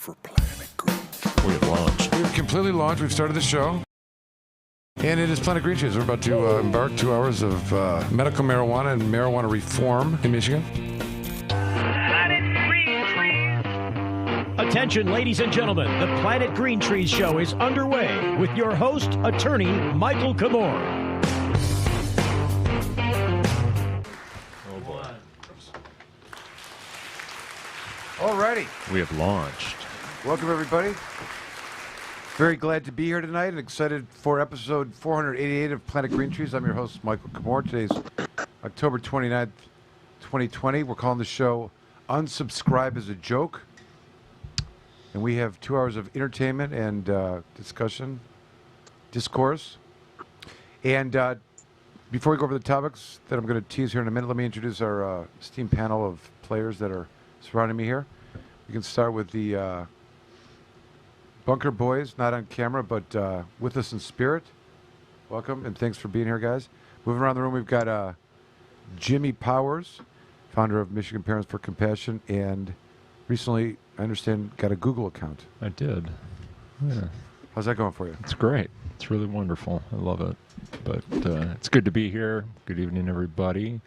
for Planet Green. We've launched. We've completely launched. We've started the show. And it is Planet Green Trees. We're about to embark 2 hours of medical marijuana and marijuana reform in Michigan. Planet Green Trees. Attention, ladies and gentlemen. The Planet Green Trees show is underway with your host, attorney Michael Komorn. Alrighty. We have launched. Welcome, everybody. Very glad to be here tonight and excited for episode 488 of Planet Green Trees. I'm your host, Michael Komorn. Today's October 29th, 2020. We're calling the show Unsubscribe as a Joke. And we have 2 hours of entertainment and discourse. And before we go over the topics that I'm going to tease here in a minute, let me introduce our esteemed panel of players that are surrounding me here. We can start with the Bunker Boys, not on camera, but with us in spirit. Welcome, and thanks for being here, guys. Moving around the room, we've got Jimmy Powers, founder of Michigan Parents for Compassion, and recently, I understand, got a Google account. I did. Yeah. How's that going for you? It's great. It's really wonderful. I love it. But it's good to be here. Good evening, everybody.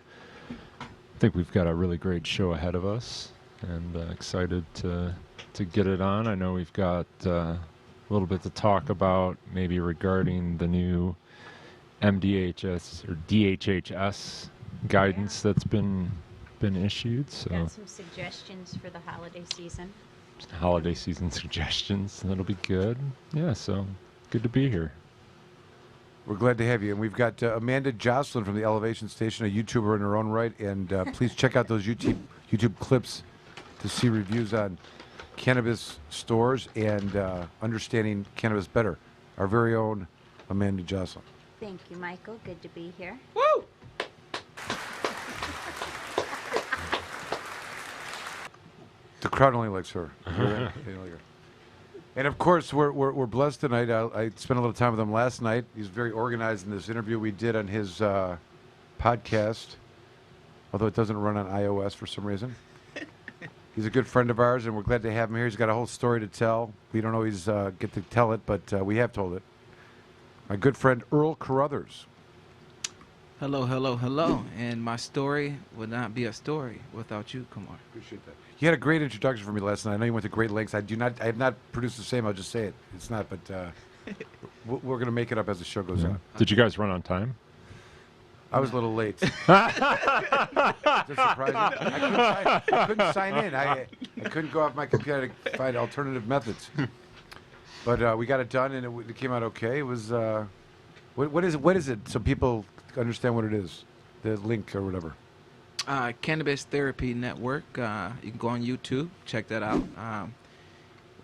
I think we've got a really great show ahead of us, and excited to get it on. I know we've got a little bit to talk about, maybe regarding the new MDHS or DHHS guidance that's been issued. So Got some suggestions for the holiday season. holiday season suggestions. That'll be good. Yeah, so good to be here. We're glad to have you. And we've got Amanda Joslin from the Elevation Station, a YouTuber in her own right. And please check out those YouTube clips to see reviews on cannabis stores and understanding cannabis better. Our very own Amanda Joslin. Thank you, Michael. Good to be here. Woo! The crowd only likes her. They like her. And of course, we're blessed tonight. I spent a little time with him last night. He's very organized in this interview we did on his podcast, although it doesn't run on iOS for some reason. He's a good friend of ours, and we're glad to have him here. He's got a whole story to tell. We don't always get to tell it, but we have told it. My good friend Earl Carruthers. Hello, hello, hello. And my story would not be a story without you, Kumar. Appreciate that. You had a great introduction for me last night. I know you went to great lengths. I have not produced the same. I'll just say it. It's not, but we're going to make it up as the show goes on. Did you guys run on time? I was a little late. Is that surprising? I couldn't sign in. I couldn't go off my computer to find alternative methods. But we got it done, and it came out okay. It was what is it? So people understand what it is. The link or whatever. Cannabis Therapy Network. You can go on YouTube, check that out.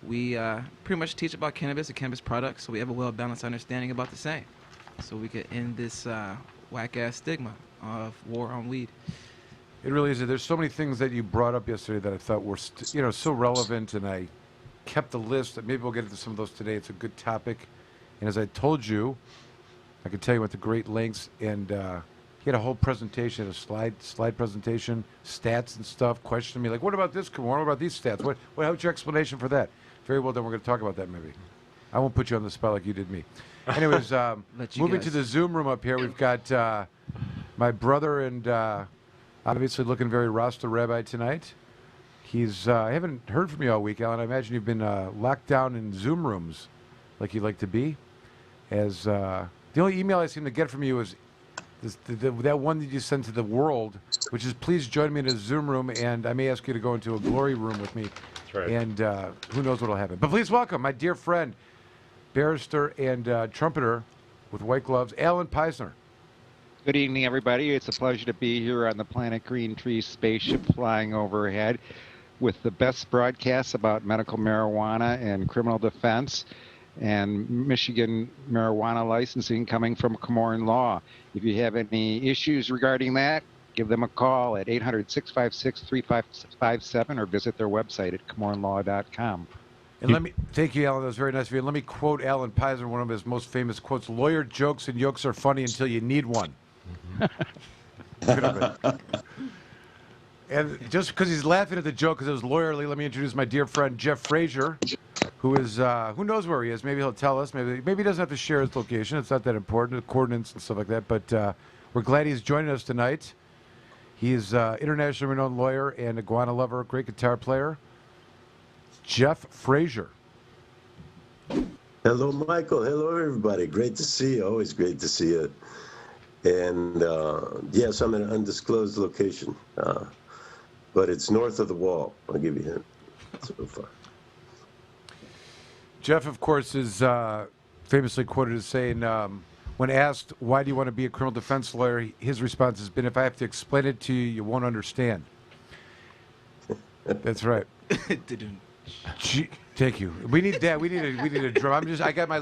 We pretty much teach about cannabis and cannabis products, so we have a well-balanced understanding about the same. So we could end this whack-ass stigma of war on weed. It really is. There's so many things that you brought up yesterday that I thought were so relevant, and I kept the list. Maybe we'll get into some of those today. It's a good topic. And as I told you, I could tell you went to great lengths, and he had a whole presentation, a slide presentation, stats and stuff, questioning me like, what about this, Komorn? What about these stats? What's your explanation for that? Very well done. We're going to talk about that maybe. I won't put you on the spot like you did me. Anyways, moving to the Zoom room up here, we've got my brother and obviously looking very Rasta Rabbi tonight. He's I haven't heard from you all week, Alan. I imagine you've been locked down in Zoom rooms like you like to be. As the only email I seem to get from you is that one that you sent to the world, which is please join me in a Zoom room, and I may ask you to go into a glory room with me. That's right. And who knows what will happen. But please welcome my dear friend, barrister and trumpeter with white gloves, Alan Peisner. Good evening, everybody. It's a pleasure to be here on the Planet Green Tree spaceship flying overhead with the best broadcasts about medical marijuana and criminal defense and Michigan marijuana licensing coming from Komorn Law. If you have any issues regarding that, give them a call at 800-656-3557 or visit their website at komornlaw.com. And let me thank you, Alan. That was very nice of you. And let me quote Alan Peisner, one of his most famous quotes: "Lawyer jokes and yokes are funny until you need one." And just because he's laughing at the joke, because it was lawyerly, let me introduce my dear friend Jeff Frazier, who is who knows where he is. Maybe he'll tell us. Maybe he doesn't have to share his location. It's not that important, the coordinates and stuff like that. But we're glad he's joining us tonight. He is internationally renowned lawyer and iguana lover, great guitar player. Jeff Frazier. Hello, Michael. Hello, everybody. Great to see you. Always great to see you. And yes, I'm in an undisclosed location, but it's north of the wall. I'll give you a hint so far. Jeff, of course, is famously quoted as saying, when asked, why do you want to be a criminal defense lawyer, his response has been, if I have to explain it to you, you won't understand. That's right. Gee, thank you. We need that. We need a drum. I got my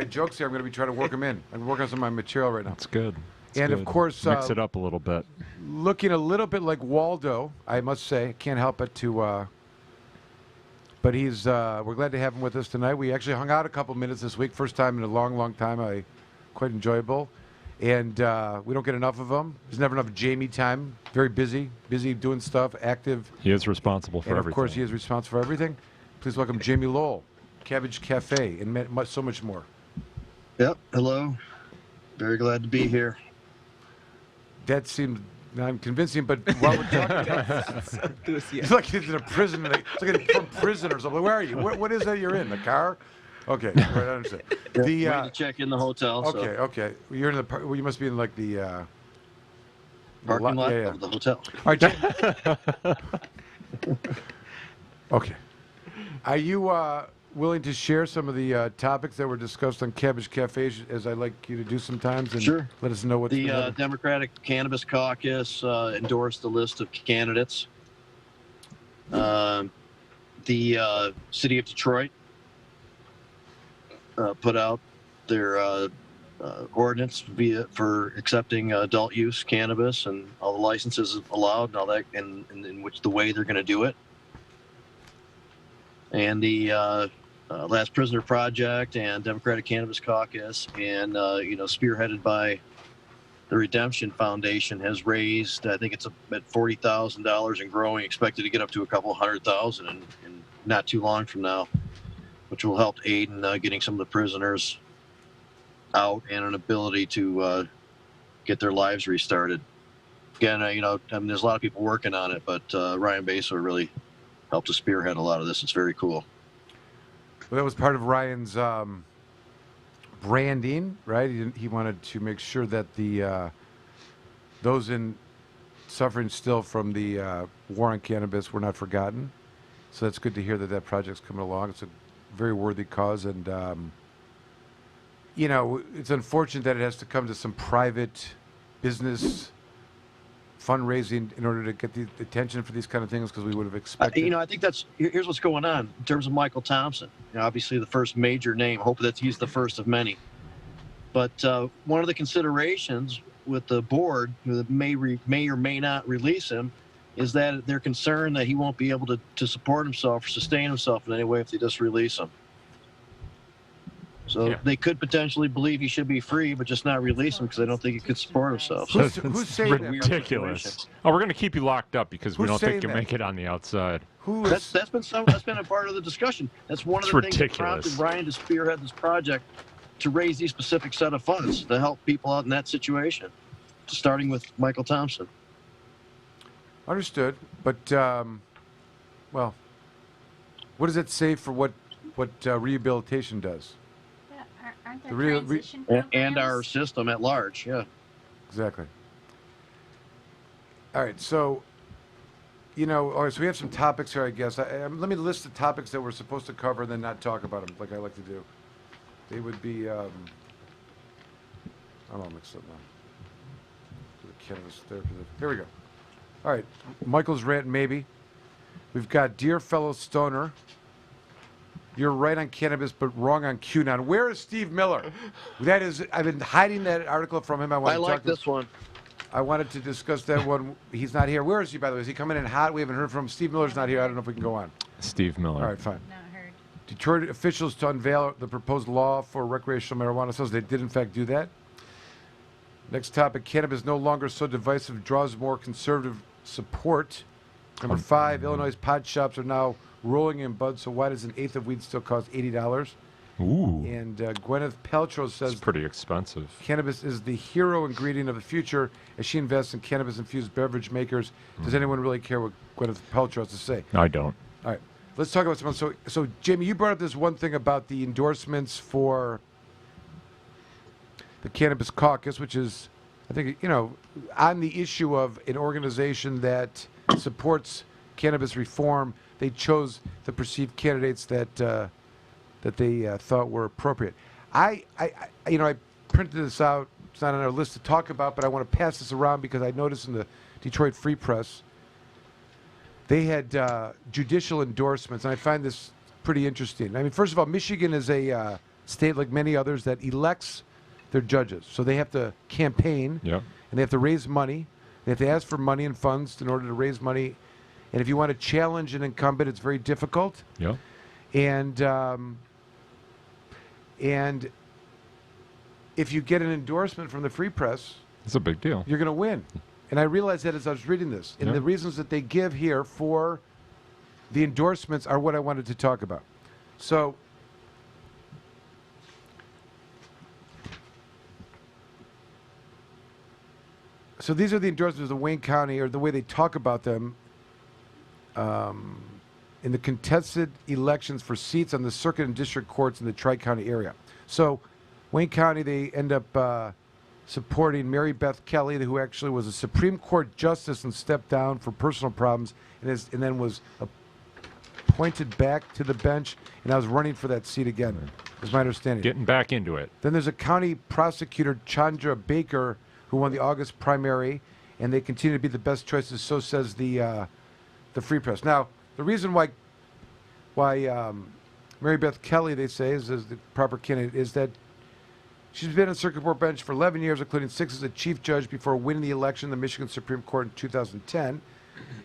jokes here. I'm going to be trying to work them in. I'm working on some of my material right now. That's good. And of course, mix it up a little bit. Looking a little bit like Waldo, I must say. Can't help it to. But he's. We're glad to have him with us tonight. We actually hung out a couple minutes this week. First time in a long, long time. Quite enjoyable. And we don't get enough of him. There's never enough Jamie time. Very busy doing stuff, active. He is responsible for everything. Of course, he is responsible for everything. Please welcome Jamie Lowell, Cabbage Cafe, and so much more. Yep. Hello. Very glad to be here. That seemed non-convincing, but while we're talking, it's like he's in a prison. It's like from prison or something. Where are you? What is that you're in? The car? Okay, right, I understand. Yep, waiting to check in the hotel. Okay. You're in the. Well, you must be in like the parking lot of the hotel. All right. Okay. Are you willing to share some of the topics that were discussed on Cabbage Cafe, as I like you to do sometimes, and sure. Let us know what's the Democratic Cannabis Caucus endorsed the list of candidates. The city of Detroit put out their ordinance for accepting adult use cannabis and all the licenses allowed and all that, and in which the way they're going to do it. And the Last Prisoner Project and Democratic Cannabis Caucus, and spearheaded by the Redemption Foundation, has raised, I think it's at $40,000 and growing, expected to get up to a couple $100,000 in not too long from now, which will help aid in getting some of the prisoners out and an ability to get their lives restarted. Again, there's a lot of people working on it, but Ryan Baser really helped to spearhead a lot of this. It's very cool. Well, that was part of Ryan's branding, right? He wanted to make sure that those suffering still from the war on cannabis were not forgotten. So that's good to hear that project's coming along. It's a very worthy cause, and it's unfortunate that it has to come to some private business fundraising in order to get the attention for these kind of things, because we would have expected. I think here's what's going on in terms of Michael Thompson. Obviously the first major name. Hope that he's the first of many. But one of the considerations with the board, who may or may not release him, is that they're concerned that he won't be able to support himself or sustain himself in any way if they just release him. So they could potentially believe he should be free, but just not release him because they don't think he could support himself. Who's saying ridiculous? Oh, we're going to keep you locked up because we don't think you make it on the outside. That's been a part of the discussion. That's one of the things that prompted Ryan to spearhead this project, to raise these specific set of funds to help people out in that situation, starting with Michael Thompson. Understood, but what does it say for what rehabilitation does? Aren't there transition programs? And our system at large, yeah. Exactly. All right, so, all right, so we have some topics here, I guess. Let me list the topics that we're supposed to cover and then not talk about them, like I like to do. They would be, I don't know, mix up now. The cannabis therapy. Here we go. All right, Michael's Rant, maybe. We've got Dear Fellow Stoner. You're right on cannabis, but wrong on QAnon. Where is Steve Miller? That is, I've been hiding that article from him. I like this one. I wanted to discuss that one. He's not here. Where is he, by the way? Is he coming in hot? We haven't heard from him. Steve Miller's not here. I don't know if we can go on. Steve Miller. All right, fine. Not heard. Detroit officials to unveil the proposed law for recreational marijuana sales. They did, in fact, do that. Next topic, cannabis no longer so divisive, draws more conservative support. Number 5, Illinois pot shops are now rolling in bud, so why does an eighth of weed still cost $80? Ooh. And Gwyneth Paltrow says It's pretty expensive. cannabis is the hero ingredient of the future as she invests in cannabis-infused beverage makers. Does anyone really care what Gwyneth Paltrow has to say? I don't. All right, let's talk about something. So Jamie, you brought up this one thing about the endorsements for the Cannabis Caucus, which is, I think, on the issue of an organization that supports cannabis reform. They chose the perceived candidates that they thought were appropriate. I printed this out. It's not on our list to talk about, but I want to pass this around because I noticed in the Detroit Free Press they had judicial endorsements, and I find this pretty interesting. I mean, first of all, Michigan is a state like many others that elects their judges, so they have to campaign, Yep. and they have to raise money. They have to ask for money and funds in order to raise money, and if you want to challenge an incumbent, it's very difficult. Yep. And if you get an endorsement from the Free Press, It's a big deal. you're going to win. And I realized that as I was reading this. And Yeah. the reasons that they give here for the endorsements are what I wanted to talk about. So these are the endorsements of Wayne County, or the way they talk about them in the contested elections for seats on the circuit and district courts in the Tri-County area. So Wayne County, they end up supporting Mary Beth Kelly, who actually was a Supreme Court justice and stepped down for personal problems, and then was appointed back to the bench, and I was running for that seat again, is my understanding. Getting back into it. Then there's a county prosecutor, Chandra Baker, who won the August primary, and they continue to be the best choices, so says the Free Press. Now, the reason why Mary Beth Kelly, they say, is the proper candidate, is that she's been on the circuit court bench for 11 years, including 6 as a chief judge before winning the election in the Michigan Supreme Court in 2010,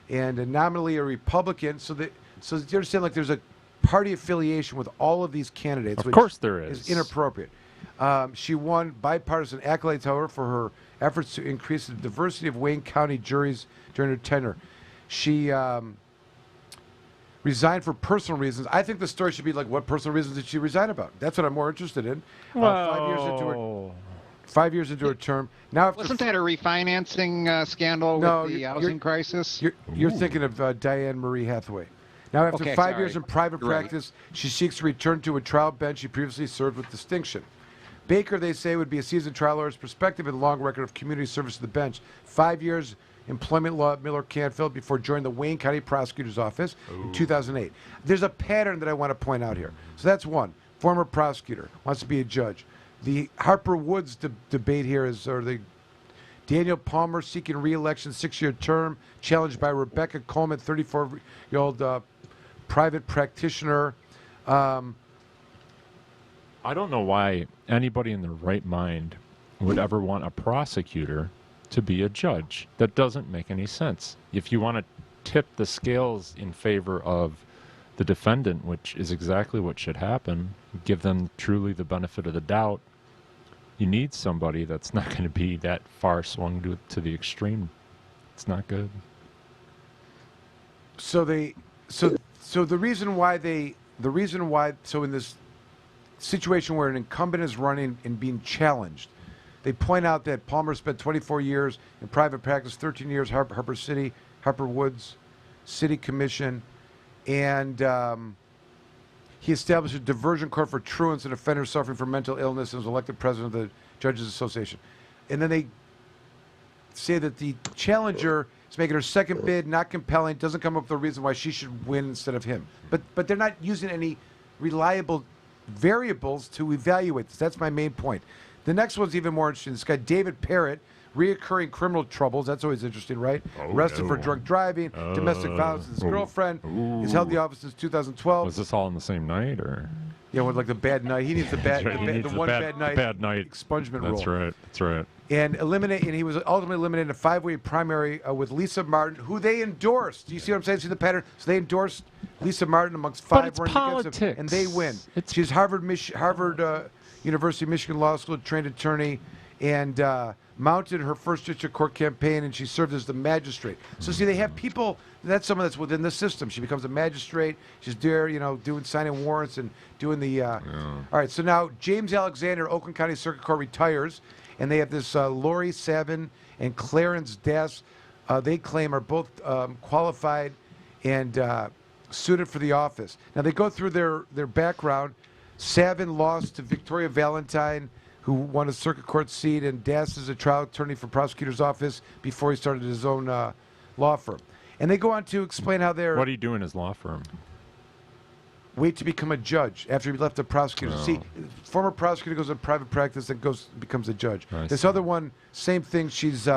and nominally a Republican. So you understand, like, there's a party affiliation with all of these candidates. Of which course there is. inappropriate. She won bipartisan accolades, however, for her efforts to increase the diversity of Wayne County juries during her tenure. She resigned for personal reasons. I think the story should be like, what personal reasons did she resign about? That's what I'm more interested in. 5 years into her term. Now, Wasn't that a refinancing scandal with the housing crisis? You're thinking of Diane Marie Hathaway. Now, after Okay, 5 sorry. years in private You're right. practice, she seeks to return to a trial bench she previously served with distinction. Baker, they say, would be a seasoned trial lawyer's perspective and long record of community service to the bench. 5 years employment law at Miller Canfield before joining the Wayne County Prosecutor's Office in 2008. There's a pattern that I want to point out here. So that's one. Former prosecutor, wants to be a judge. The Harper Woods debate here is, or the Daniel Palmer seeking re-election, 6-year term, challenged by Rebecca Coleman, 34-year-old private practitioner. I don't know why anybody in their right mind would ever want a prosecutor to be a judge. That doesn't make any sense. If you want to tip the scales in favor of the defendant, which is exactly what should happen, give them truly the benefit of the doubt, you need somebody that's not going to be that far swung to the extreme. It's not good. So the reason why in this situation where an incumbent is running and being challenged, they point out that Palmer spent 24 years in private practice, 13 years Harper Woods City Commission, and he established a diversion court for truants and offenders suffering from mental illness and was elected president of the Judges Association. And then they say that the challenger is making her second bid, not compelling, doesn't come up with a reason why she should win instead of him. But they're not using any reliable variables to evaluate this. That's my main point. The next one's even more interesting. This guy, David Parrott, reoccurring criminal troubles. That's always interesting, right? Arrested for drunk driving, domestic violence with his girlfriend. He's held the office since 2012. Was this all on the same night, or? Yeah, with like the bad night. He needs the bad, That's right. He needs the one bad night expungement rule. That's right. That's right. And he was ultimately eliminated in a 5-way primary with Lisa Martin, who they endorsed. Do you see what I'm saying? See the pattern? So they endorsed Lisa Martin amongst 5 running against him, and they win. She's Harvard University Michigan Law School trained attorney, and mounted her first district court campaign, and she served as the magistrate. So see, they have people. That's someone that's within the system. She becomes a magistrate. She's there, doing signing warrants and doing the. All right. So now James Alexander, Oakland County Circuit Court, retires, and they have this Lori Savin and Clarence Dass. They claim are both qualified and suited for the office. Now they go through their background. Savin lost to Victoria Valentine, who won a circuit court seat, and Dass is a trial attorney for prosecutor's office before he started his own law firm. And they go on to explain how they're... What do you do in his law firm? Wait to become a judge after he left the prosecutor. Oh. See, former prosecutor goes in private practice and becomes a judge. This see. other one, same thing. She's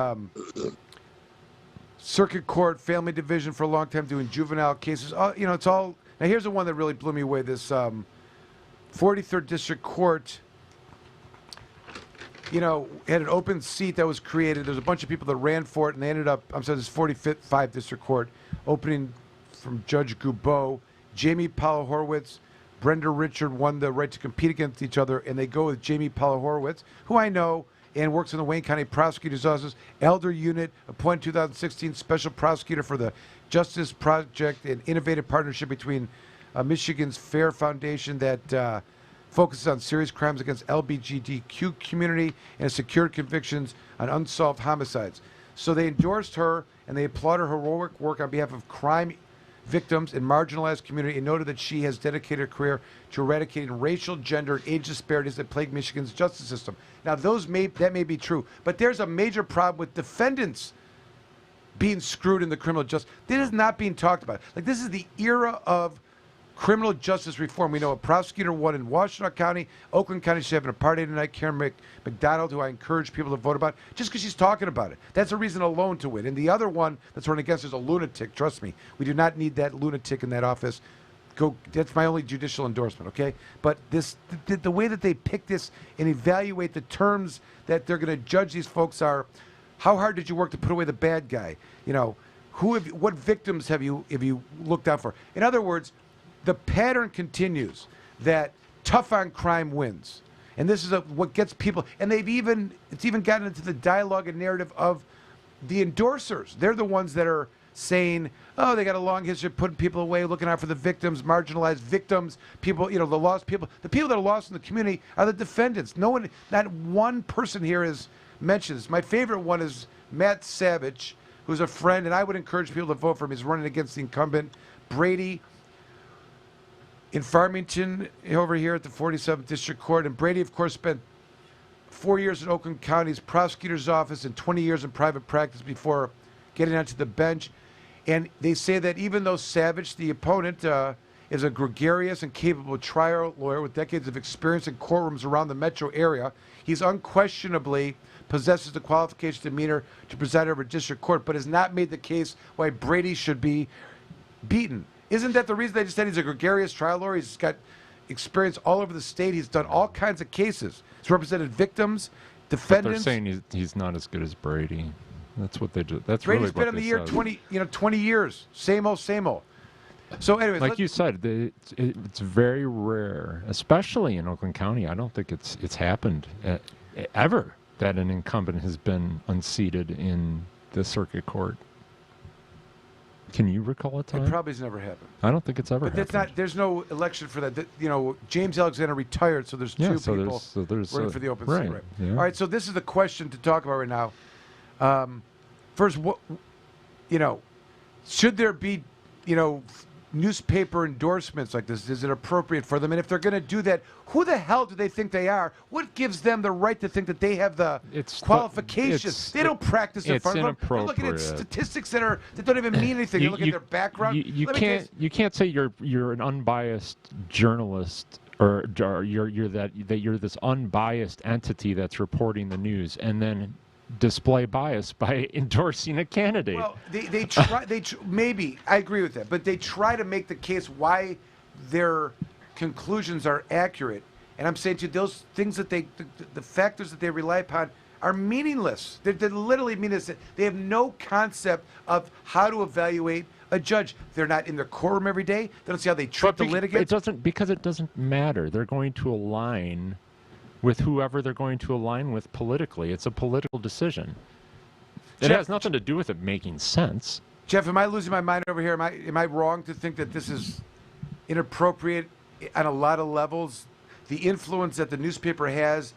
circuit court, family division for a long time, doing juvenile cases. It's all... Now, here's the one that really blew me away. This 43rd District Court... had an open seat that was created. There's a bunch of people that ran for it, and they ended up, this 45th District Court, opening from Judge Goubeau. Jamie Powell Horowitz, Brenda Richard won the right to compete against each other, and they go with Jamie Powell Horowitz, who I know and works in the Wayne County Prosecutor's Office, Elder Unit, appointed 2016 Special Prosecutor for the Justice Project, an innovative partnership between Michigan's FAIR Foundation that focuses on serious crimes against LGBTQ community and secured convictions on unsolved homicides. So they endorsed her, and they applauded her heroic work on behalf of crime victims and marginalized community, and noted that she has dedicated her career to eradicating racial, gender, and age disparities that plague Michigan's justice system. Now, that may be true, but there's a major problem with defendants being screwed in the criminal justice. This is not being talked about. This is the era of criminal justice reform. We know a prosecutor won in Washtenaw County. Oakland County, she's having a party tonight. Karen McDonald, who I encourage people to vote about, just because she's talking about it. That's a reason alone to win. And the other one that's running against is a lunatic. Trust me, we do not need that lunatic in that office. That's my only judicial endorsement, okay? But the way that they pick this and evaluate the terms that they're going to judge these folks are, how hard did you work to put away the bad guy? What victims have you looked out for? In other words, the pattern continues that tough on crime wins. And this is what gets people, and it's even gotten into the dialogue and narrative of the endorsers. They're the ones that are saying, oh, they got a long history of putting people away, looking out for the victims, marginalized victims, people, the lost people. The people that are lost in the community are the defendants. Not one person here has mentioned this. My favorite one is Matt Savage, who's a friend, and I would encourage people to vote for him. He's running against the incumbent Brady in Farmington over here at the 47th District Court. And Brady, of course, spent 4 years in Oakland County's prosecutor's office and 20 years in private practice before getting onto the bench. And they say that even though Savage, the opponent, is a gregarious and capable trial lawyer with decades of experience in courtrooms around the metro area, he's unquestionably possesses the qualification demeanor to preside over a district court, but has not made the case why Brady should be beaten. Isn't that the reason they just said he's a gregarious trial lawyer? He's got experience all over the state. He's done all kinds of cases. He's represented victims, defendants. But they're saying he's not as good as Brady. That's what they do. That's Brady's really been what in the they year said. 20 years. Same old, same old. So anyways, like you said, it's very rare, especially in Oakland County. I don't think it's happened ever that an incumbent has been unseated in the circuit court. Can you recall a time? It probably has never happened. I don't think it's ever happened. But that's not. There's no election for that. James Alexander retired, so there's two people running for the open seat. Right. Yeah. All right. So this is the question to talk about right now. First, should there be, newspaper endorsements like this? Is it appropriate for them? And if they're going to do that, who the hell do they think they are? What gives them the right to think that they have the qualifications? They don't practice in front of them. They're looking at statistics that don't even mean anything. They're looking at their background. You can't say you're an unbiased journalist or you're this unbiased entity that's reporting the news and then display bias by endorsing a candidate. Well, they try. Maybe I agree with that, but they try to make the case why their conclusions are accurate. And I'm saying to you, those things that the factors that they rely upon are meaningless. They're literally meaningless. They have no concept of how to evaluate a judge. They're not in their courtroom every day. They don't see how they treat the litigants. It doesn't matter. They're going to align with whoever they're going to align with politically. It's a political decision. It Jeff, has nothing to do with it making sense. Jeff, am I losing my mind over here? Am I wrong to think that this is inappropriate on a lot of levels? The influence that the newspaper has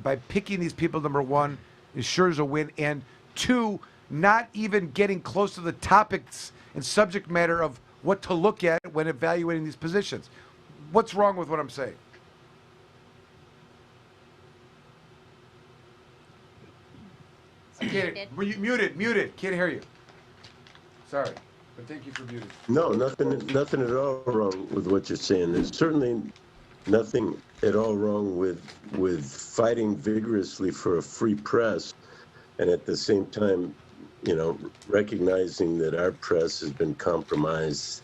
by picking these people, number one, is sure as a win, and two, not even getting close to the topics and subject matter of what to look at when evaluating these positions. What's wrong with what I'm saying? Muted. Can't hear you. Sorry, but thank you for muting. No, nothing at all wrong with what you're saying. There's certainly nothing at all wrong with fighting vigorously for a free press, and at the same time, recognizing that our press has been compromised.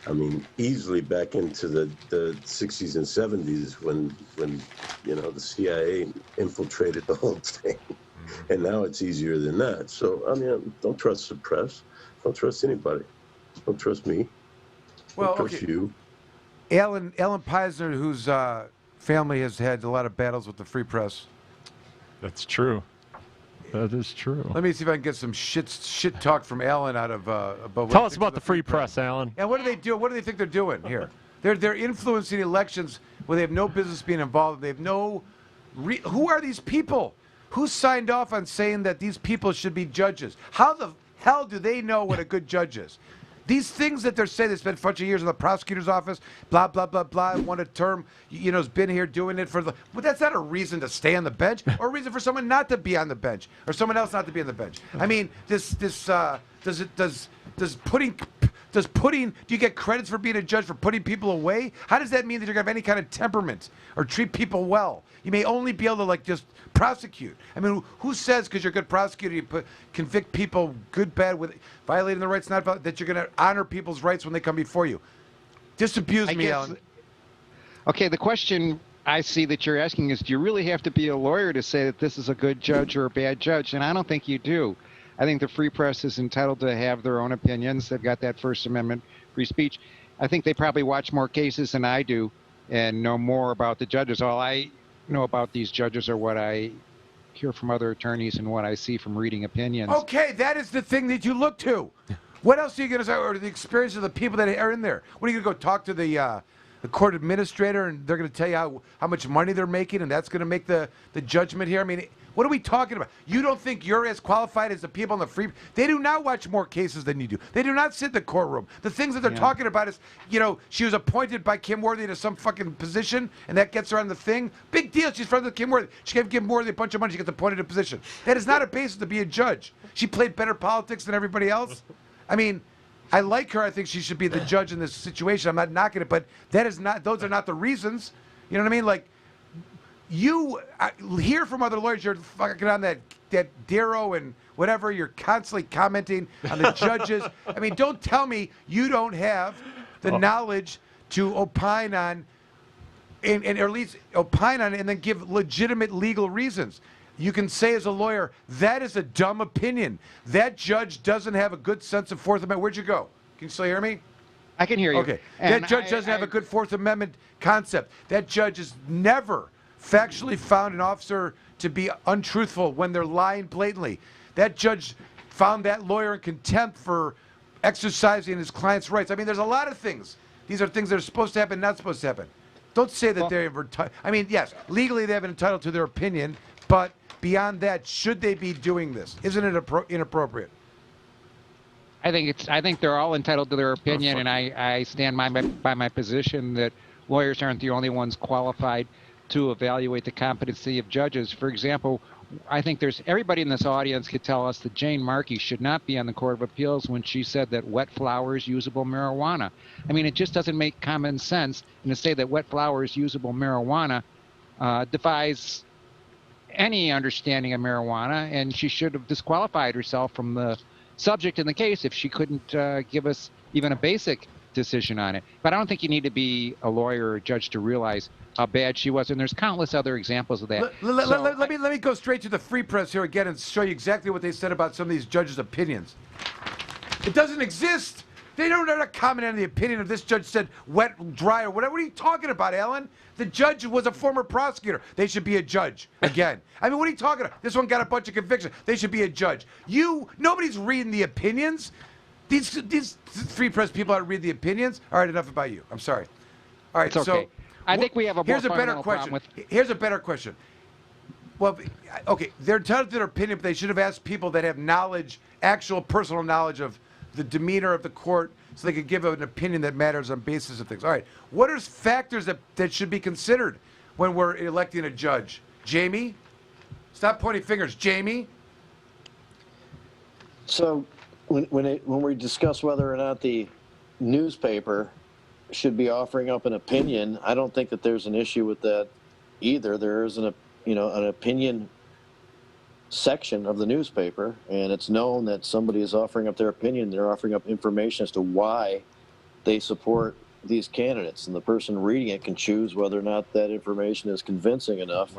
I mean, easily back into the 60s and 70s when the CIA infiltrated the whole thing. And now it's easier than that. So, I mean, don't trust the press. Don't trust anybody. Don't trust me. Don't trust you. Alan Peisner, whose family has had a lot of battles with the free press. That's true. That is true. Let me see if I can get some shit talk from Alan out of. Tell us about the free press, Alan. And what do they do? What do they think they're doing here? They're influencing elections where they have no business being involved. They have no. Who are these people? Who signed off on saying that these people should be judges? How the hell do they know what a good judge is? These things that they're saying, they spent a bunch of years in the prosecutor's office, blah, blah, blah, blah, one a term, has been here doing it for the... But that's not a reason to stay on the bench or a reason for someone not to be on the bench or someone else not to be on the bench. I mean, do you get credits for being a judge for putting people away? How does that mean that you're going to have any kind of temperament or treat people well? You may only be able to, just prosecute. I mean, who says because you're a good prosecutor you convict people good, bad, with violating the rights, not that you're going to honor people's rights when they come before you? Disabuse me, Alan. Okay, the question I see that you're asking is, do you really have to be a lawyer to say that this is a good judge or a bad judge? And I don't think you do. I think the free press is entitled to have their own opinions. They've got that First Amendment free speech. I think they probably watch more cases than I do and know more about the judges. All I know about these judges are what I hear from other attorneys and what I see from reading opinions. Okay, that is the thing that you look to. What else are you going to say? Or the experience of the people that are in there? What are you going to go talk to the court administrator and they're going to tell you how much money they're making and that's going to make the judgment here? I mean, what are we talking about? You don't think you're as qualified as the people in the free... They do not watch more cases than you do. They do not sit in the courtroom. The things that they're talking about is, she was appointed by Kim Worthy to some fucking position, and that gets her on the thing. Big deal. She's friends with Kim Worthy. She gave Kim Worthy a bunch of money. She gets appointed to a position. That is not a basis to be a judge. She played better politics than everybody else. I mean, I like her. I think she should be the judge in this situation. I'm not knocking it, but those are not the reasons. You know what I mean? Like, you hear from other lawyers, you're fucking on that Darrow and whatever, you're constantly commenting on the judges. I mean, don't tell me you don't have the knowledge to opine on, or at least opine on it and then give legitimate legal reasons. You can say as a lawyer, that is a dumb opinion. That judge doesn't have a good sense of Fourth Amendment. Where'd you go? Can you still hear me? I can hear you. Okay. And that judge doesn't have a good Fourth Amendment concept. That judge has never factually found an officer to be untruthful when they're lying blatantly. That judge found that lawyer in contempt for exercising his client's rights. I mean, there's a lot of things. These are things that are supposed to happen, not supposed to happen. Don't say that they're entitled. I mean, yes, legally they have an entitled to their opinion, but beyond that, should they be doing this? Isn't it inappropriate? I think they're all entitled to their opinion, and I stand by my position that lawyers aren't the only ones qualified to evaluate the competency of judges. For example, I think everybody in this audience could tell us that Jane Markey should not be on the Court of Appeals when she said that wet flour is usable marijuana. I mean, it just doesn't make common sense. And to say that wet flour is usable marijuana defies any understanding of marijuana, and she should have disqualified herself from the subject in the case if she couldn't give us even a basic decision on it. But I don't think you need to be a lawyer or a judge to realize how bad she was, and there's countless other examples of that. Let me go straight to the free press here again and show you exactly what they said about some of these judges' opinions. It doesn't exist. They're not commenting on the opinion of this judge said wet, dry, or whatever. What are you talking about, Alan? The judge was a former prosecutor. They should be a judge again. I mean, what are you talking about? This one got a bunch of convictions. They should be a judge. Nobody's reading the opinions. These free press people aren't reading the opinions. All right, enough about you. I'm sorry. All right, It's okay. I think we have a more here's a better fundamental question. problem with. Here's a better question. Well, okay, they're entitled to their opinion, but they should have asked people that have knowledge, actual personal knowledge of the demeanor of the court, so they could give an opinion that matters on basis of things. All right, what are factors that should be considered when we're electing a judge? Jamie? Stop pointing fingers. Jamie? So when we discuss whether or not the newspaper should be offering up an opinion, I don't think that there's an issue with that either. There is an opinion section of the newspaper, and it's known that somebody is offering up their opinion. They're offering up information as to why they support these candidates, and the person reading it can choose whether or not that information is convincing enough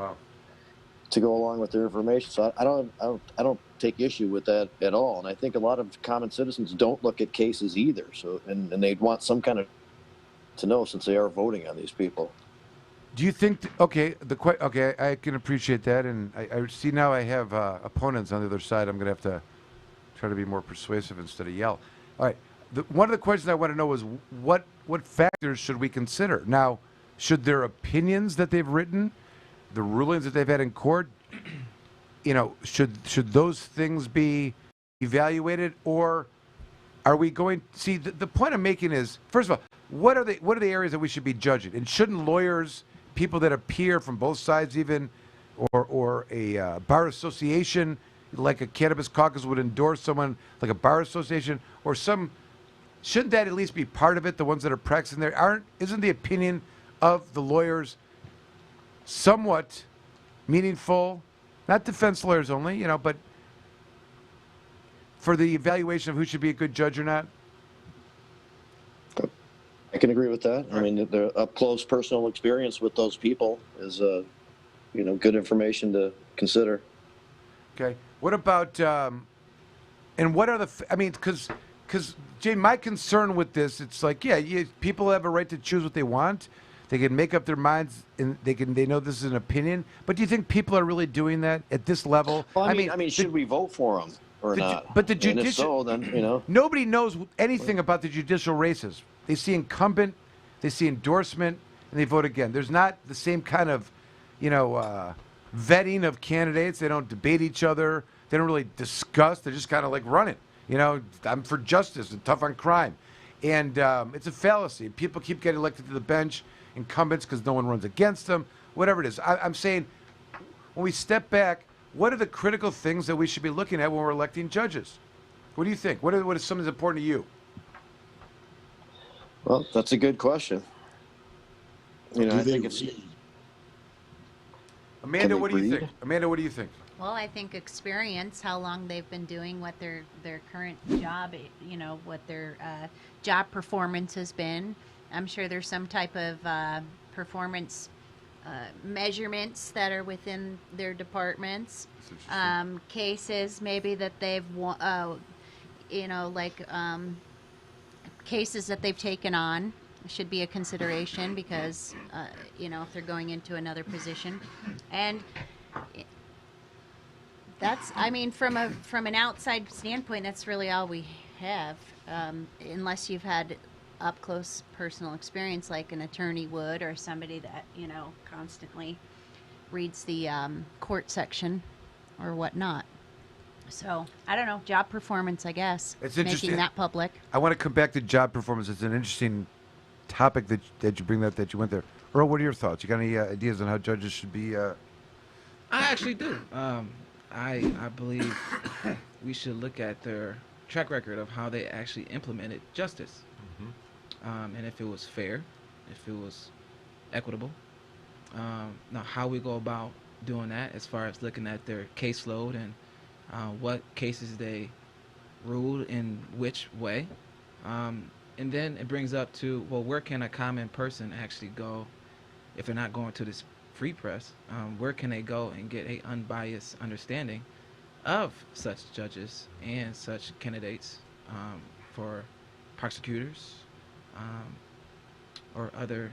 to go along with their information. So I don't take issue with that at all. And I think a lot of common citizens don't look at cases either. So and they'd want some kind of to know, since they are voting on these people. Do you think? Okay, I can appreciate that, and I see now I have opponents on the other side. I'm going to have to try to be more persuasive instead of yell. All right. One of the questions I want to know is what factors should we consider? Now, should their opinions that they've written, the rulings that they've had in court, should those things be evaluated, or are we going? See, the point I'm making is, first of all, what are the areas that we should be judging? And shouldn't lawyers, people that appear from both sides even, or a bar association, like a cannabis caucus would endorse someone, like a bar association, or shouldn't that at least be part of it, the ones that are practicing there? Isn't the opinion of the lawyers somewhat meaningful? Not defense lawyers only, but for the evaluation of who should be a good judge or not? I can agree with that. I mean, the up close personal experience with those people is, good information to consider. Okay. What about, and what are because Jay, my concern with this, it's like, people have a right to choose what they want. They can make up their minds, and they know this is an opinion. But do you think people are really doing that at this level? Well, I mean, should we vote for them or not? But the and if so, then nobody knows anything about the judicial races. They see incumbent, they see endorsement, and they vote again. There's not the same kind of, vetting of candidates. They don't debate each other. They don't really discuss. They're just kind of like running. I'm for justice and tough on crime. And it's a fallacy. People keep getting elected to the bench, incumbents, because no one runs against them, whatever it is. I'm saying, when we step back, what are the critical things that we should be looking at when we're electing judges? What do you think? What is something that's important to you? Well, that's a good question. I think it's. Amanda, what do you think? Amanda, what do you think? Well, I think experience, how long they've been doing what their current job, what their job performance has been. I'm sure there's some type of performance measurements that are within their departments. Cases maybe that they've, cases that they've taken on should be a consideration because, if they're going into another position. And that's, from an outside standpoint, that's really all we have, unless you've had up-close personal experience like an attorney would, or somebody that, constantly reads the court section or whatnot. So, I don't know, job performance, I guess. It's interesting. Making that public. I want to come back to job performance. It's an interesting topic that you bring that you went there. Earl, what are your thoughts? You got any ideas on how judges should be? I actually do. I believe we should look at their track record of how they actually implemented justice. And if it was fair, if it was equitable. Now, how we go about doing that as far as looking at their caseload and what cases they ruled in which way. And then it brings up to, well, where can a common person actually go if they're not going to this free press? Where can they go and get a unbiased understanding of such judges and such candidates for prosecutors, or other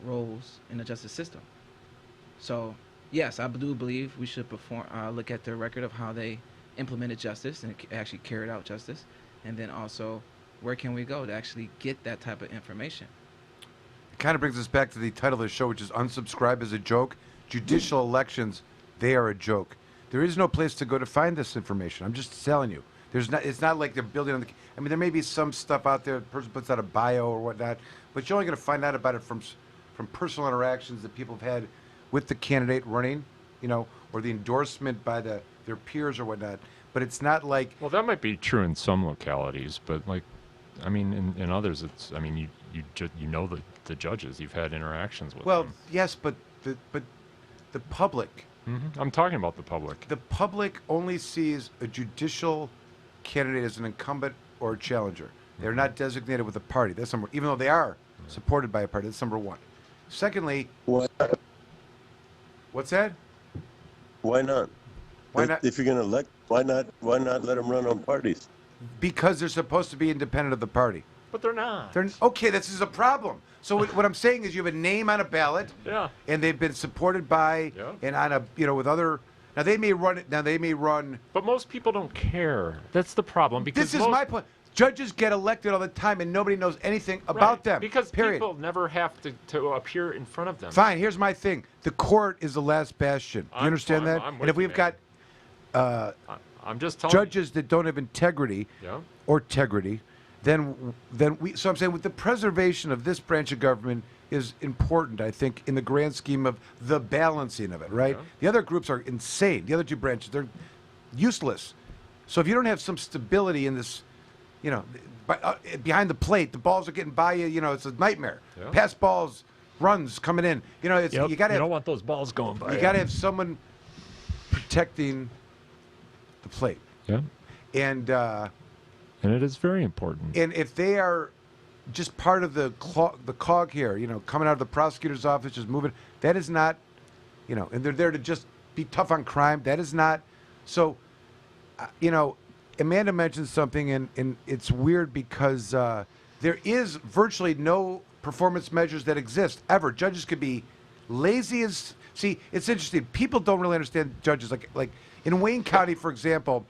roles in the justice system. So, yes, I do believe we should look at their record of how they implemented justice and actually carried out justice, and then also where can we go to actually get that type of information. It kind of brings us back to the title of the show, which is Unsubscribe is a Joke. Judicial elections, they are a joke. There is no place to go to find this information. I'm just telling you. It's not like they're building on the... I mean, there may be some stuff out there, the person puts out a bio or whatnot, but you're only going to find out about it from personal interactions that people have had with the candidate running, or the endorsement by their peers or whatnot. But it's not like... Well, that might be true in some localities, but in others, it's... I mean, you know the judges. You've had interactions with them. Well, yes, but the public... Mm-hmm. I'm talking about the public. The public only sees a judicial candidate as an incumbent or a challenger. They're not designated with a party. That's number, even though they are supported by a party. That's number one. Secondly, What's that? Why not? Why not? If you're going to elect, why not let them run on parties? Because they're supposed to be independent of the party. But they're not. Okay, this is a problem. So what I'm saying is you have a name on a ballot, and they've been supported by, and on a, with other. Now they may run. But most people don't care. That's the problem. Because this is my point. Judges get elected all the time, and nobody knows anything about them. Because period. People never have to appear in front of them. Fine. Here's my thing. The court is the last bastion. You understand that? I'm and if we've got I'm just telling judges that don't have integrity or tegrity, then we. So I'm saying with the preservation of this branch of government is important, I think, in the grand scheme of the balancing of it, right? Yeah. The other groups are insane. The other two branches, they're useless. So if you don't have some stability in this, behind the plate, the balls are getting by you, it's a nightmare. Yeah. Pass balls, runs coming in. You got to you don't want those balls going by. You got to have someone protecting the plate. Yeah. And it is very important. And if they are just part of the cog here, coming out of the prosecutor's office, just moving, that is not, and they're there to just be tough on crime. That is not. So, Amanda mentioned something, and it's weird because there is virtually no performance measures that exist ever. Judges could be lazy as... See, it's interesting. People don't really understand judges. Like in Wayne County, for example,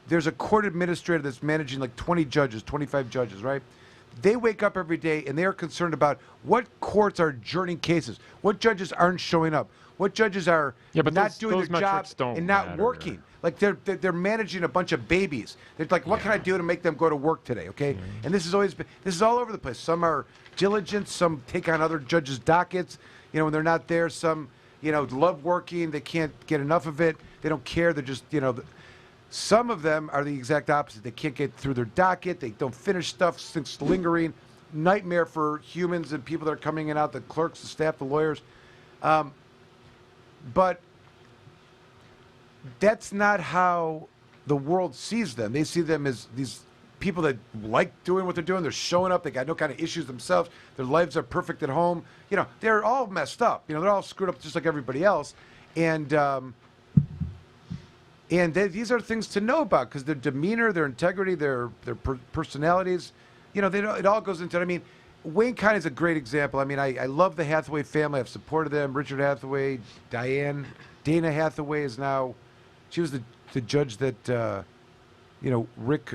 there's a court administrator that's managing like 20 judges, 25 judges, right? They wake up every day and they are concerned about what courts are adjourning cases, what judges aren't showing up, what judges are not doing their jobs and not working. Like they're managing a bunch of babies. They're like, what can I do to make them go to work today? Okay, and this is all over the place. Some are diligent, some take on other judges' dockets. When they're not there, some love working. They can't get enough of it. They don't care. They're just Some of them are the exact opposite. They can't get through their docket. They don't finish stuff. Things lingering. Nightmare for humans and people that are coming in and out, the clerks, the staff, the lawyers. But that's not how the world sees them. They see them as these people that like doing what they're doing. They're showing up. They got no kind of issues themselves. Their lives are perfect at home. They're all messed up. They're all screwed up just like everybody else. And these are things to know about because their demeanor, their integrity, their personalities, it all goes into it. I mean, Wayne County is a great example. I mean, I love the Hathaway family. I've supported them. Richard Hathaway, Dana Hathaway is now, she was the judge that, Rick,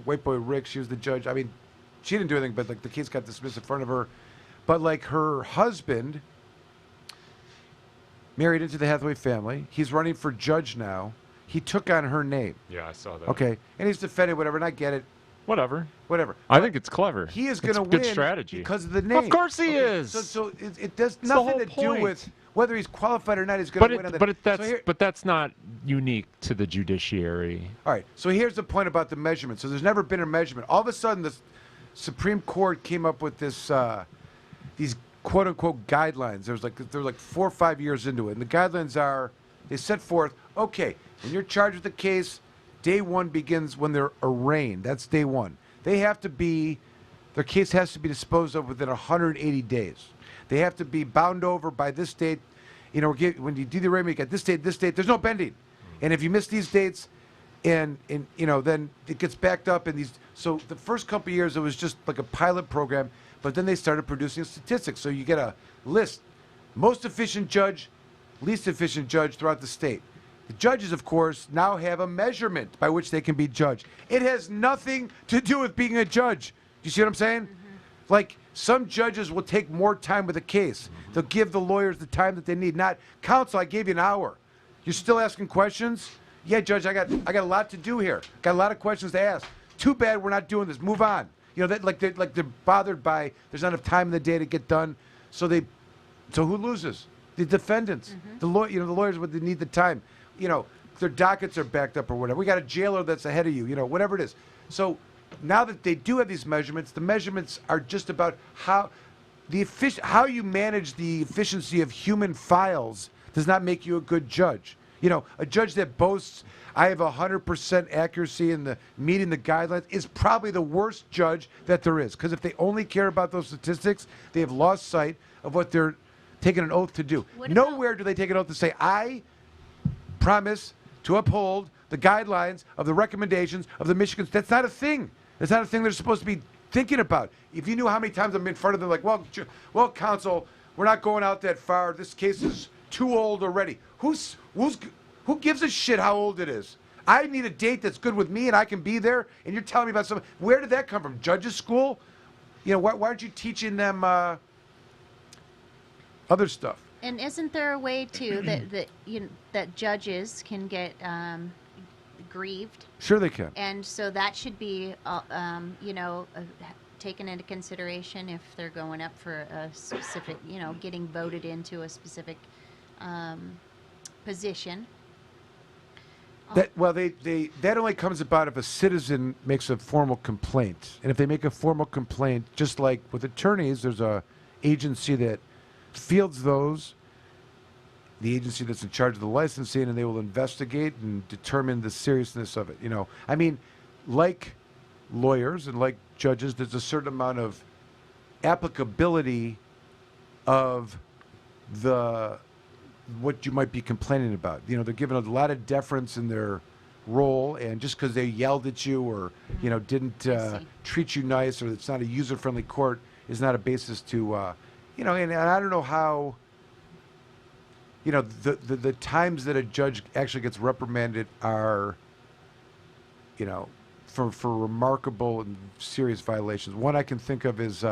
White Boy Rick, she was the judge. I mean, she didn't do anything, but like the case got dismissed in front of her. But like her husband married into the Hathaway family. He's running for judge now. He took on her name. Yeah, I saw that. Okay, and he's defended whatever, and I get it. Whatever. I think it's clever. He is going to win good strategy because of the name. Of course he is. So it does nothing to do with whether he's qualified or not. He's going to win on that. But that's not unique to the judiciary. All right. So here's the point about the measurement. So there's never been a measurement. All of a sudden, the Supreme Court came up with these quote unquote guidelines. They're like 4 or 5 years into it, and the guidelines are they set forth. Okay, when you're charged with the case, day one begins when they're arraigned. That's day one. Their case has to be disposed of within 180 days. They have to be bound over by this date. When you do the arraignment, you get this date, this date. There's no bending. And if you miss these dates, and then it gets backed up in these. So the first couple of years it was just like a pilot program, but then they started producing statistics. So you get a list: most efficient judge, least efficient judge throughout the state. The judges, of course, now have a measurement by which they can be judged. It has nothing to do with being a judge. Do you see what I'm saying? Mm-hmm. Like, some judges will take more time with a case. They'll give the lawyers the time that they need. Not, counsel, I gave you an hour. You're still asking questions? Yeah, Judge, I got a lot to do here. Got a lot of questions to ask. Too bad we're not doing this. Move on. You know, they're bothered by there's not enough time in the day to get done. So who loses? The defendants. Mm-hmm. The lawyers would need the time. You know, their dockets are backed up or whatever. We got a jailer that's ahead of you, whatever it is. So now that they do have these measurements, the measurements are just about how you manage the efficiency of human files does not make you a good judge. You know, a judge that boasts, I have 100% accuracy in meeting the guidelines is probably the worst judge that there is. Because if they only care about those statistics, they have lost sight of what they're taking an oath to do. Nowhere do they take an oath to say, I promise to uphold the guidelines of the recommendations of the Michigan. That's not a thing. That's not a thing they're supposed to be thinking about. If you knew how many times I'm in front of them, like, well, counsel, we're not going out that far. This case is too old already. Who gives a shit how old it is? I need a date that's good with me and I can be there. And you're telling me about something. Where did that come from? Judges school? Why aren't you teaching them other stuff? And isn't there a way too that judges can get grieved? Sure, they can. And so that should be, taken into consideration if they're going up for a specific, getting voted into a specific position. That only comes about if a citizen makes a formal complaint, and if they make a formal complaint, just like with attorneys, there's a agency that fields those, the agency that's in charge of the licensing, and they will investigate and determine the seriousness of it. I mean, like lawyers and like judges, there's a certain amount of applicability of what you might be complaining about. They're given a lot of deference in their role, and just because they yelled at you or didn't treat you nice, or it's not a user-friendly court, is not a basis to and I don't know how, the times that a judge actually gets reprimanded are, for remarkable and serious violations. One I can think of is,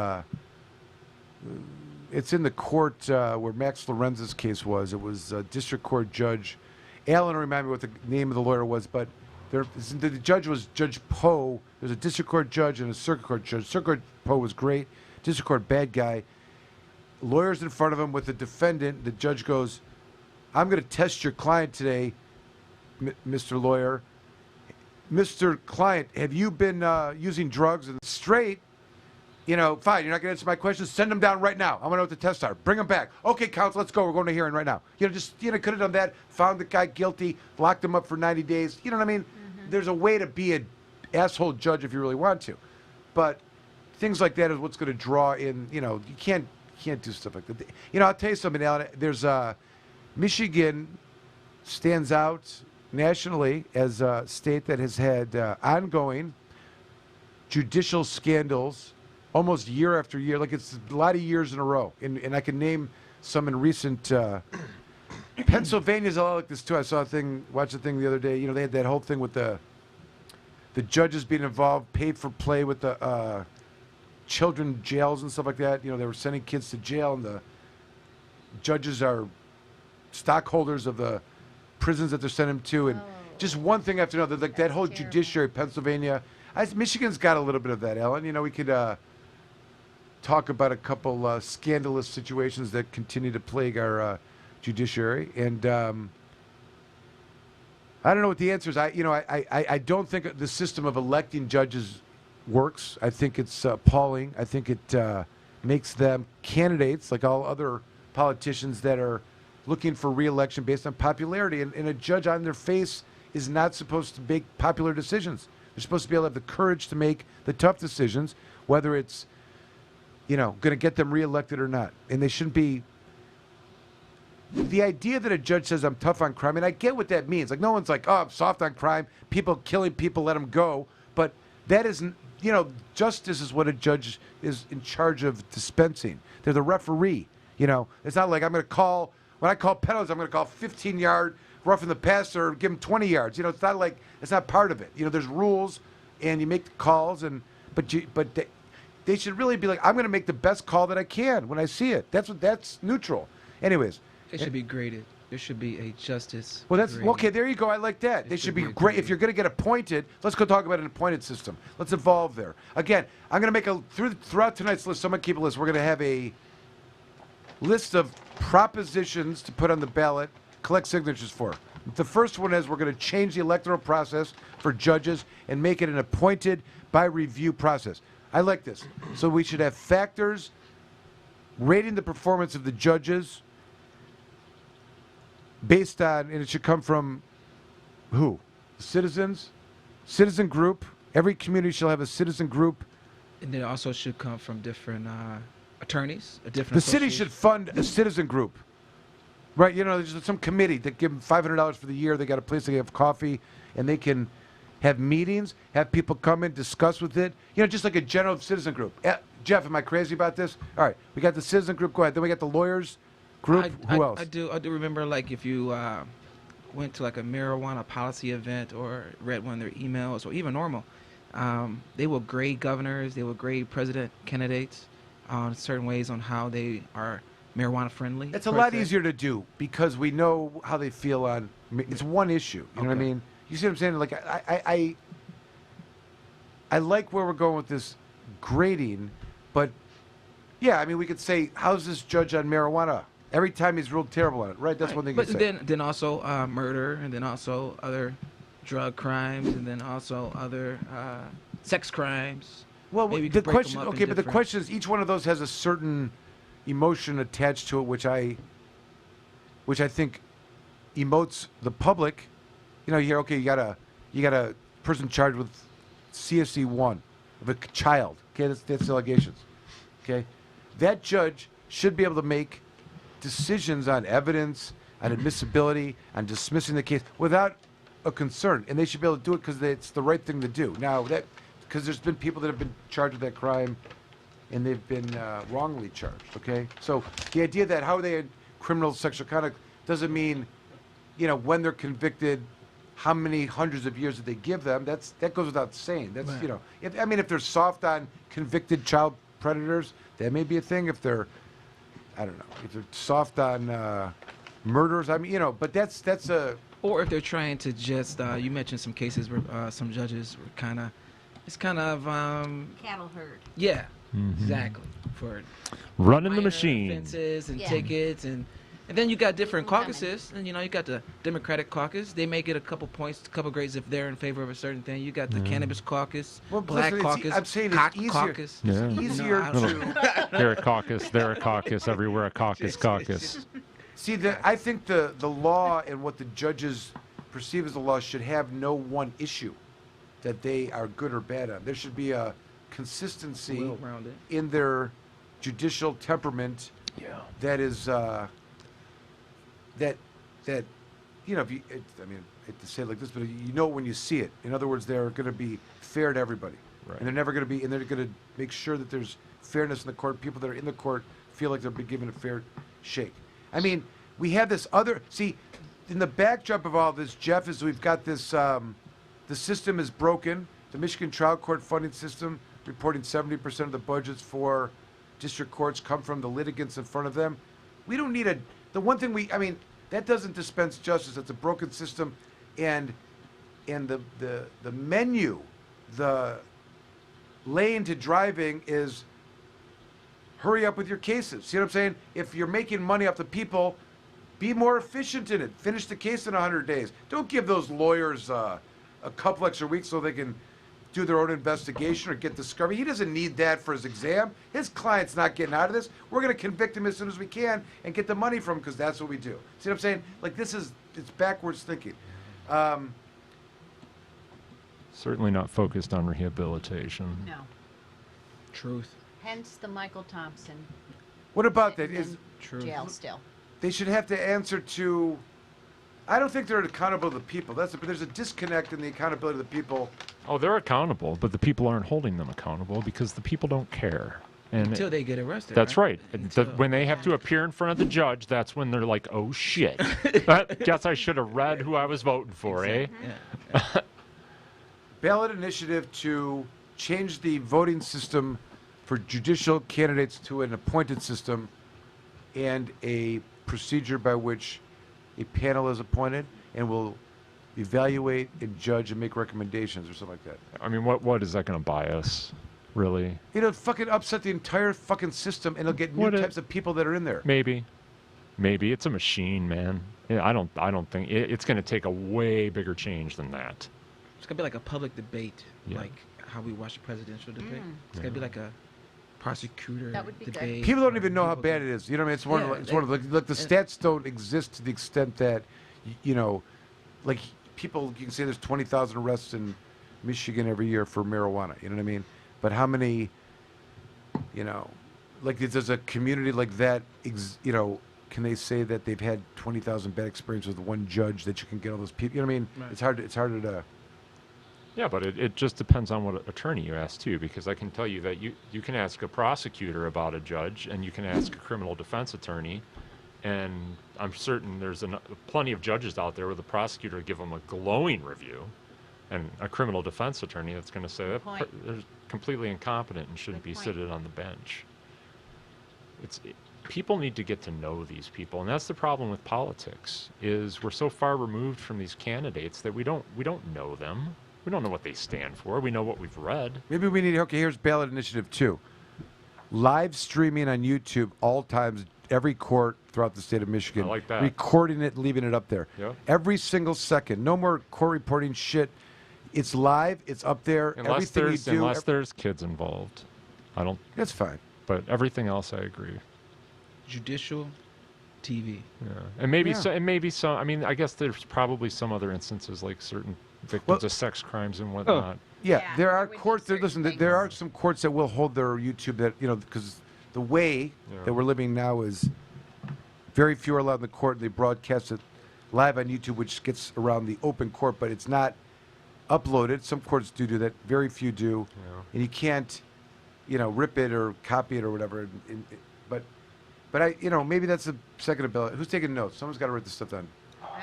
it's in the court where Max Lorenz's case was. It was a district court judge. Alan, remind me what the name of the lawyer was, but the judge was Judge Poe. There's a district court judge and a circuit court judge. Circuit court Poe was great. District court, bad guy. Lawyers in front of him with the defendant. The judge goes, I'm going to test your client today, Mr. Lawyer. Mr. Client, have you been using drugs? And straight, fine, you're not going to answer my questions. Send them down right now. I want to know what the tests are. Bring them back. Okay, counsel, let's go. We're going to hearing right now. Could have done that. Found the guy guilty. Locked him up for 90 days. You know what I mean? Mm-hmm. There's a way to be an asshole judge if you really want to. But things like that is what's going to draw in, you can't do stuff like that. I'll tell you something, Alan. There's Michigan stands out nationally as a state that has had ongoing judicial scandals almost year after year. Like, it's a lot of years in a row. And I can name some in recent... Pennsylvania's a lot like this, too. I watched a thing the other day. They had that whole thing with the judges being involved, paid for play with the children jails and stuff like that. They were sending kids to jail, and the judges are stockholders of the prisons that they're sending them to. And just one thing after another. Like, that whole terrible judiciary, Pennsylvania... Michigan's got a little bit of that, Ellen. We could talk about a couple scandalous situations that continue to plague our judiciary, and I don't know what the answer is. I don't think the system of electing judges works. I think it's appalling. I think it makes them candidates like all other politicians that are looking for re-election based on popularity, and a judge on their face is not supposed to make popular decisions. They're supposed to be able to have the courage to make the tough decisions, whether it's, going to get them reelected or not. And they shouldn't be the idea that a judge says I'm tough on crime, and I get what that means. Like, no one's like, oh, I'm soft on crime. People killing people, let them go. But that isn't, justice is what a judge is in charge of dispensing. They're the referee. It's not like when I call penalties, I'm going to call 15-yard roughing the passer, give him 20 yards. It's not like, it's not part of it. There's rules, and you make the calls, but they should really be like, I'm going to make the best call that I can when I see it. That's neutral. Anyways. It should be graded. There should be a justice. Well, that's grading. okay. There you go. I like that. They should be great. graded. If you're going to get appointed, let's go talk about an appointed system. Let's evolve there. Again, I'm going to make throughout tonight's list. Someone keep a list. We're going to have a list of propositions to put on the ballot, collect signatures for. The first one is we're going to change the electoral process for judges and make it an appointed by review process. I like this. So we should have factors rating the performance of the judges based on, and it should come from who? Citizens? Citizen group. Every community shall have a citizen group. And it also should come from different attorneys, a different The city should fund a citizen group. Right, there's some committee that give them $500 for the year. They got a place they have coffee, and they can have meetings, have people come in, discuss with it. Just like a general citizen group. Jeff, am I crazy about this? All right, we got the citizen group. Go ahead. Then we got the lawyers group. Who else? I do remember, like, if you went to like a marijuana policy event or read one of their emails or even normal, they will grade governors, they will grade president candidates on certain ways on how they are marijuana friendly. It's a lot easier to do because we know how they feel on. It's one issue. You know what I mean? You see what I'm saying? Like I like where we're going with this grading, but yeah, I mean we could say, how's this judge on marijuana? Every time he's ruled terrible on it, right? That's one thing. But you say. then also murder, and then also other drug crimes, and then also other sex crimes. Well, Maybe the break 'em question. up in Okay, but the different- question is, each one of those has a certain emotion attached to it, which I think emotes the public. You hear, okay, you got a person charged with CSE 1 of a child. Okay, that's allegations. Okay, that judge should be able to make decisions on evidence, on admissibility, on dismissing the case without a concern, and they should be able to do it because it's the right thing to do. Now, because there's been people that have been charged with that crime, and they've been wrongly charged. Okay, so the idea that how they had criminal sexual conduct doesn't mean, when they're convicted, how many hundreds of years did they give them? That goes without saying. That's Right. if they're soft on convicted child predators, that may be a thing. If they're, I don't know, if they're soft on murderers, but that's a. Or if they're trying to just, you mentioned some cases where some judges were kind of Cattle herd. yeah, exactly, for Running the minor machine. offenses and Yeah. tickets, and then you got different People coming. caucuses, and you got the Democratic caucus. They may get a couple points, a couple grades if they're in favor of a certain thing. You got the cannabis caucus, Well, black listen, caucus, I'm saying it's cock easier. caucus. Yeah. It's easier I don't to. Here a caucus, there a caucus, everywhere a caucus, caucus. See, I think the law and what the judges perceive as the law should have no one issue that they are good or bad on. There should be a consistency Well-rounded. in their judicial temperament that is that if you, I hate to say it like this, but when you see it. In other words, they're going to be fair to everybody, Right. and they're never going to be, and they're going to make sure that there's fairness in the court. People that are in the court feel like they're being given a fair shake. I mean, we have this other. See, in the backdrop of all this, Jeff, is we've got this. The system is broken. The Michigan trial court funding system, reporting 70% of the budgets for district courts come from the litigants in front of them. We don't need the one thing that doesn't dispense justice. It's a broken system, and the menu, the lane to driving is hurry up with your cases. See what I'm saying? If you're making money off the people, be more efficient in it. Finish the case in 100 days. Don't give those lawyers a couple extra weeks so they can do their own investigation or get discovery. He doesn't need that for his exam. His client's not getting out of this. We're going to convict him as soon as we can and get the money from him because that's what we do. See what I'm saying? Like, it's backwards thinking. Certainly not focused on rehabilitation. No. Truth. Hence the Michael Thompson. What about that? sitting Is in True. jail still. they should have to answer to. I don't think they're accountable to the people. But there's a disconnect in the accountability of the people. Oh, they're accountable, but the people aren't holding them accountable because the people don't care. And Until they get arrested. That's right. Until- When they have to appear in front of the judge, that's when they're like, "Oh shit! I guess I should have read who I was voting for, eh?" Yeah. Ballot initiative to change the voting system for judicial candidates to an appointed system, and a procedure by which a panel is appointed and will evaluate and judge and make recommendations or something like that. I mean, what is that going to buy us, really? It'll fucking upset the entire fucking system, and it'll get new types of people that are in there. Maybe it's a machine, man. Yeah, I don't think it's going to take a way bigger change than that. It's gonna be like a public debate, Yeah. like how we watch a presidential debate. It's gonna be like a prosecutor That would be good. debate. People don't even know how bad it is. You know what I mean? It's one Yeah, of the stats don't exist to the extent that, like people, you can say there's 20,000 arrests in Michigan every year for marijuana. You know what I mean? But how many, like if there's a community like that, can they say that they've had 20,000 bad experiences with one judge that you can get all those people? You know what I mean? Right. It's harder to. Yeah, but it just depends on what attorney you ask, too, because I can tell you that you can ask a prosecutor about a judge, and you can ask a criminal defense attorney, and I'm certain there's plenty of judges out there where the prosecutor will give them a glowing review, and a criminal defense attorney that's going to say that they're completely incompetent and shouldn't be seated on the bench. People need to get to know these people, and that's the problem with politics, is we're so far removed from these candidates that we don't know them. We don't know what they stand for. We know what we've read. Maybe we need, here's ballot initiative 2. Live streaming on YouTube all times, every court throughout the state of Michigan. I like that. Recording it, leaving it up there. Yep. Every single second. No more court reporting shit. It's live. It's up there. Unless there's kids involved. That's fine. But everything else, I agree. Judicial TV. Yeah. And maybe some, I mean, I guess there's probably some other instances like certain victims of sex crimes and whatnot. Yeah, there are there would be courts. certain Listen, things. there are some courts that will hold their YouTube that, because the way that we're living now is very few are allowed in the court, and they broadcast it live on YouTube, which gets around the open court, but it's not uploaded. Some courts do that. Very few do. Yeah. And you can't, rip it or copy it or whatever. But I, maybe that's the second ability. Who's taking notes? Someone's got to write this stuff down.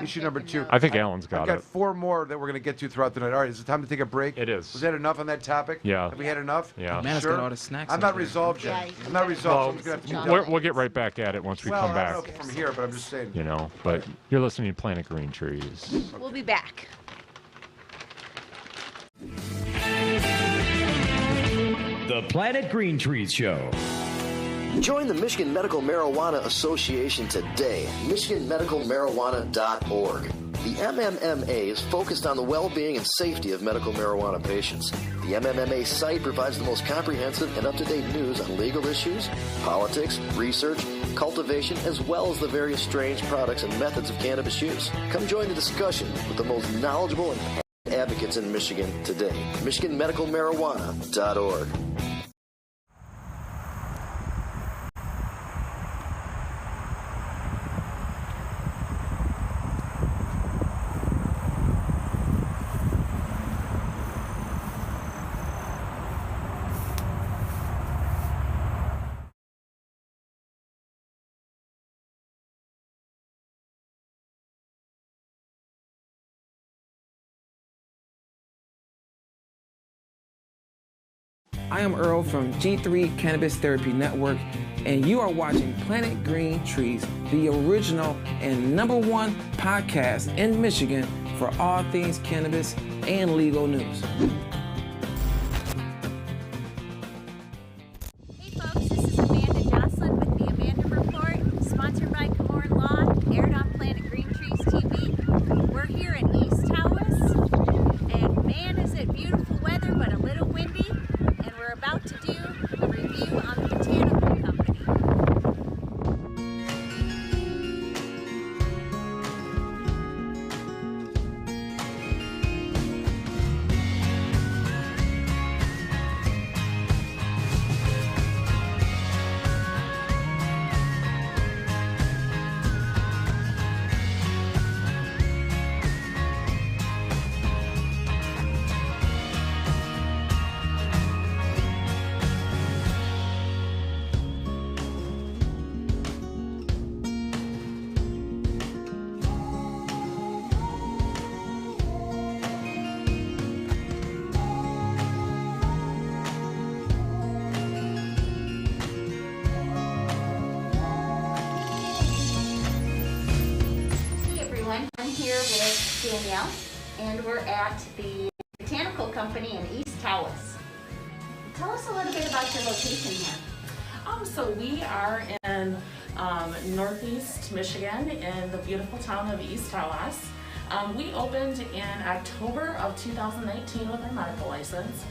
Issue number 2. I think Alan's I've got got it. 4 more that we're going to get to throughout the night. All right, is it time to take a break? It is. Was that enough on that topic? Yeah. Have we had enough? Yeah. Man, it's Sure. got all the snacks. I'm in not there. resolved yet. Yeah, I'm not resolved. Well, Someone's going to have to We'll get right back at it once we come I back. don't know from here, but I'm just saying. But you're listening to Planet Green Trees. We'll be back. The Planet Green Trees Show. Join the Michigan Medical Marijuana Association today, michiganmedicalmarijuana.org. The MMMA is focused on the well-being and safety of medical marijuana patients. The MMMA site provides the most comprehensive and up-to-date news on legal issues, politics, research, cultivation, as well as the various strange products and methods of cannabis use. Come join the discussion with the most knowledgeable and advocates in Michigan today. michiganmedicalmarijuana.org. I am Earl from G3 Cannabis Therapy Network, and you are watching Planet Green Trees, the original and #1 podcast in Michigan for all things cannabis and legal news. Hey folks, this is Amanda Joslin with the Amanda Report, sponsored by Komorn Law, aired on Planet Green Trees TV. We're here in East Tawas, and man is it beautiful weather, but a little windy, and we're about to do a review on the Botanical Company. here with Danielle, and we're at the Botanical Company in East Tawas. Tell us a little bit about your location here. So we are in Northeast Michigan in the beautiful town of East Tawas. We opened in October of 2019 with our medical license,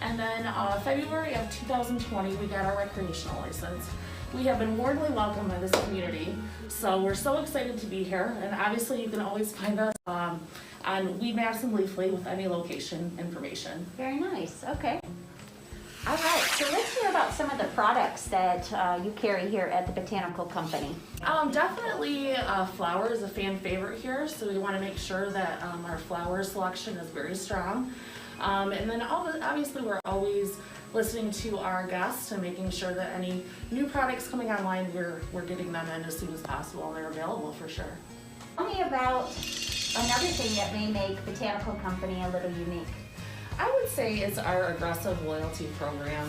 and then February of 2020 we got our recreational license. We have been warmly welcomed by this community, so we're so excited to be here, and obviously you can always find us on Weed Maps and Leafly with any location information. Very nice, okay. All right, so let's hear about some of the products that you carry here at the Botanical Company. Definitely flower is a fan favorite here, so we want to make sure that our flower selection is very strong. And then obviously we're always listening to our guests and making sure that any new products coming online, we're getting them in as soon as possible and they're available for sure. Tell me about another thing that may make Botanical Company a little unique. I would say it's our aggressive loyalty program.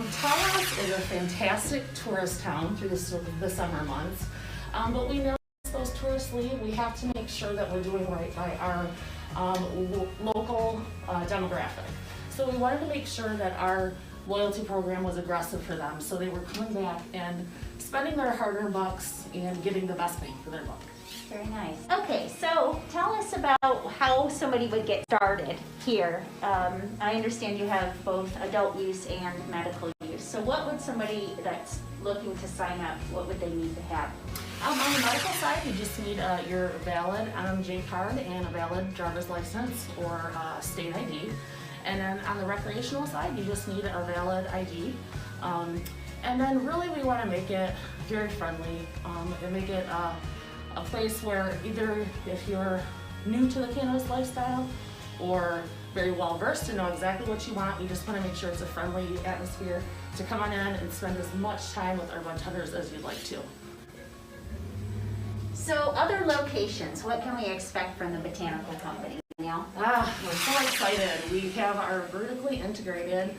Tawas is a fantastic tourist town through the summer months, but we know as those tourists leave, we have to make sure that we're doing right by our local demographic. So we wanted to make sure that our loyalty program was aggressive for them, so they were coming back and spending their hard-earned bucks and getting the best bang for their buck. Very nice. Okay, so tell us about how somebody would get started here. I understand you have both adult use and medical use. So what would somebody that's looking to sign up, what would they need to have? On the medical side, you just need your valid NMJ card and a valid driver's license or state ID. And then on the recreational side, you just need a valid ID. And then really we want to make it very friendly and make it a place where either if you're new to the cannabis lifestyle or very well versed and know exactly what you want, we just want to make sure it's a friendly atmosphere to come on in and spend as much time with our budtenders as you'd like to. So other locations, what can we expect from the Botanical Company? Danielle? We're so excited. We have our vertically integrated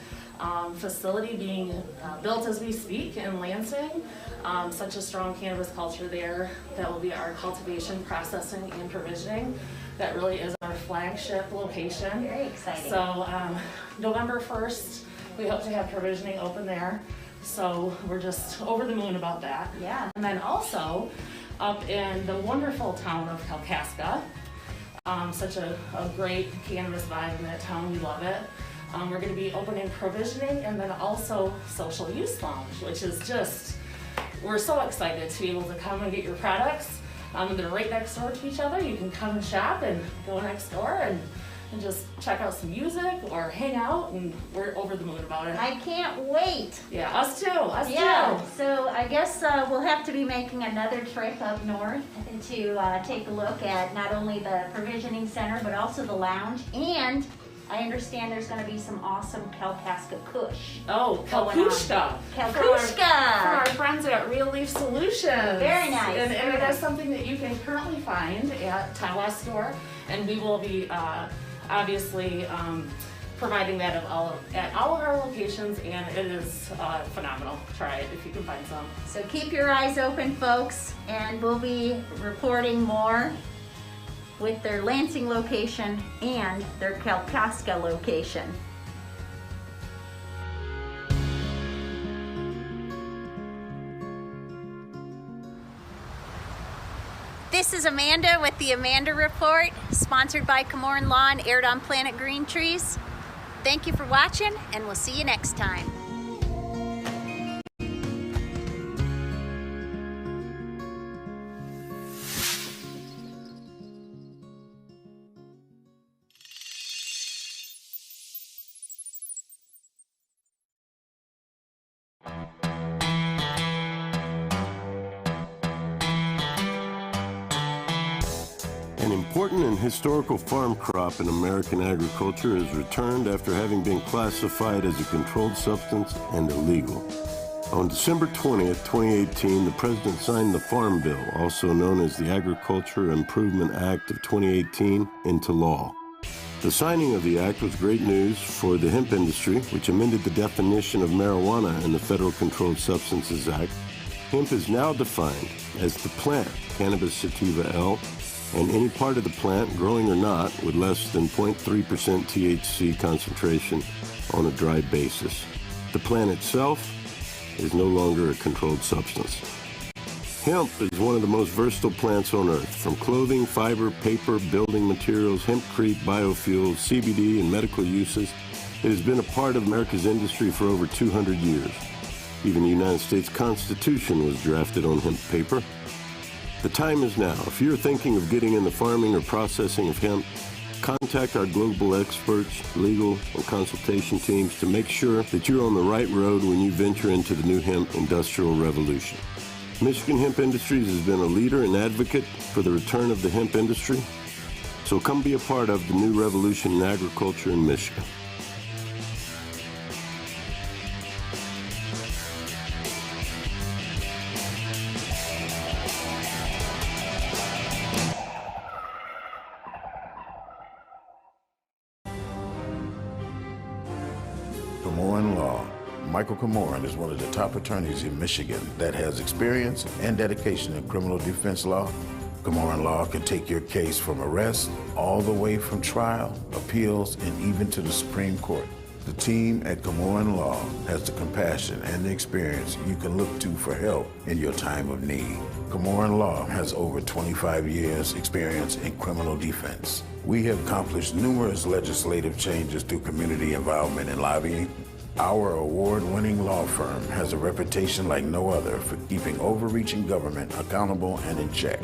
facility being built as we speak in Lansing. Such a strong cannabis culture there. That will be our cultivation, processing, and provisioning. That really is our flagship location. Very exciting. So November 1st, we hope to have provisioning open there. So we're just over the moon about that. Yeah. And then also up in the wonderful town of Kalkaska, such a great cannabis vibe in that town. We love it. We're going to be opening provisioning and then also social use lounge, which is just, we're so excited to be able to come and get your products. They're right next door to each other. You can come and shop and go next door and just check out some music or hang out, and we're over the moon about it. I can't wait. Yeah, us too. Us Yeah, too. so I guess we'll have to be making another trip up north to take a look at not only the provisioning center, but also the lounge. And I understand there's going to be some awesome Kalkaska Kush. Oh, Kalkushka. Kalkushka! For our friends at Real Leaf Solutions. Very nice. And Very it nice. is something that you can currently find at Tawas store, and we will be obviously providing that at all of our locations, and it is phenomenal. Try it if you can find some. So keep your eyes open, folks, and we'll be reporting more with their Lansing location and their Kalkaska location. This is Amanda with the Amanda Report, sponsored by Komorn Lawn, aired on Planet Green Trees. Thank you for watching, and we'll see you next time. An important and historical farm crop in American agriculture is returned after having been classified as a controlled substance and illegal. On December 20th, 2018, the President signed the Farm Bill, also known as the Agriculture Improvement Act of 2018, into law. The signing of the act was great news for the hemp industry, which amended the definition of marijuana in the Federal Controlled Substances Act. Hemp is now defined as the plant, Cannabis sativa L, and any part of the plant, growing or not, with less than 0.3% THC concentration on a dry basis. The plant itself is no longer a controlled substance. Hemp is one of the most versatile plants on earth. From clothing, fiber, paper, building materials, hempcrete, biofuels, CBD, and medical uses, it has been a part of America's industry for over 200 years. Even the United States Constitution was drafted on hemp paper. The time is now. If you're thinking of getting in the farming or processing of hemp, contact our global experts, legal, and consultation teams to make sure that you're on the right road when you venture into the new hemp industrial revolution. Michigan Hemp Industries has been a leader and advocate for the return of the hemp industry, so come be a part of the new revolution in agriculture in Michigan. Komorn Law. Michael Komorn is one of the top attorneys in Michigan that has experience and dedication in criminal defense law. Komorn Law can take your case from arrest all the way from trial, appeals, and even to the Supreme Court. The team at Komorn Law has the compassion and the experience you can look to for help in your time of need. Komorn Law has over 25 years experience in criminal defense. We have accomplished numerous legislative changes through community involvement and lobbying. Our award-winning law firm has a reputation like no other for keeping overreaching government accountable and in check.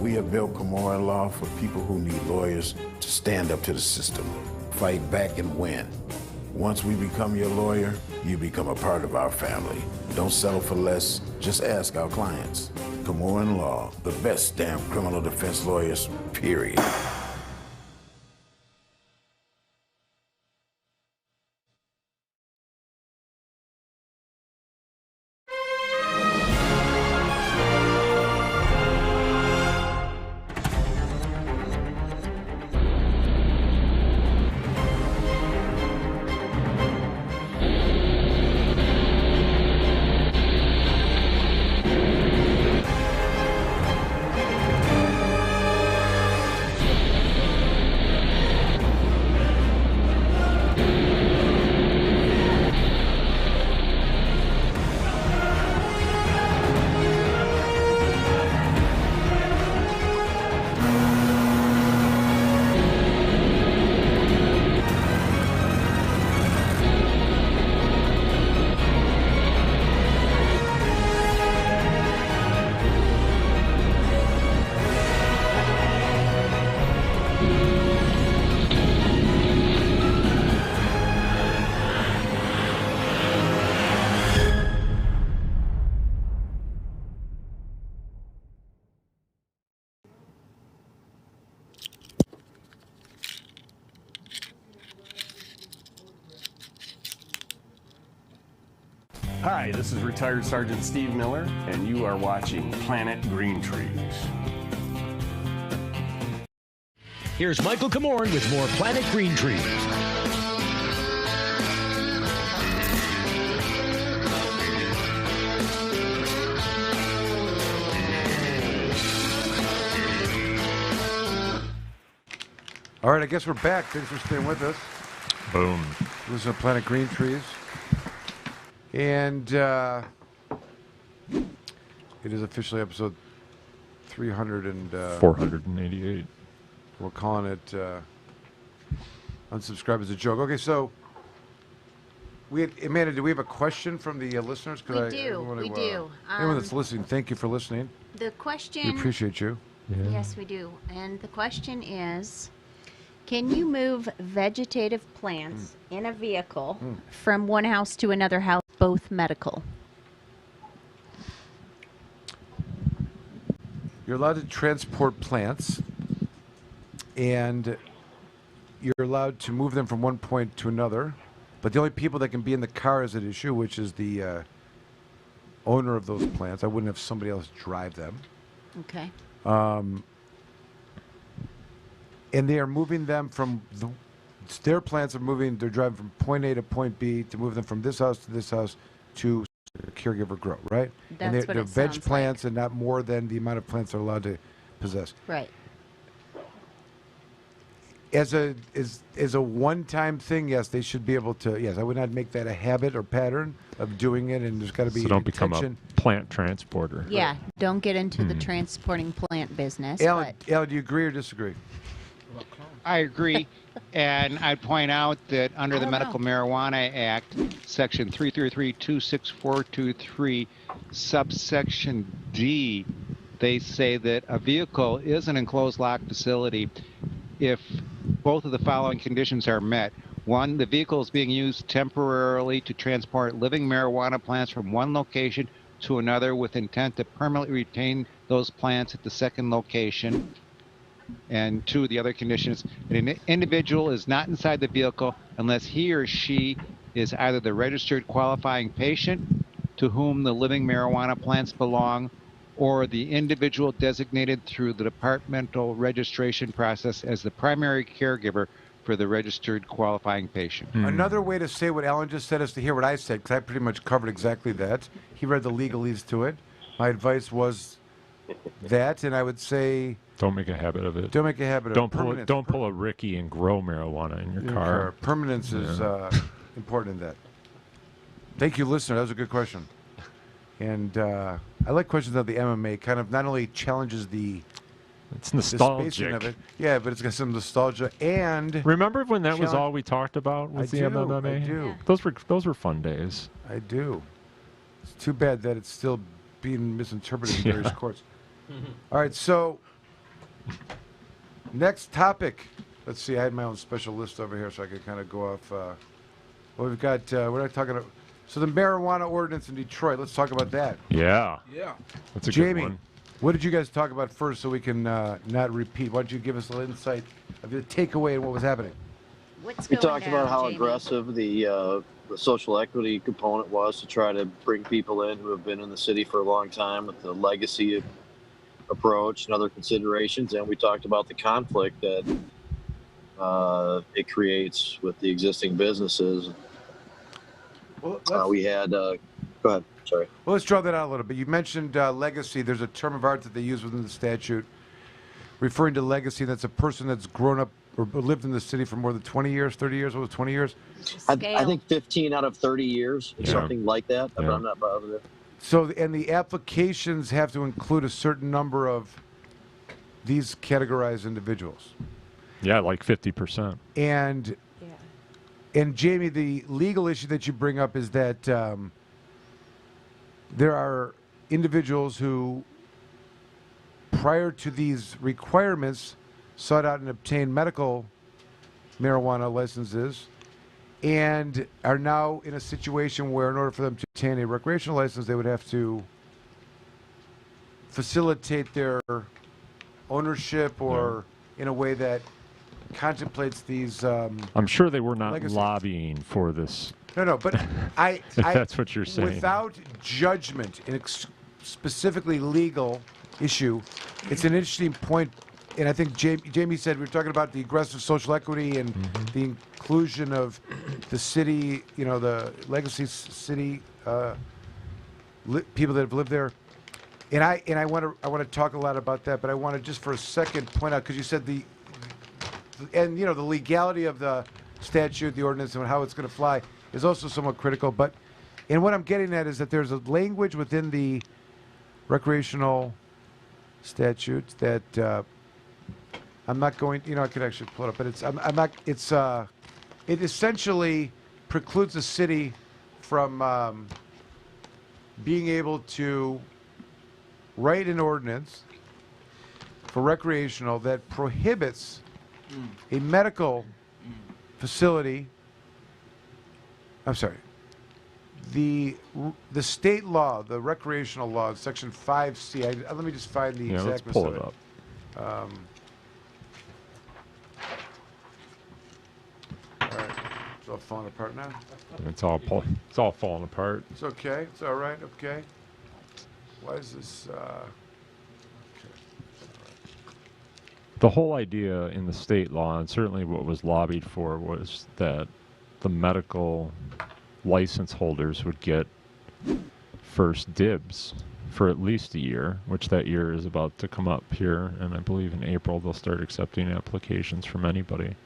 We have built Komorn Law for people who need lawyers to stand up to the system, fight back and win. Once we become your lawyer, you become a part of our family. Don't settle for less, just ask our clients. Komorn Law, the best damn criminal defense lawyers, period. Hi, this is retired Sergeant Steve Miller, and you are watching Planet Green Trees. Here's Michael Komorn with more Planet Green Trees. All right, I guess we're back. Thanks for staying with us. Boom. This is Planet Green Trees. And it is officially episode 488. We're calling it Unsubscribe as a Joke. Okay, so Amanda, do we have a question from the listeners? We do. Anyone that's listening, thank you for listening. The question... We appreciate you. Yeah. Yes, we do. And the question is, can you move vegetative plants in a vehicle from one house to another house, both medical? You're allowed to transport plants, and you're allowed to move them from one point to another, but the only people that can be in the car is at issue, which is the owner of those plants. I wouldn't have somebody else drive them. Okay. And they are moving them from their plants are moving. They're driving from point A to point B to move them from this house to this house to caregiver grow, right? That's and they're what it veg sounds plants like. and not more than the amount of plants they're allowed to possess. Right. as a one-time thing, yes, they should be able to. Yes, I would not make that a habit or pattern of doing it, and there's got to be So don't become a intention. plant transporter. Yeah, don't get into the transporting plant business. Alan, do you agree or disagree? I agree. And I'd point out that under the Medical Marijuana Act, Section 333-26423, subsection D, they say that a vehicle is an enclosed lock facility if both of the following conditions are met. One, the vehicle is being used temporarily to transport living marijuana plants from one location to another with intent to permanently retain those plants at the second location. And two, the other conditions, an individual is not inside the vehicle unless he or she is either the registered qualifying patient to whom the living marijuana plants belong, or the individual designated through the departmental registration process as the primary caregiver for the registered qualifying patient. Another way to say what Alan just said is to hear what I said, because I pretty much covered exactly that. He read the legalese to it. My advice was that, and I would say... Don't make a habit of it. Don't make a habit of it. Don't pull a Ricky and grow marijuana in your car. Permanence is important in that. Thank you, listener. That was a good question. And I like questions of the MMA. Kind of not only challenges it's nostalgic. the spacing of it, yeah, but it's got some nostalgia and. Remember when that was all we talked about with the MMA? I do. Those were fun days. I do. It's too bad that it's still being misinterpreted in various courts. All right, so next topic. Let's see. I had my own special list over here, so I could kind of go off. Well, we've got. We're not talking about. So the marijuana ordinance in Detroit. Let's talk about that. Yeah. Yeah. That's a Jamie, good one. what did you guys talk about first, so we can not repeat? Why don't you give us a little insight of the takeaway and what was happening? We talked about how aggressive the social equity component was to try to bring people in who have been in the city for a long time with the legacy approach and other considerations, and we talked about the conflict that it creates with the existing businesses. Well, we had go ahead, sorry. Well, let's draw that out a little bit. You mentioned legacy. There's a term of art that they use within the statute referring to legacy. That's a person that's grown up or lived in the city for more than 20 years, 30 years. What was 20 years? I think 15 out of 30 years, something like that. But I'm not bothered. So, and the applications have to include a certain number of these categorized individuals. Yeah, like 50%. And Jamie, the legal issue that you bring up is that there are individuals who, prior to these requirements, sought out and obtained medical marijuana licenses and are now in a situation where in order for them to obtain a recreational license, they would have to facilitate their ownership or in a way that contemplates these. I'm sure they were not legacies. Lobbying for this. No, but I that's what you're saying. Without judgment, in specifically legal issue, it's an interesting point. And I think Jamie said we were talking about the aggressive social equity and the inclusion of the city, the legacy city people that have lived there. And I want to talk a lot about that, but I want to just for a second point out, because you said the legality of the statute, the ordinance, and how it's going to fly is also somewhat critical. And what I'm getting at is that there's a language within the recreational statute that I'm not going. I could actually pull it up, but I'm not. It essentially precludes the city from being able to write an ordinance for recreational that prohibits a medical facility. I'm sorry. The state law, the recreational law, Section 5C. Let me just find the exactness let's pull of it it. up. All right, it's all falling apart now. It's all falling apart. It's okay. It's all right. Okay. Why is this? The whole idea in the state law, and certainly what was lobbied for, was that the medical license holders would get first dibs for at least a year, which that year is about to come up here, and I believe in April they'll start accepting applications from anybody.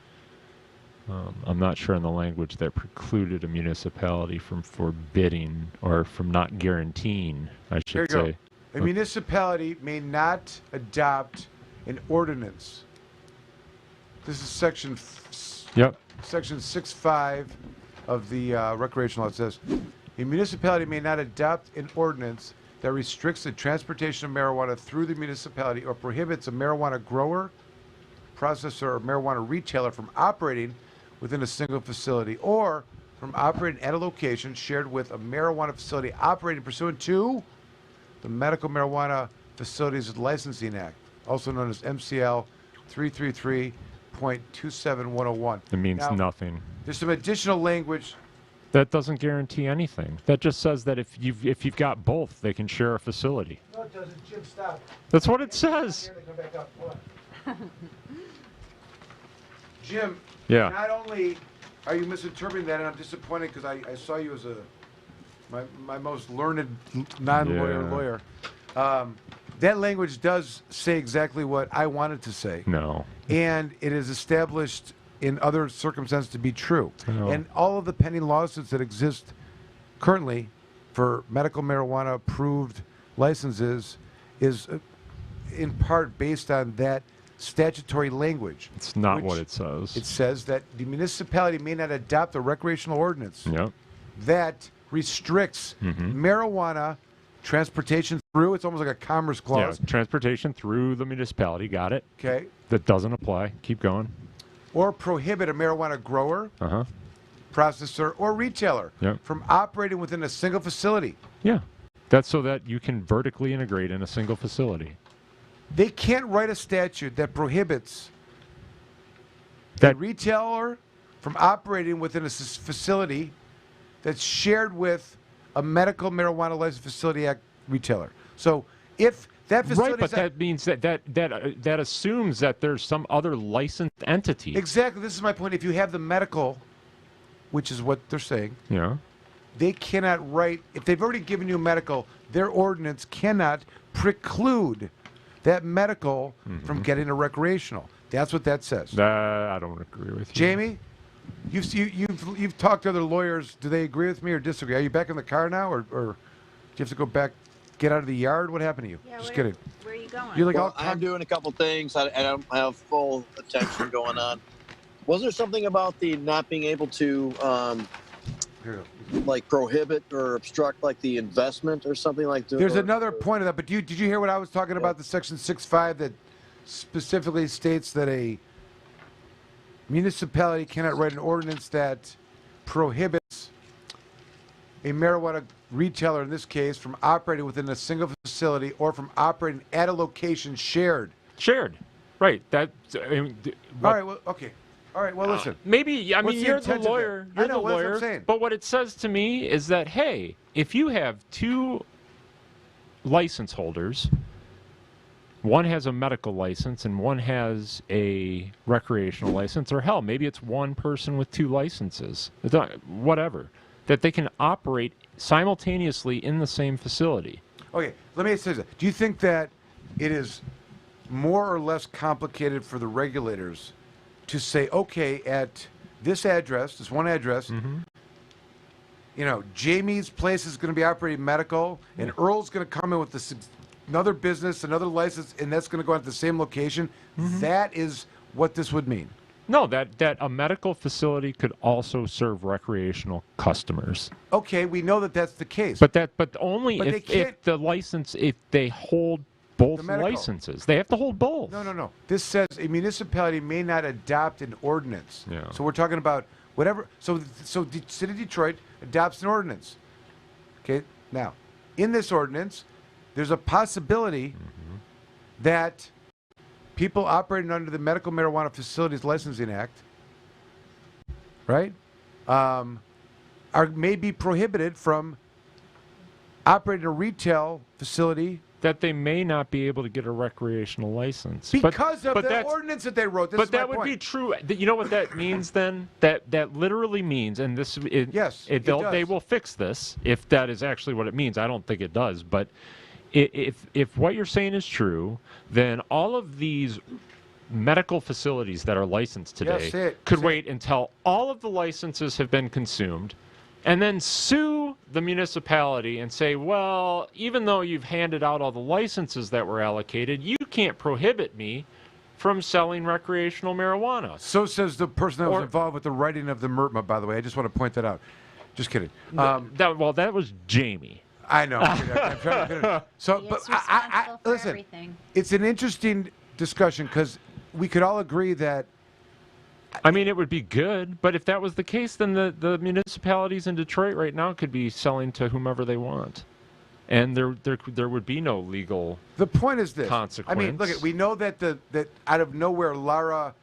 I'm not sure on the language that precluded a municipality from forbidding or from not guaranteeing, I should say. A municipality may not adopt an ordinance. This is section 6.5 of the recreational law. It says, a municipality may not adopt an ordinance that restricts the transportation of marijuana through the municipality or prohibits a marijuana grower, processor, or marijuana retailer from operating within a single facility or from operating at a location shared with a marijuana facility operating pursuant to the Medical Marijuana Facilities Licensing Act, also known as MCL 333.27101. It means nothing. There's some additional language. That doesn't guarantee anything. That just says that if you've got both, they can share a facility. No, it doesn't. Jim, stop. That's what it says. Jim, yeah. Not only are you misinterpreting that, and I'm disappointed because I saw you as my most learned non-lawyer lawyer. That language does say exactly what I wanted to say. No. And it is established in other circumstances to be true. No. And all of the pending lawsuits that exist currently for medical marijuana approved licenses is in part based on that statutory language. It's not what it says. It says that the municipality may not adopt a recreational ordinance that restricts marijuana transportation through. It's almost like a commerce clause. Yeah, transportation through the municipality. Got it. Okay. That doesn't apply. Keep going. Or prohibit a marijuana grower, processor, or retailer from operating within a single facility. Yeah. That's so that you can vertically integrate in a single facility. They can't write a statute that prohibits a retailer from operating within a facility that's shared with a medical marijuana license facility act retailer. So if that facility, right, but that means that assumes that there's some other licensed entity. Exactly. This is my point. If you have the medical, which is what they're saying, they cannot write. If they've already given you medical, their ordinance cannot preclude that medical from getting a recreational. That's what that says. I don't agree with you. Jamie, you've talked to other lawyers. Do they agree with me or disagree? Are you back in the car now, or do you have to go back, get out of the yard? What happened to you? Yeah, Just kidding. Where are you going? You're like, well, I'm doing a couple things. I don't have full attention going on. Was there something about the not being able to like prohibit or obstruct like the investment or something like that? There's another point of that, but did you hear what I was talking about, the section 6.5 that specifically states that a municipality cannot write an ordinance that prohibits a marijuana retailer, in this case, from operating within a single facility or from operating at a location shared. Shared. Right. That. All right. Well, okay. All right. Well, listen. Maybe, I mean, you're the intent of lawyer. that? I You're know, the what lawyer. I'm saying. But what it says to me is that, hey, if you have two license holders, one has a medical license and one has a recreational license, or hell, maybe it's one person with two licenses, whatever, that they can operate simultaneously in the same facility. Okay. Let me say this. Do you think that it is more or less complicated for the regulators to say, okay, at this address, this one address, you know, Jamie's place is going to be operating medical, and Earl's going to come in with this another business, another license, and that's going to go at the same location? That is what this would mean. No, that a medical facility could also serve recreational customers. Okay, we know that that's the case. But only if the license, if they hold both licenses. They have to hold both. No. This says a municipality may not adopt an ordinance. Yeah. So we're talking about whatever. So the City of Detroit adopts an ordinance. Okay. Now, in this ordinance, there's a possibility that people operating under the Medical Marijuana Facilities Licensing Act, right, may be prohibited from operating a retail facility. That they may not be able to get a recreational license Because of the ordinance that they wrote. This but is my that would point. be true. You know what that means then? That literally means, and this it does. they will fix this if that is actually what it means. I don't think it does, but if what you're saying is true, then all of these medical facilities that are licensed today could wait until all of the licenses have been consumed and then sue the municipality and say, well, even though you've handed out all the licenses that were allocated, you can't prohibit me from selling recreational marijuana. So says the person that was involved with the writing of the MRTMA, by the way. I just want to point that out. Just kidding. That was Jamie. I know. I'm trying to so, but listen, everything. It's an interesting discussion because we could all agree that. I mean, it would be good, but if that was the case, then the municipalities in Detroit right now could be selling to whomever they want, and there would be no legal. The point is this. Consequence. I mean, look, we know that that out of nowhere, Lara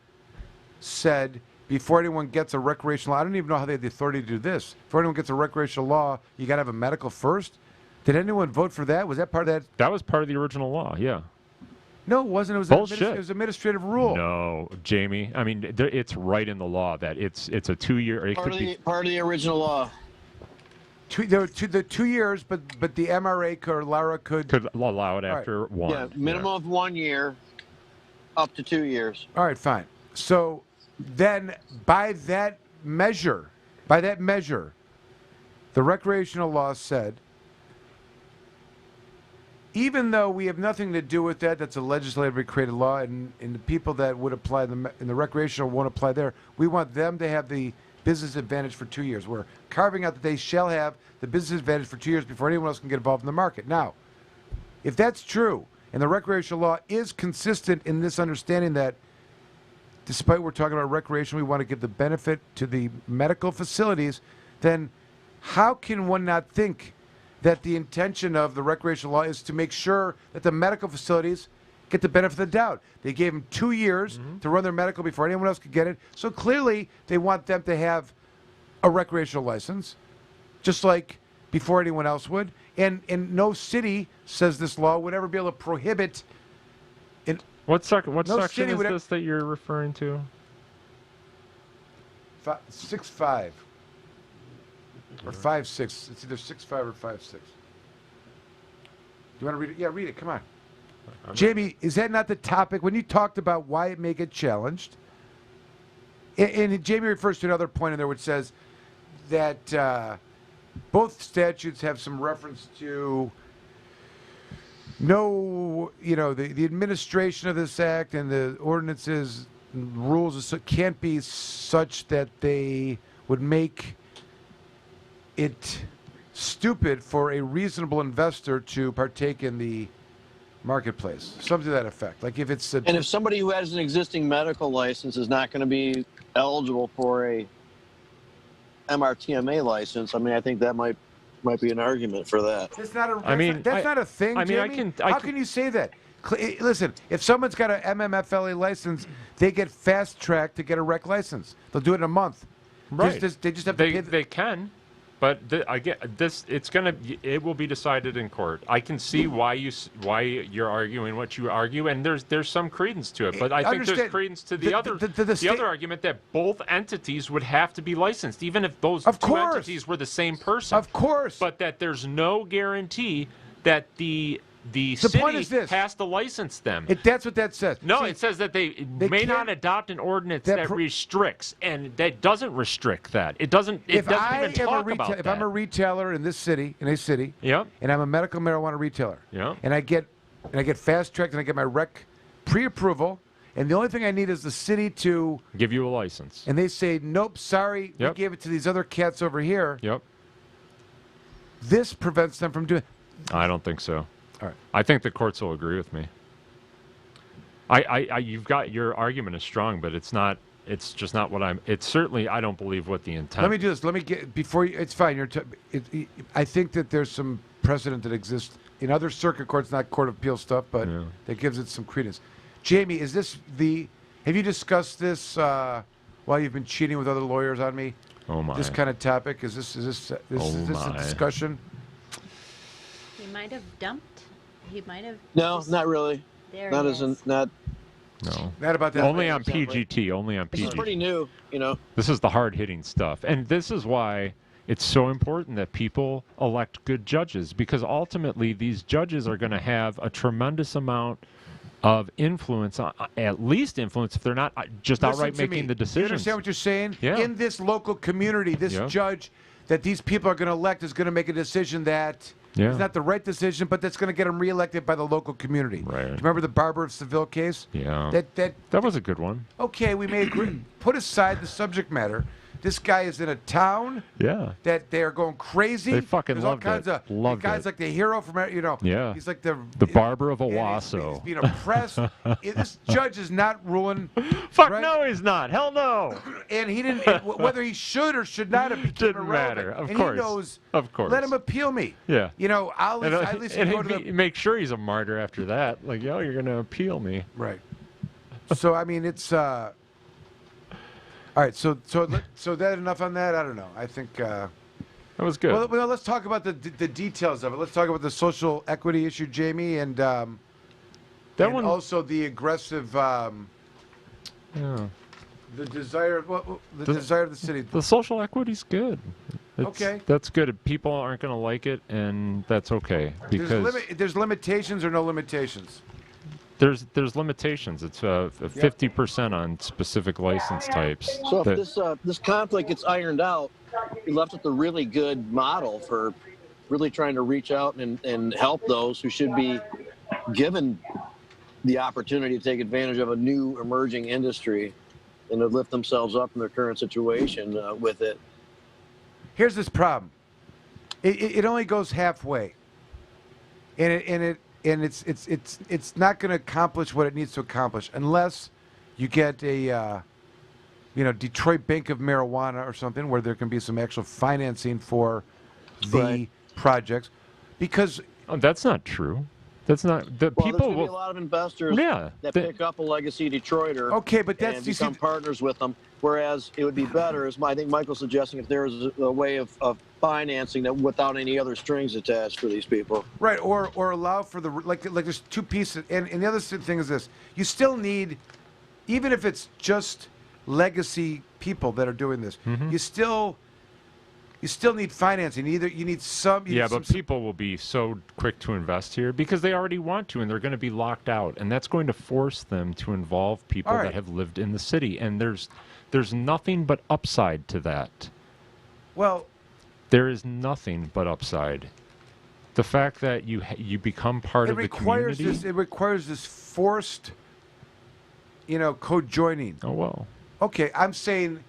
said before anyone gets a recreational law, I don't even know how they have the authority to do this. Before anyone gets a recreational law, you got to have a medical first. Did anyone vote for that? Was that part of that? That was part of the original law, yeah. No, it wasn't. It was bullshit. It was administrative rule. No, Jamie. I mean, it's right in the law that it's a 2-year. Part of the original law. There were the 2 years, but the MRA or Lara could allow it after right. one. Yeah, minimum of 1 year, up to 2 years. All right, fine. So then, by that measure, the recreational law said, even though we have nothing to do with that, that's a legislatively created law, and the people that would apply in the recreational won't apply there, we want them to have the business advantage for 2 years. We're carving out that they shall have the business advantage for 2 years before anyone else can get involved in the market. Now, if that's true, and the recreational law is consistent in this understanding that despite we're talking about recreation, we want to give the benefit to the medical facilities, then how can one not think that the intention of the recreational law is to make sure that the medical facilities get the benefit of the doubt? They gave them 2 years to run their medical before anyone else could get it. So clearly they want them to have a recreational license, just like before anyone else would. And no city, says this law, would ever be able to prohibit. What section is would this that you're referring to? 6.5 or 5.6. It's either 6.5 or 5.6. Do you want to read it? Yeah, read it. Come on. Jamie, is that not the topic when you talked about why it may get challenged? And Jamie refers to another point in there which says that both statutes have some reference to the administration of this act and the ordinances and rules can't be such that they would make it stupid for a reasonable investor to partake in the marketplace. Something to that effect. Like if it's and if somebody who has an existing medical license is not going to be eligible for a MRTMA license, I mean, I think that might be an argument for that. That's not a thing. I mean, Jamie. How can you say that? Listen, if someone's got an MMFLA license, they get fast tracked to get a rec license. They'll do it in a month. Right. They just have to pay. They can. But I get this. It will be decided in court. I can see why you're arguing what you argue, and there's some credence to it. But I think there's credence to the other argument that both entities would have to be licensed, even if those two entities were the same person. Of course. But that there's no guarantee that the city has to license them. That's what that says. No, it says that they may not adopt an ordinance that restricts, and that doesn't restrict that. It doesn't. It doesn't even talk about that. If I'm a retailer in a city, yep, and I'm a medical marijuana retailer, yep, and I get fast tracked and I get my rec pre-approval, and the only thing I need is the city to give you a license, and they say, nope, sorry, we gave it to these other cats over here. Yep. This prevents them from doing. I don't think so. All right. I think the courts will agree with me. You've got your argument is strong, but it's not. It's just not what I'm. It's certainly I don't believe what the intent. Let me do this. Let me get before you. It's fine. I think that there's some precedent that exists in other circuit courts, not court of appeal stuff, but that gives it some credence. Jamie, is this the? Have you discussed this while you've been cheating with other lawyers on me? Oh my! This kind of topic is this a discussion? He might have dumped. He might have. No, not really. Not No. Not about that. Only on PGT. Only on PGT. This is pretty new, This is the hard-hitting stuff, and this is why it's so important that people elect good judges, because ultimately these judges are going to have a tremendous amount of influence, at least influence, if they're not just outright making the decisions. You understand what you're saying? Yeah. In this local community, this judge that these people are going to elect is going to make a decision that is not the right decision, but that's going to get them reelected by the local community. Right. Do you remember the Barber of Seville case? Yeah. That was a good one. Okay, we may agree. Put aside the subject matter. This guy is in a town that they are going crazy. They fucking There's all loved kinds it. of Loved guys it. like the hero from, Yeah. he's like the barber of and Owasso. He's being oppressed. This judge is not ruling. Fuck no, he's not. Hell no. And he didn't, whether he should or should not have become Didn't matter. Of and course. he knows, of course. let him appeal me. Yeah. I'll at least go to the... make sure he's a martyr after that. Like, you're going to appeal me. Right. So, I mean, it's... All right, so that enough on that? I don't know. I think that was good. Well, let's talk about the details of it. Let's talk about the social equity issue, Jamie, and also the aggressive, the desire, desire of the city. The social equity's good. Okay, that's good. People aren't going to like it, and that's okay because there's limitations or no limitations. There's limitations. It's 50% on specific license types. So if this conflict gets ironed out, we left with a really good model for really trying to reach out and help those who should be given the opportunity to take advantage of a new emerging industry and to lift themselves up in their current situation with it. Here's this problem. It only goes halfway, and it's not going to accomplish what it needs to accomplish unless you get a Detroit Bank of Marijuana or something where there can be some actual financing for the projects, because that's not true. That's not the well, people. There's going to be a lot of investors that pick up a legacy Detroiter. Okay, but that's and become partners with them. Whereas it would be better, as I think Michael's suggesting, if there was a way of financing that without any other strings attached for these people. Right, or allow for the like there's two pieces, and the other thing is this: you still need, even if it's just legacy people that are doing this, you still need financing. You need some. But people will be so quick to invest here because they already want to, and they're going to be locked out, and that's going to force them to involve people that have lived in the city, and there's nothing but upside to that. Well, there is nothing but upside. The fact that you become part of the community. It requires this forced, co-joining. Oh well. Okay, I'm saying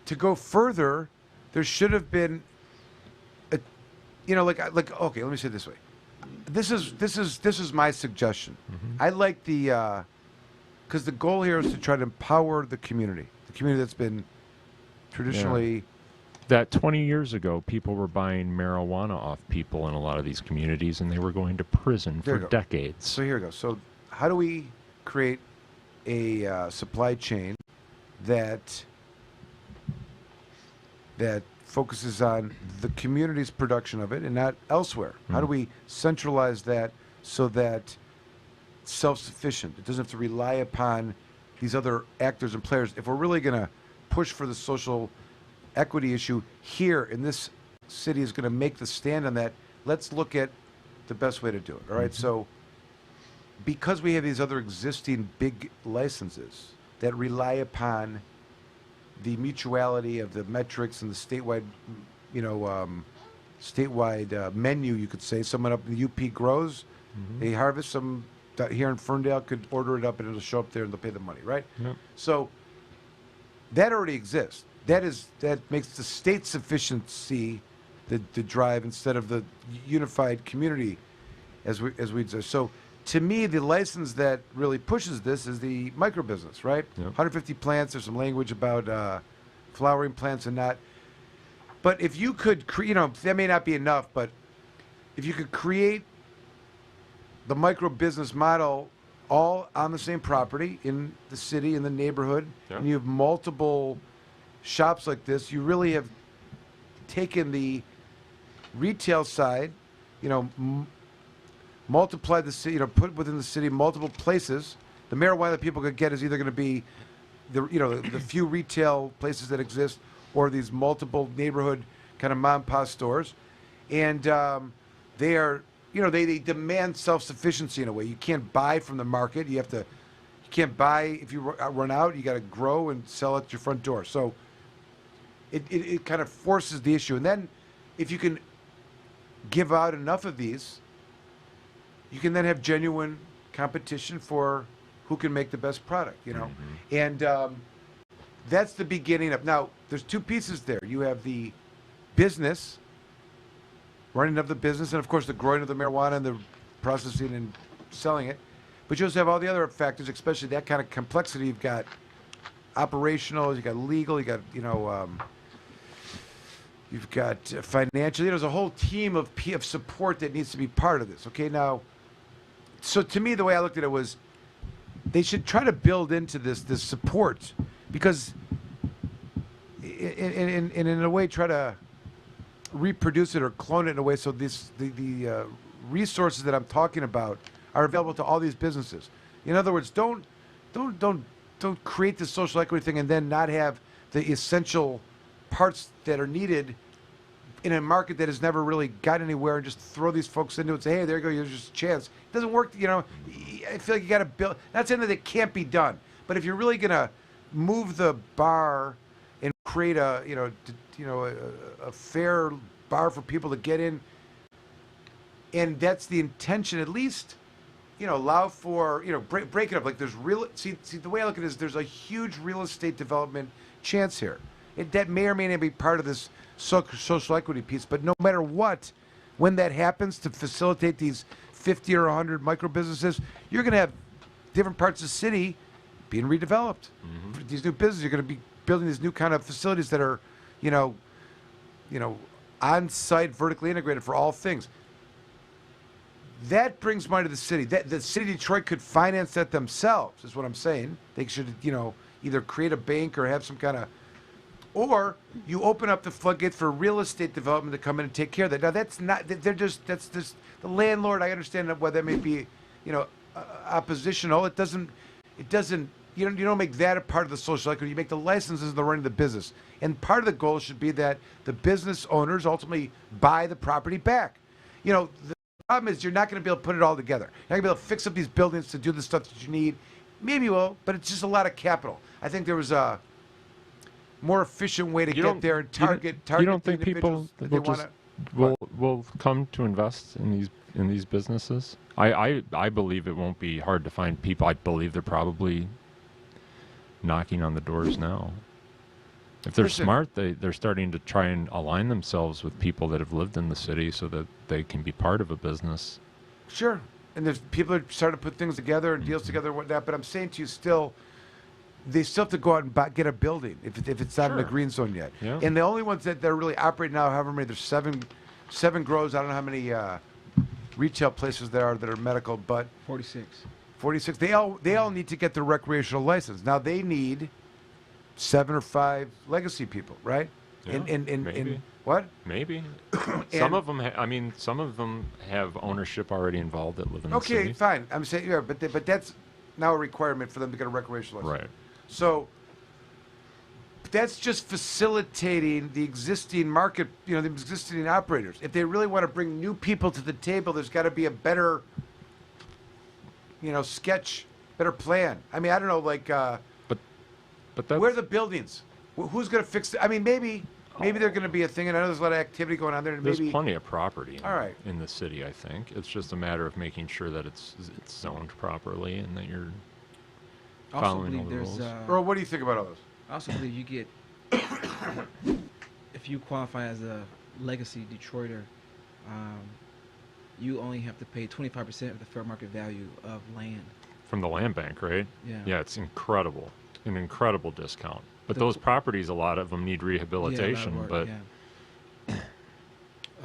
to go further, there should have been, okay, let me say it this way. This is my suggestion. I like because the goal here is to try to empower the community that's been traditionally. Yeah. That 20 years ago, people were buying marijuana off people in a lot of these communities, and they were going to prison for decades. So here we go. So how do we create a supply chain that focuses on the community's production of it and not elsewhere? How do we centralize that so that it's self-sufficient? It doesn't have to rely upon these other actors and players. If we're really going to push for the social equity issue here in this city is going to make the stand on that, let's look at the best way to do it. All right. So because we have these other existing big licenses that rely upon the mutuality of the metrics and the statewide, menu, you could say. Someone up in the UP grows, they harvest. Some here in Ferndale could order it up and it'll show up there and they'll pay the money, right? Yep. So that already exists. That makes the state sufficiency the drive instead of the unified community, as we say. So to me, the license that really pushes this is the micro business, right? Yep. 150 plants. There's some language about flowering plants and not. But if you could, that may not be enough. But if you could create the micro business model all on the same property in the city, in the neighborhood, and you have multiple shops like this, you really have taken the retail side, multiply the city, put within the city multiple places. The marijuana that people could get is either going to be the few retail places that exist, or these multiple neighborhood kind of mom and pop stores, and they are, they demand self-sufficiency in a way. You can't buy from the market. You can't buy if you run out. You got to grow and sell at your front door. So it kind of forces the issue. And then if you can give out enough of these, you can then have genuine competition for who can make the best product, And that's the beginning of, now, there's two pieces there. You have the business, running of the business, and of course the growing of the marijuana and the processing and selling it. But you also have all the other factors, especially that kind of complexity. You've got operational, you've got legal, you've got financial. There's a whole team of support that needs to be part of this. Okay, now, so to me, the way I looked at it was, they should try to build into this support, because in a way try to reproduce it or clone it in a way so the resources that I'm talking about are available to all these businesses. In other words, don't create this social equity thing and then not have the essential parts that are needed in a market that has never really got anywhere, and just throw these folks into it and say, hey, there you go, here's just a chance. It doesn't work, I feel like you got to build, not saying that it can't be done, but if you're really going to move the bar and create a fair bar for people to get in, and that's the intention, at least, allow for, break it up. Like there's see, the way I look at it is there's a huge real estate development chance here. That may or may not be part of this social equity piece, but no matter what, when that happens to facilitate these 50 or 100 micro businesses, you're going to have different parts of the city being redeveloped. For these new businesses, you're going to be building these new kind of facilities that are, on-site, vertically integrated for all things. That brings money to the city. The city of Detroit could finance that themselves, is what I'm saying. They should, either create a bank or have some kind of, or you open up the floodgates for real estate development to come in and take care of that. Now that's the landlord. I understand why that may be, oppositional. It doesn't. You don't make that a part of the social equity. You make the licenses and the running of the business. And part of the goal should be that the business owners ultimately buy the property back. The problem is you're not going to be able to put it all together. You're not going to be able to fix up these buildings to do the stuff that you need. Maybe you will, but it's just a lot of capital. I think there was a more efficient way to get there and target. You don't think people will come to invest in these businesses? I believe it won't be hard to find people. I believe they're probably knocking on the doors now. If they're smart, they're starting to try and align themselves with people that have lived in the city so that they can be part of a business. Sure. And there's people that are starting to put things together and deals together and whatnot. But I'm saying to you, they still have to go out and get a building if it's not in the green zone yet. Yeah. And the only ones that are really operating now, however many, there's seven grows. I don't know how many retail places there are that are medical, but 46. 46. They all need to get their recreational license. Now they need 7 or 5 legacy people, right? Yeah, maybe. What? Maybe. Some of them have ownership already involved that live in the city. Okay, fine. I'm saying, yeah, but that's now a requirement for them to get a recreational license. Right. So that's just facilitating the existing market, the existing operators. If they really want to bring new people to the table, there's got to be a better, sketch, better plan. I mean, I don't know, like, but that's, where are the buildings? Who's going to fix it? I mean, maybe they're going to be a thing, and I know there's a lot of activity going on there. And there's plenty of property in the city, I think. It's just a matter of making sure that it's zoned properly and that you're following all the rules. Earl, what do you think about all this? I also believe you get, if you qualify as a legacy Detroiter, you only have to pay 25% of the fair market value of land. From the land bank, right? Yeah. Yeah, it's incredible. An incredible discount. But those properties, a lot of them need rehabilitation. And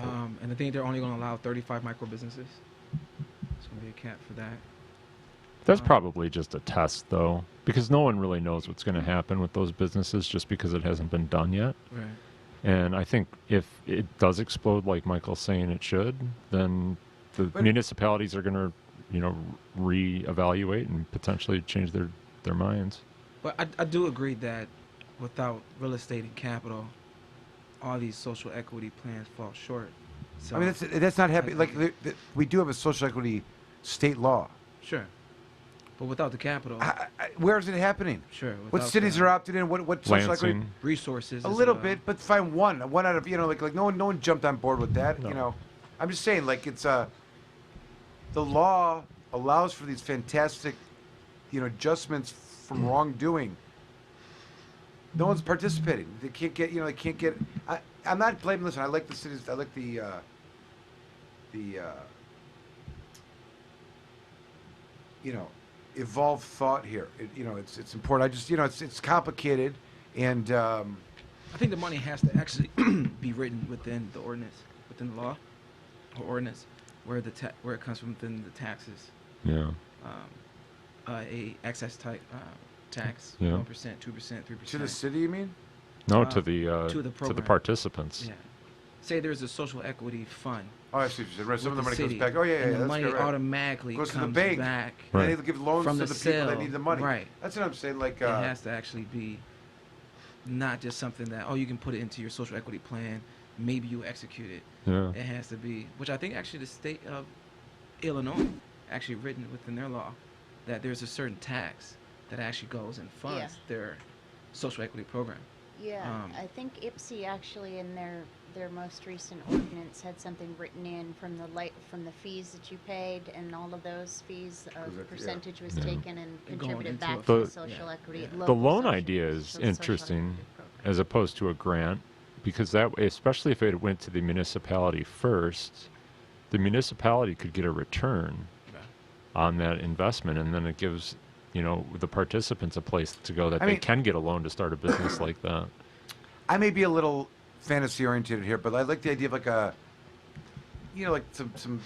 I think they're only going to allow 35 micro businesses. It's going to be a cap for that. That's probably just a test, though, because no one really knows what's going to happen with those businesses just because it hasn't been done yet. Right. And I think if it does explode like Michael's saying it should, then the municipalities are going to, reevaluate and potentially change their minds. But I do agree that without real estate and capital, all these social equity plans fall short. So I mean, that's not happy. Like we do have a social equity state law. Sure, but without the capital, where is it happening? Sure. What cities are opted in? What social equity? Resources. A little bit, but find one out of like no one jumped on board with that. No. You know, I'm just saying like it's the law allows for these fantastic, adjustments from wrongdoing. No one's participating. They can't get. They can't get. I'm not blaming. Listen, I like the cities. I like the evolved thought here. It's important. I just, it's complicated, and I think the money has to actually be written within the ordinance, within the law, or ordinance, where where it comes from within the taxes. Yeah. A excess type tax, Yeah. 1%, 2%, 3%. to the city, you mean? No, To to the program. participants. Yeah. Say there's a social equity fund. Oh, I see what you said. Right, some of the money city, goes back. Oh, yeah, and yeah, the that's money correct. automatically Goes to comes the bank. back. Right. And they give loans From to the the people that sale. need the money. Right. That's what I'm saying. Like, It has to actually be not just something that, you can put it into your social equity plan. Maybe you execute it. Yeah. It has to be, which I think actually the state of Illinois actually written within their law that there's a certain tax that actually goes and funds their social equity program. Yeah, I think IPSI actually in their most recent ordinance had something written in from the fees that you paid, and all of those fees, a percentage was taken and contributed back to the social equity. The loan idea is interesting, as opposed to a grant, because that way, especially if it went to the municipality first, the municipality could get a return on that investment, and then it gives the participants a place to go that they can get a loan to start a business like that. I may be a little fantasy oriented here, but I like the idea of like a, like some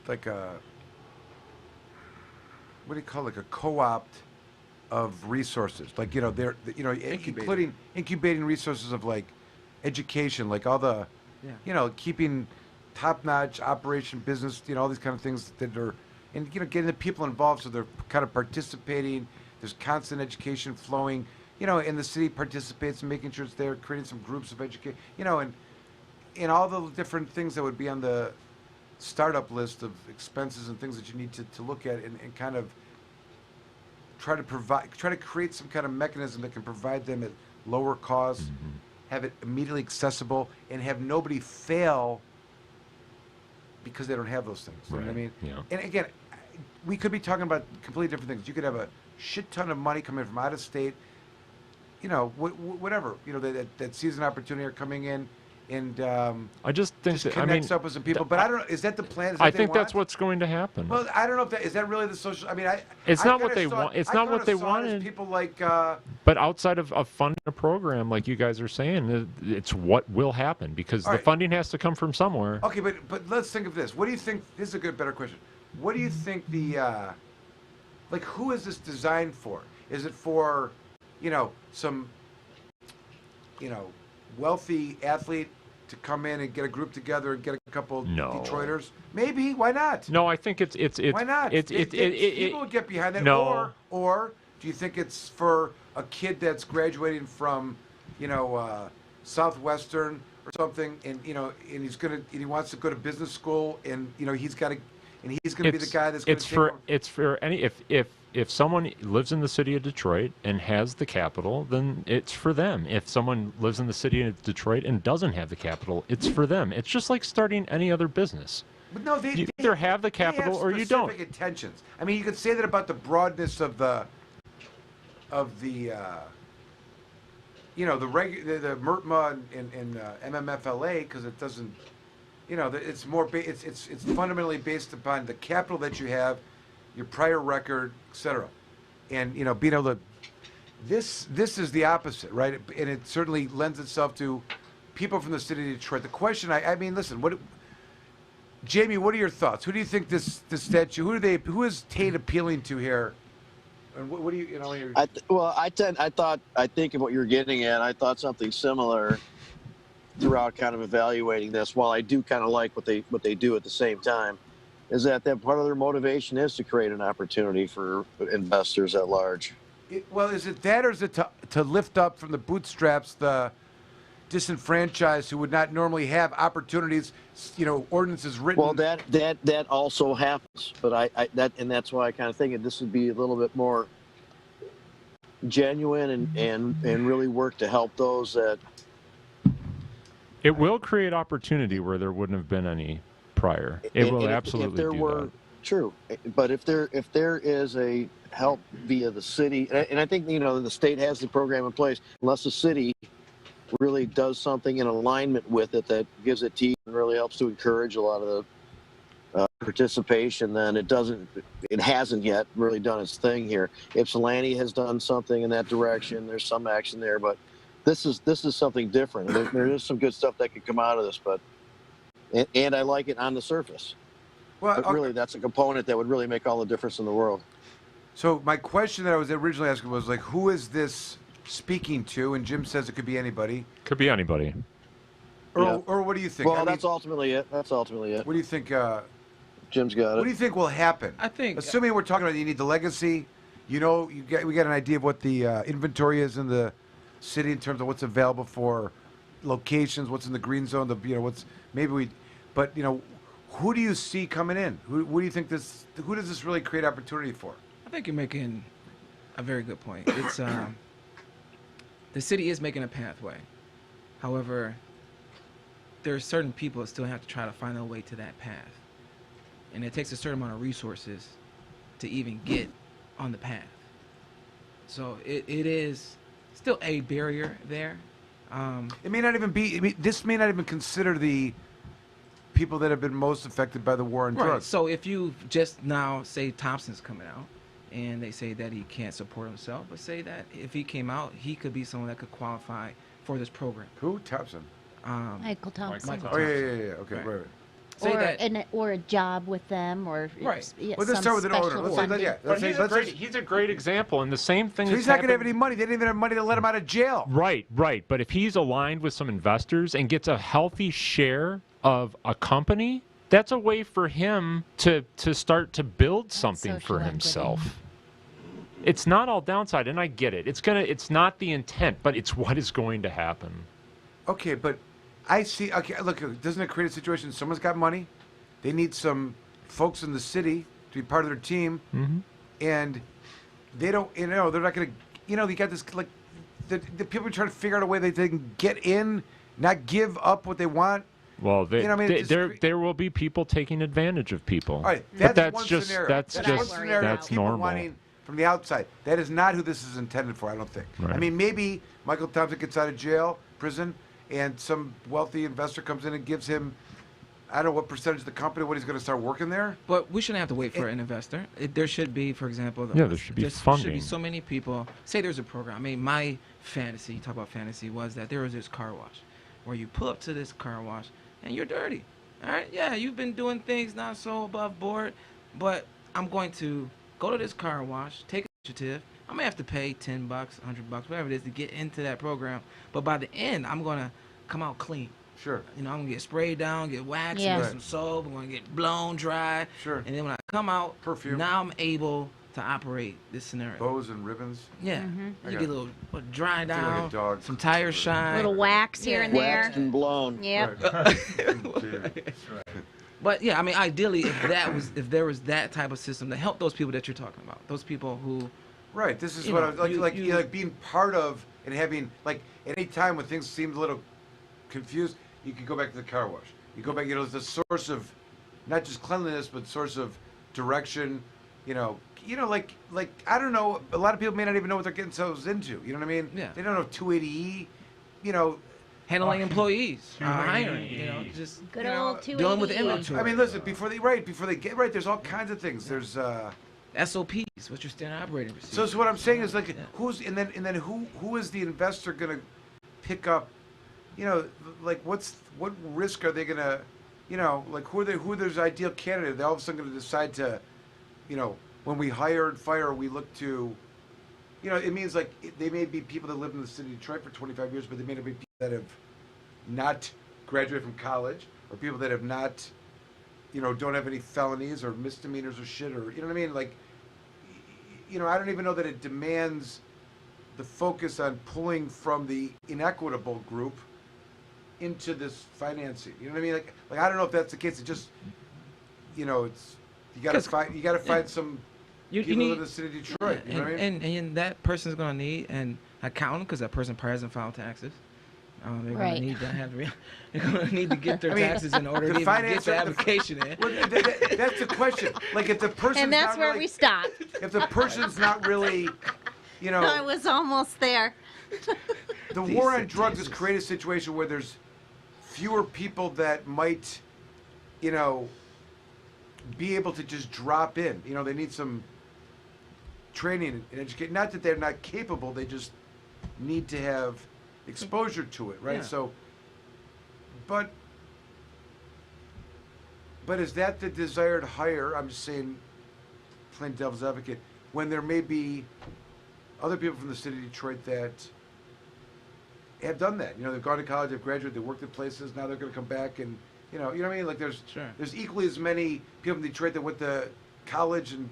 like a, what do you call it? Like a co-opt of resources, like they're including incubating resources of like education, like all the, keeping top-notch operation business, all these kind of things that are. And getting the people involved so they're kind of participating. There's constant education flowing, and the city participates in making sure it's there, creating some groups of education, and all the different things that would be on the startup list of expenses and things that you need to look at and kind of try to create some kind of mechanism that can provide them at lower cost, have it immediately accessible, and have nobody fail because they don't have those things. You know what I mean? Yeah. And again, we could be talking about completely different things. You could have a shit ton of money coming from out of state, whatever, that sees an opportunity are coming in, and I just think just connects up with some people. But I don't know. Is that the plan? Is that I they think want? that's what's going to happen. Well, I don't know if that is that really the social. I mean, It's I not what kinda they saw- want. It's I not kinda what they saw it as wanted. People like. But outside of funding a program, like you guys are saying, it's what will happen because All the right. funding has to come from somewhere. Okay, but let's think of this. What do you think? This is a better question. What do you think the like? Who is this designed for? Is it for, some, wealthy athlete to come in and get a group together and get a couple No. Detroiters? Maybe. Why not? No, I think it's Why not? People would get behind that. No. Or do you think it's for a kid that's graduating from, Southwestern or something, and and he wants to go to business school, and he's got to, and he's going to be the guy that's going to take over. It's for any if someone lives in the city of Detroit and has the capital, then it's for them. If someone lives in the city of Detroit and doesn't have the capital, it's for them. It's just like starting any other business. But no, You either have the capital or you don't. Specific intentions. I mean, you could say that about the broadness of the the MRTMA and MMFLA, because it doesn't, it's more it's fundamentally based upon the capital that you have, your prior record, etc. And being able to, this is the opposite, right? And it certainly lends itself to people from the city of Detroit. The question, I mean, listen, Jamie, what are your thoughts? Who do you think this statue? Who is Tate appealing to here? And what do you I think of what you're getting at. I thought something similar throughout kind of evaluating this. While I do kind of like what they do at the same time, is that part of their motivation is to create an opportunity for investors at large. Well, is it that, or is it to lift up from the bootstraps the disenfranchised who would not normally have opportunities, ordinances written? Well, that also happens, but that's why I kind of think this would be a little bit more genuine and really work to help those that. It will create opportunity where there wouldn't have been any prior. It will absolutely if there do were, that. True, but if there is a help via the city, and I think the state has the program in place, unless the city really does something in alignment with it that gives it teeth and really helps to encourage a lot of the participation, then it hasn't yet really done its thing here. Ypsilanti has done something in that direction. There's some action there, but this is something different. There is some good stuff that could come out of this, but and I like it on the surface. Well, but really, that's a component that would really make all the difference in the world. So my question that I was originally asking was who is this speaking to? And Jim says it could be anybody. Could be anybody. Or what do you think? Well, that's ultimately it. What do you think? Jim's got it. What do you think will happen? I think, assuming we're talking about you need the legacy, we got an idea of what the inventory is in the city in terms of what's available for locations, what's in the green zone, who do you see coming in? Who do you think who does this really create opportunity for? I think you're making a very good point. It's the city is making a pathway. However, there are certain people that still have to try to find their way to that path. And it takes a certain amount of resources to even get on the path. So it is still a barrier there. It may not even be, this may not even consider the people that have been most affected by the war on drugs. So if you just now say Thompson's coming out and they say that he can't support himself, but say that if he came out, he could be someone that could qualify for this program. Who? Thompson? Michael Thompson. Michael Oh, Thompson. yeah. Okay, right. Say or a job with them, or right. Well, let's start with an owner. He's a great example, and the same thing. So he's not going to have any money. They didn't even have money to let him out of jail. Right. But if he's aligned with some investors and gets a healthy share of a company, that's a way for him to start to build something for himself. It's not all downside, and I get it. It's not the intent, but it's what is going to happen. Okay, but I see. Okay, look, doesn't it create a situation? Someone's got money. They need some folks in the city to be part of their team, and they don't. They're not going to. You got this the people are trying to figure out a way that they can get in, not give up what they want. Well, there will be people taking advantage of people. All right, that's one just scenario. that's people normal. Wanting from the outside. That is not who this is intended for. I don't think. Right. I mean, maybe Michael Thompson gets out of prison, and some wealthy investor comes in and gives him, I don't know what percentage of the company, what he's going to start working there. But we shouldn't have to wait for an investor. There should be, for example, there should be funding. There should be so many people. Say there's a program. I mean, my fantasy, talk about fantasy, was that there was this car wash where you pull up to this car wash and you're dirty. All right? Yeah, you've been doing things not so above board, but I'm going to go to this car wash, take an initiative. I may have to pay $10, $100, whatever it is to get into that program. But by the end, I'm going to come out clean. Sure. I'm going to get sprayed down, get waxed, get some soap. I'm going to get blown dry. Sure. And then when I come out, perfume. Now I'm able to operate this scenario. Bows and ribbons. Yeah. You get a little dry down, like a dog. some tires shine. Little wax here and there. Waxed and blown. Yep. But yeah, I mean, ideally, if there was that type of system to help those people that you're talking about, those people who. Right. This is what I like being part of and having at any time when things seemed a little confused, you could go back to the car wash. You go back. It's a source of not just cleanliness, but source of direction. Like I don't know. A lot of people may not even know what they're getting themselves into. You know what I mean? Yeah. They don't know 280E. Handling employees, hiring, just good old 280E. Dealing with inventory. I mean, listen. Before they get right, there's all kinds of things. There's SOPs. What's your standard operating procedure? So what I'm saying is who's and then who is the investor gonna pick up? What risk are they gonna? Who are their ideal candidate? They're all of a sudden gonna decide to, when we hire and fire, we look to. It means they may be people that live in the city of Detroit for 25 years, but they may not be people that have not graduated from college, or people that have not, don't have any felonies or misdemeanors or shit, or you know what I mean? I don't even know that it demands the focus on pulling from the inequitable group into this financing. You know what I mean? Like I don't know if that's the case. It just, it's you got to find some people need, in the city of Detroit. You know what I mean? And that person's going to need an accountant because that person probably hasn't filed taxes. They're going to need to they're going to need to get their taxes in order to even get the application in. Well, that's the question. Like if the person and that's where we stop. If the person's not really, I was almost there. The war on drugs has created a situation where there's fewer people that might, be able to just drop in. They need some training and education. Not that they're not capable, they just need to have exposure to it, right? Yeah. So, but is that the desired hire? I'm just saying, playing devil's advocate, when there may be other people from the city of Detroit that have done that. They've gone to college, they've graduated, they worked at places. Now they're going to come back and, you know what I mean? Like there's equally as many people in Detroit that went to college and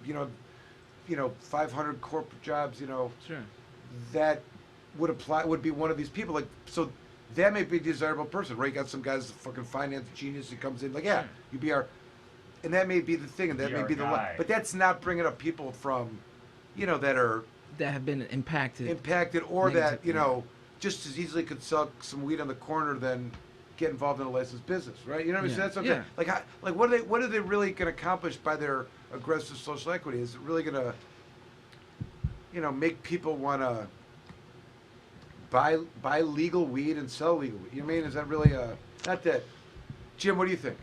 500 corporate jobs. That would be one of these people. Like so, that may be a desirable person, right? You got some guy's fucking finance genius who comes in like, you be our, and that may be the thing, and that may be the one. But that's not bringing up people from, that have been impacted, or that just as easily could sell some weed on the corner than get involved in a licensed business, right? You know what I mean? So that's what I'm saying. Like what are they really going to accomplish by their aggressive social equity? Is it really going to, make people want to buy legal weed and sell legal weed? You know what I mean? Is that really not that? Jim, what do you think?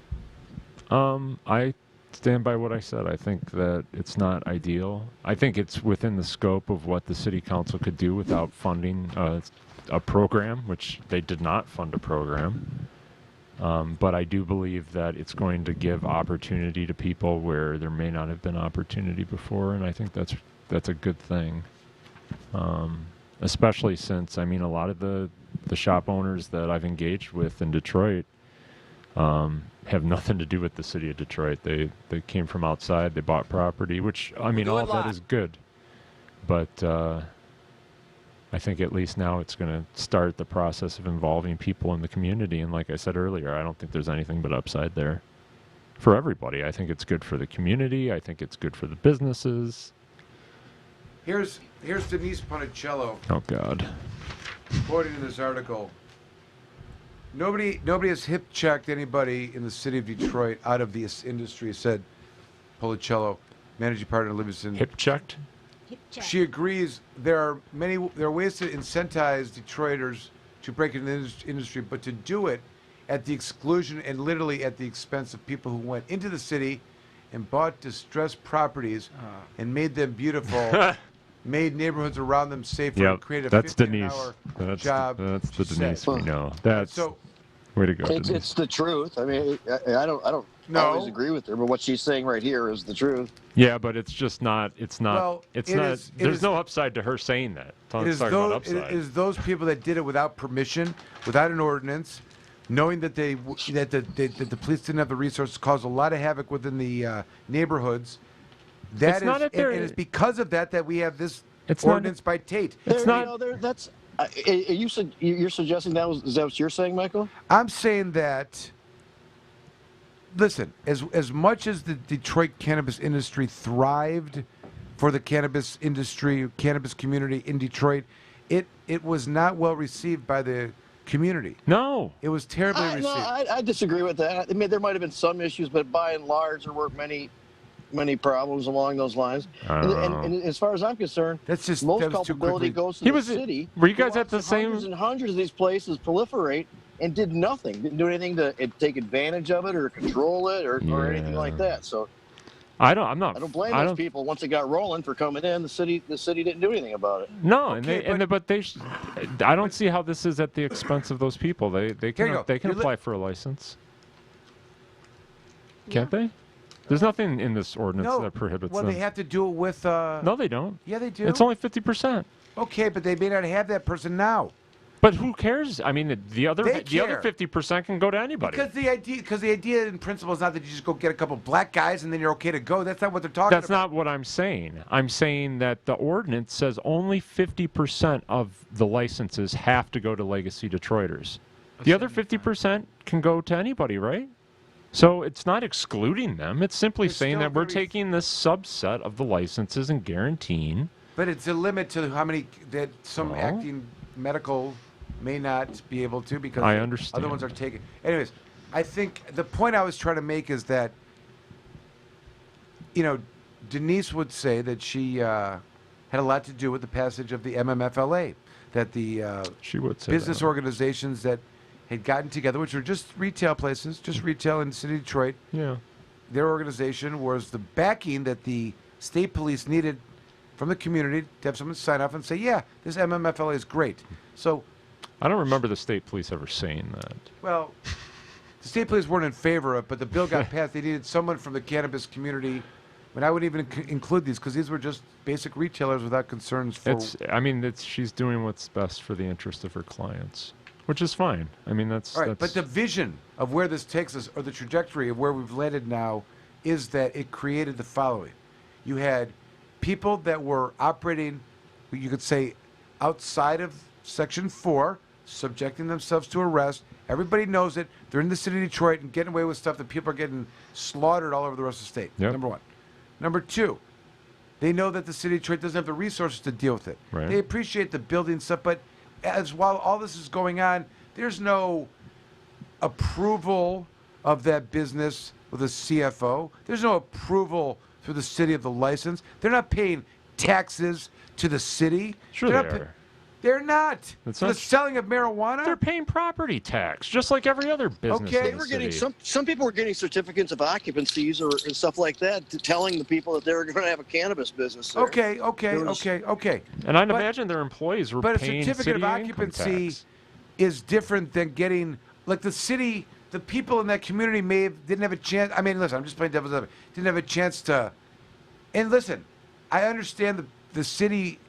I stand by what I said. I think that it's not ideal. I think it's within the scope of what the city council could do without funding a program, which they did not fund a program. But I do believe that it's going to give opportunity to people where there may not have been opportunity before, and I think that's a good thing. Especially since, a lot of the shop owners that I've engaged with in Detroit have nothing to do with the city of Detroit. They came from outside. They bought property, which, all of that is good. But I think at least now it's going to start the process of involving people in the community. And like I said earlier, I don't think there's anything but upside there for everybody. I think it's good for the community. I think it's good for the businesses. Here's Denise Ponicello. Oh, God. Quoting in this article, nobody has hip-checked anybody in the city of Detroit out of this industry, said Ponicello, managing partner of Livingston. Hip-checked? She agrees there are ways to incentivize Detroiters to break into the industry, but to do it at the exclusion and literally at the expense of people who went into the city and bought distressed properties and made them beautiful, made neighborhoods around them safer, and created a 15-hour job. That's the Denise we know. That's way to go, Denise. It's the truth. I don't always agree with her, but what she's saying right here is the truth. Yeah, but it's just not. It's not. There's no upside to her saying that. It is those people that did it without permission, without an ordinance, knowing that the police didn't have the resources, caused a lot of havoc within the neighborhoods. And it's because of that we have this ordinance by Tate. It's not. That's. You're suggesting is that what you're saying, Michael? I'm saying that. Listen, as much as the Detroit cannabis industry thrived for the cannabis industry, cannabis community in Detroit, it was not well received by the community. No. It was terribly received. I disagree with that. I mean, there might have been some issues, but by and large, there weren't many problems along those lines. And as far as I'm concerned, most culpability goes to the city. Were you guys at the same? Hundreds and hundreds of these places proliferate and did nothing. Didn't do anything to take advantage of it or control it or anything like that. So I don't blame those people. Once it got rolling for coming in, the city didn't do anything about it. No, I don't see how this is at the expense of those people. They can apply for a license. Can't they? There's nothing in this ordinance that prohibits them. Well, they have to do it with. No, they don't. Yeah, they do. It's only 50%. Okay, but they may not have that person now. But who cares? I mean, the other They the other care. 50% can go to anybody. Because the idea in principle is not that you just go get a couple black guys and then you're okay to go. That's not what they're talking That's about. not what I'm saying. I'm saying that the ordinance says only 50% of the licenses have to go to legacy Detroiters. The other 50% can go to anybody, right? So it's not excluding them. It's simply It's saying still that we're very- taking this subset of the licenses and guaranteeing. But it's a limit to how many that some Well. acting medical may not be able to because I the understand. other ones are taken. Anyways, I think the point I was trying to make is that, Denise would say that she had a lot to do with the passage of the MMFLA, that the She would say business that. organizations that had gotten together, which were just retail places, just retail in the city of Detroit, Yeah. their organization was the backing that the state police needed from the community to have someone sign off and say, yeah, this MMFLA is great. So, I don't remember the state police ever saying that. well, the state police weren't in favor of it, but the bill got passed. They needed someone from the cannabis community. I wouldn't even include these because these were just basic retailers without concerns for... She's doing what's best for the interest of her clients, which is fine. I mean, that's... All right, that's but the vision of where this takes us, or the trajectory of where we've landed now, is that it created the following. You had people that were operating, you could say, outside of Section 4, subjecting themselves to arrest. Everybody knows it. They're in the city of Detroit and getting away with stuff that people are getting slaughtered all over the rest of the state. Yep. Number one. Number two, they know that the city of Detroit doesn't have the resources to deal with it. Right. They appreciate the building stuff, but while all this is going on, there's no approval of that business with a CFO. There's no approval through the city of the license. They're not paying taxes to the city. Sure They're they not are. They're not. That's For not the selling of marijuana? They're paying property tax, just like every other business Okay. in They the were getting city. some people were getting certificates of occupancies and stuff like that, telling the people that they were going to have a cannabis business there. Okay. There was- And I'd But- imagine their employees were But a paying certificate city of income occupancy tax. is different than getting, like the city, the people in that community didn't have a chance. I mean, listen, I'm just playing devil's advocate. Didn't have a chance to. And listen, I understand the city.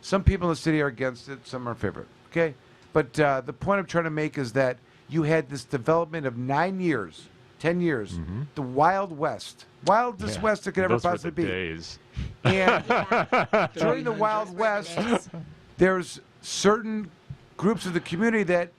Some people in the city are against it. Some are in favor. Okay, but the point I'm trying to make is that you had this development of 9 years, 10 years, the Wild West, wildest Yeah, West it could ever those were possibly the be. days. And during the Wild West, there's certain groups of the community that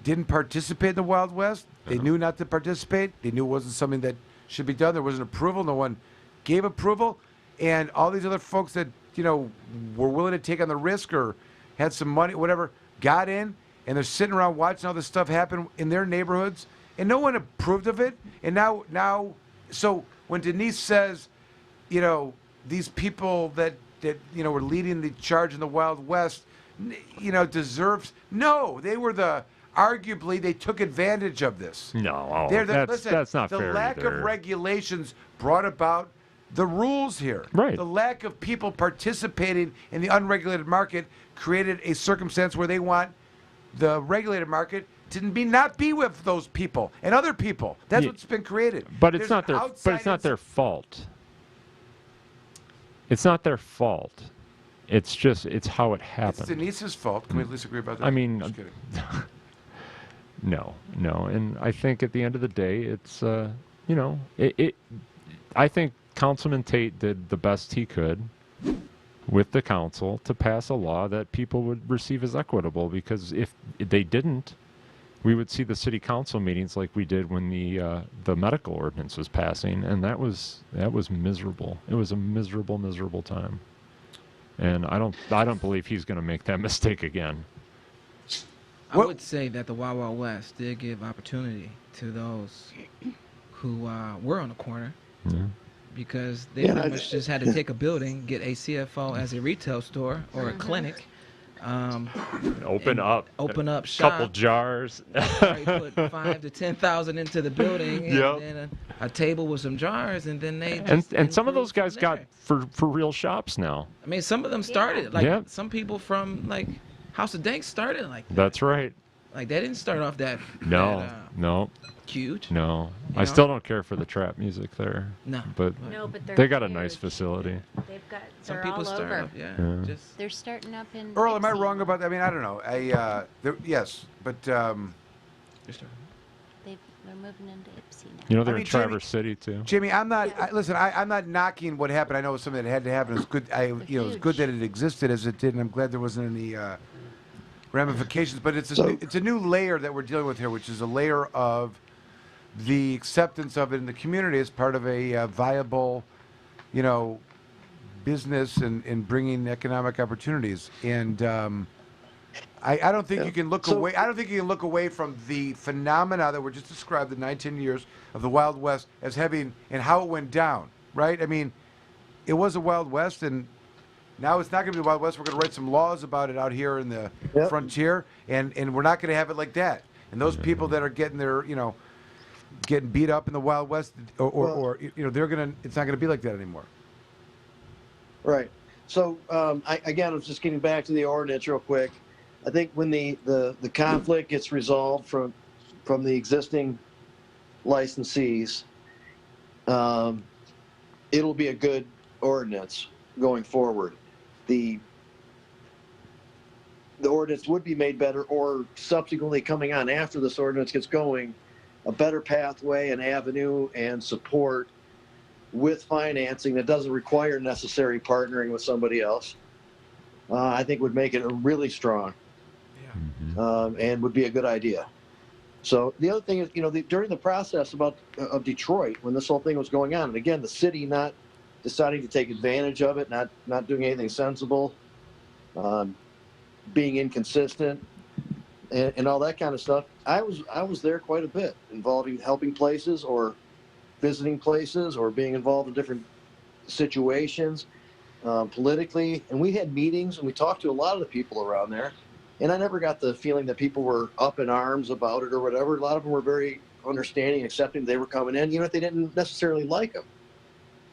didn't participate in the Wild West. They knew not to participate. They knew it wasn't something that should be done. There wasn't approval. No one gave approval. And all these other folks that, were willing to take on the risk or had some money, whatever, got in, and they're sitting around watching all this stuff happen in their neighborhoods, and no one approved of it. And now, so when Denise says, these people that were leading the charge in the Wild West, deserves, no, they were arguably they took advantage of this. No, Listen, that's not the fair lack either. of regulations brought about the rules here. Right. The lack of people participating in the unregulated market created a circumstance where they want the regulated market to not be with those people and other people. That's Yeah. what's been created. But it's There's not an their. But outside it's not their fault. It's not their fault. It's how it It's happened. Denise's fault. Can we at least agree about that? I mean, Just kidding. No, and I think at the end of the day, it's I think Councilman Tate did the best he could with the council to pass a law that people would receive as equitable, because if they didn't, we would see the city council meetings like we did when the medical ordinance was passing, and that was miserable. It was a miserable time, and I don't believe he's going to make that mistake again. I would say that the Wild Wild West did give opportunity to those who were on the corner, because they pretty much just had to take a building, get a CFO as a retail store or a clinic, Open up shop, couple jars. Probably put 5,000 to 10,000 into the building, and Yep. then a table with some jars, and then they and some of those guys got for real shops now. I mean, some of them started some people from House of Dank started like that. That's right. Like they didn't start off that. No, that, No. Huge. No. You I know? still don't care for the trap music there. No. But, No, but they got a nice facility. They've got. Some They're people all start over. up, yeah. Yeah. Just They're starting up in. Earl, am I Dixie. wrong about that? I mean, I don't know. Yes, but you're starting. They're moving into Ipsy now. You know, they're I in mean, Traverse City, too. Jamie, I'm not. I'm not knocking what happened. I know it was something that had to happen. It was good. It was good that it existed as it did, and I'm glad there wasn't any ramifications. But it's a new layer that we're dealing with here, which is a layer of the acceptance of it in the community as part of a viable, business and bringing economic opportunities. And I don't think you can look away. I don't think you can look away from the phenomena that were just described the 19 years of the Wild West as having and how it went down. Right? I mean, it was a Wild West, and now it's not going to be the Wild West. We're going to write some laws about it out here in the frontier, and we're not going to have it like that. And those people that are getting their, getting beat up in the Wild West, or they're gonna. It's not going to be like that anymore. Right. So I was just getting back to the ordinance real quick. I think when the conflict gets resolved from the existing licensees, it'll be a good ordinance going forward. The ordinance would be made better, or subsequently coming on after this ordinance gets going, a better pathway and avenue and support with financing that doesn't require necessary partnering with somebody else, I think would make it really strong. And would be a good idea. So the other thing is, during the process of Detroit, when this whole thing was going on, and again, the city not deciding to take advantage of it, not doing anything sensible, being inconsistent, and all that kind of stuff. I was there quite a bit, involving helping places or visiting places or being involved in different situations politically. And we had meetings and we talked to a lot of the people around there. And I never got the feeling that people were up in arms about it or whatever. A lot of them were very understanding, accepting they were coming in, if they didn't necessarily like them.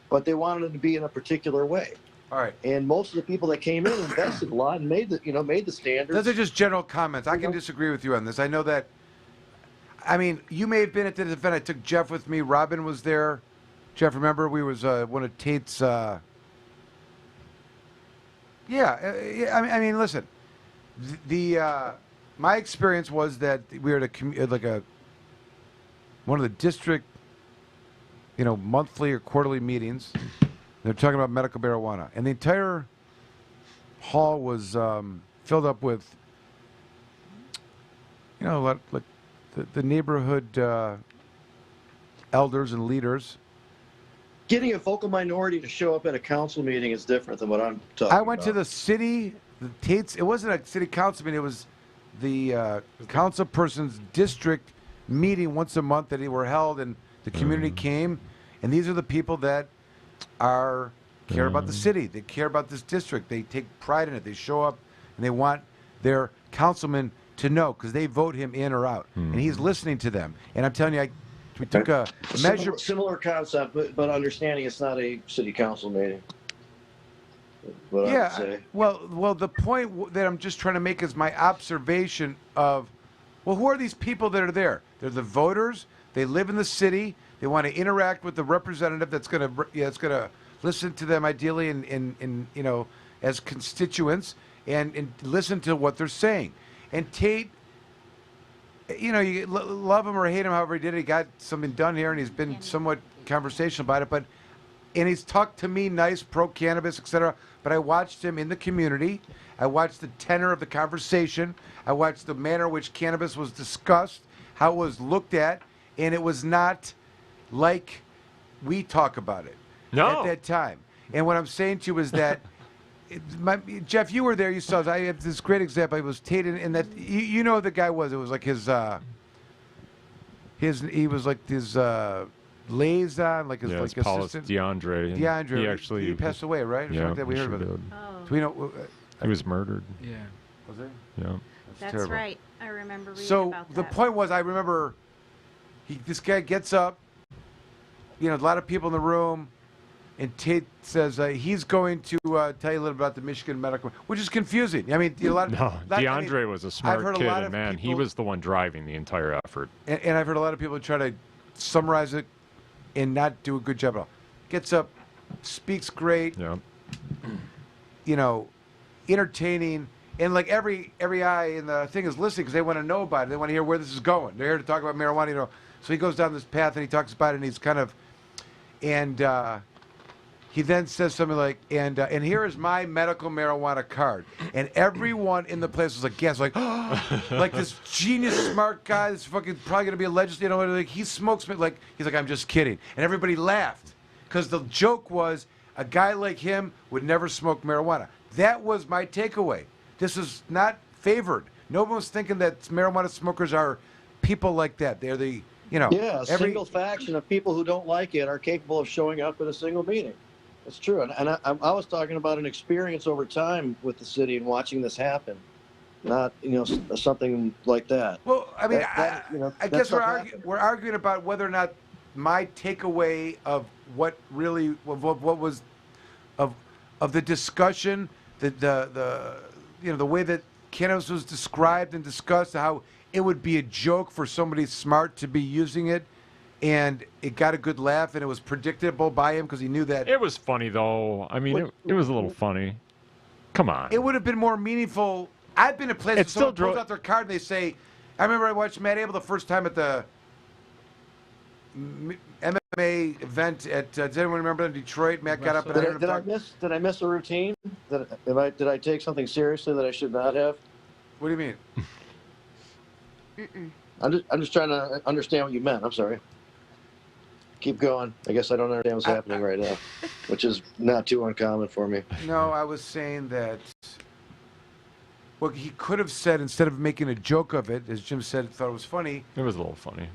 But they wanted it to be in a particular way. All right. And most of the people that came in invested a lot and made the standards. Those are just general comments. I can disagree with you on this. I know that. I mean, you may have been at the event. I took Jeff with me. Robin was there. Jeff, remember we was one of Tate's. I mean, listen. My experience was that we were at one of the district, monthly or quarterly meetings. They're talking about medical marijuana, and the entire hall was filled up with, like the neighborhood elders and leaders. Getting a vocal minority to show up at a council meeting is different than what I'm talking about. I went to the city. It wasn't a city council meeting. It was the council person's district meeting once a month that they were held, and the community came. And these are the people that care about the city. They care about this district. They take pride in it. They show up, and they want their councilman to know because they vote him in or out, and he's listening to them. And I'm telling you, we took a measure. Similar concept, but understanding it's not a city council meeting. I would say. Well, the point that I'm just trying to make is my observation of, who are these people that are there? They're the voters. They live in the city. They want to interact with the representative that's going to listen to them ideally in as constituents and listen to what they're saying. And Tate, you love him or hate him, however he did it. He got something done here, and he's been somewhat conversational about it. And he's talked to me nice, pro-cannabis, etc. But I watched him in the community. I watched the tenor of the conversation. I watched the manner in which cannabis was discussed, how it was looked at, and it was not like we talk about it at that time. And what I'm saying to you is that, Jeff, you were there. You saw. I have this great example. It was Tate, and that you know who the guy was. It was like his. He was like his. Liaison, like his Paulus assistant. DeAndre. He passed away, right? Or Yeah, something like that. We he heard sure about it. did. Oh. Do we know? He was murdered. Yeah. Was it? Yeah. That's terrible. right. I remember reading So about that. the point was, I remember, this guy gets up. A lot of people in the room. And Tate says he's going to tell you a little about the Michigan medical, which is confusing. I mean, a lot of DeAndre was a smart kid, and man, he was the one driving the entire effort. And I've heard a lot of people try to summarize it and not do a good job at all. Gets up, speaks great, entertaining, and like every eye in the thing is listening because they want to know about it. They want to hear where this is going. They're here to talk about marijuana, So he goes down this path and he talks about it, and he's kind of, he then says something like, and here is my medical marijuana card. And everyone in the place was like, yes, like, like this genius, smart guy, this fucking probably going to be a legislator. Like, he smokes, like, he's like, I'm just kidding. And everybody laughed because the joke was a guy like him would never smoke marijuana. That was my takeaway. This is not favored. No one was thinking that marijuana smokers are people like that. They're the, Yeah, a single faction of people who don't like it are capable of showing up at a single meeting. It's true, and I was talking about an experience over time with the city and watching this happen, not something like that. Well, I mean, I guess we're arguing about whether or not my takeaway of what really what was of the discussion, the way that cannabis was described and discussed, how it would be a joke for somebody smart to be using it. And it got a good laugh, and it was predictable by him because he knew that. It was funny, though. I mean, it was a little funny. Come on. It would have been more meaningful. I've been to places where someone pulls out their card and they say, I remember I watched Matt Abel the first time at the MMA event at, does anyone remember in Detroit? Matt got up and Did I miss a routine? Did I take something seriously that I should not have? What do you mean? I'm just trying to understand what you meant. I'm sorry. Keep going. I guess I don't understand what's happening right now, which is not too uncommon for me. No, I was saying that what he could have said, instead of making a joke of it, as Jim said, thought it was funny. It was a little funny.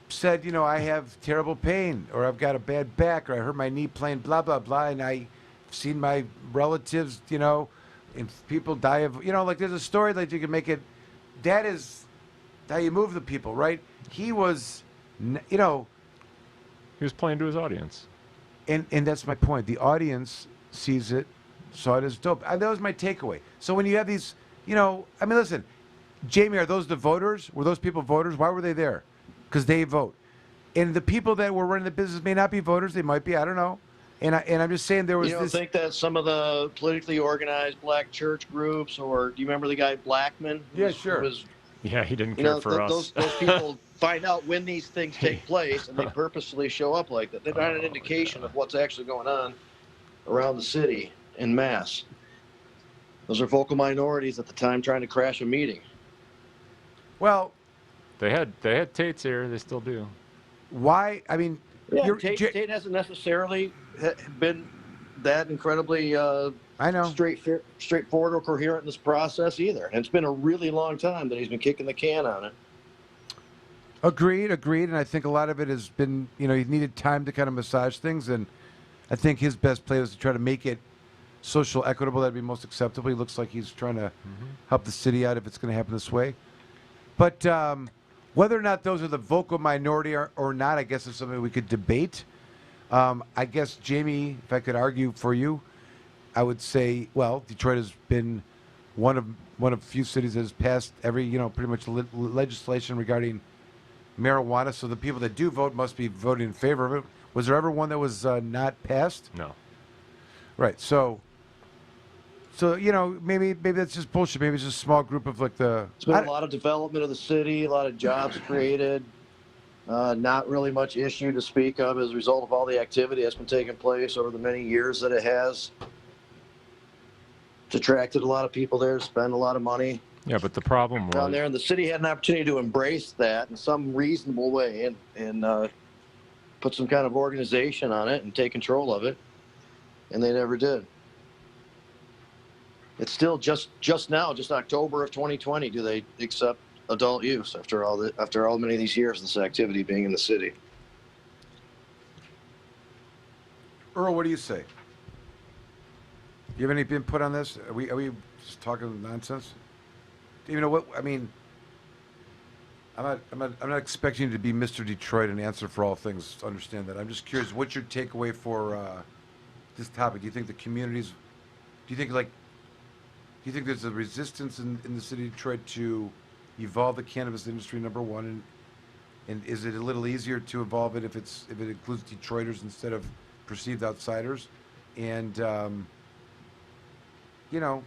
Said, I have terrible pain, or I've got a bad back, or I hurt my knee playing blah, blah, blah, and I've seen my relatives, and people die of, like there's a story that you can make it. That is how you move the people, right? He was, He was playing to his audience. And that's my point. The audience sees it, saw it as dope. That was my takeaway. So when you have these, listen, Jamie, are those the voters? Were those people voters? Why were they there? Because they vote. And the people that were running the business may not be voters. They might be. I don't know. And I'm just saying there was You don't think that some of the politically organized black church groups, or do you remember the guy Blackman? Yeah, sure. Yeah, he didn't care for us. Those people find out when these things take place, and they purposely show up like that. They're not an indication of what's actually going on around the city en masse. Those are vocal minorities at the time trying to crash a meeting. Well, they had Tate's here. They still do. Why? I mean, Tate hasn't necessarily been that incredibly straightforward or coherent in this process either. And it's been a really long time that he's been kicking the can on it. Agreed. And I think a lot of it has been, he needed time to kind of massage things. And I think his best play was to try to make it social equitable. That'd be most acceptable. He looks like he's trying to help the city out if it's going to happen this way. But whether or not those are the vocal minority or not, I guess is something we could debate. I guess, Jamie, if I could argue for you, I would say, well, Detroit has been one of few cities that has passed every, pretty much legislation regarding marijuana. So the people that do vote must be voting in favor of it. Was there ever one that was not passed? No. Right. So maybe that's just bullshit. Maybe it's just a small group of like the. It's been a lot of development of the city, a lot of jobs created. Not really much issue to speak of as a result of all the activity that's been taking place over the many years that it has. It's attracted a lot of people there, spend a lot of money. Yeah, but the problem was down there, and the city had an opportunity to embrace that in some reasonable way and put some kind of organization on it and take control of it, and they never did. It's still just now, just October of 2020, do they accept adult use after all many of these years of this activity being in the city. Earl, what do you say? Do you have any input on this? Are we just talking nonsense? What I mean? I'm not expecting you to be Mr. Detroit and answer for all things. Understand that. I'm just curious. What's your takeaway for this topic? Do you think the communities? Do you think there's a resistance in the city of Detroit to evolve the cannabis industry? Number one, and is it a little easier to evolve it if it includes Detroiters instead of perceived outsiders? And you know,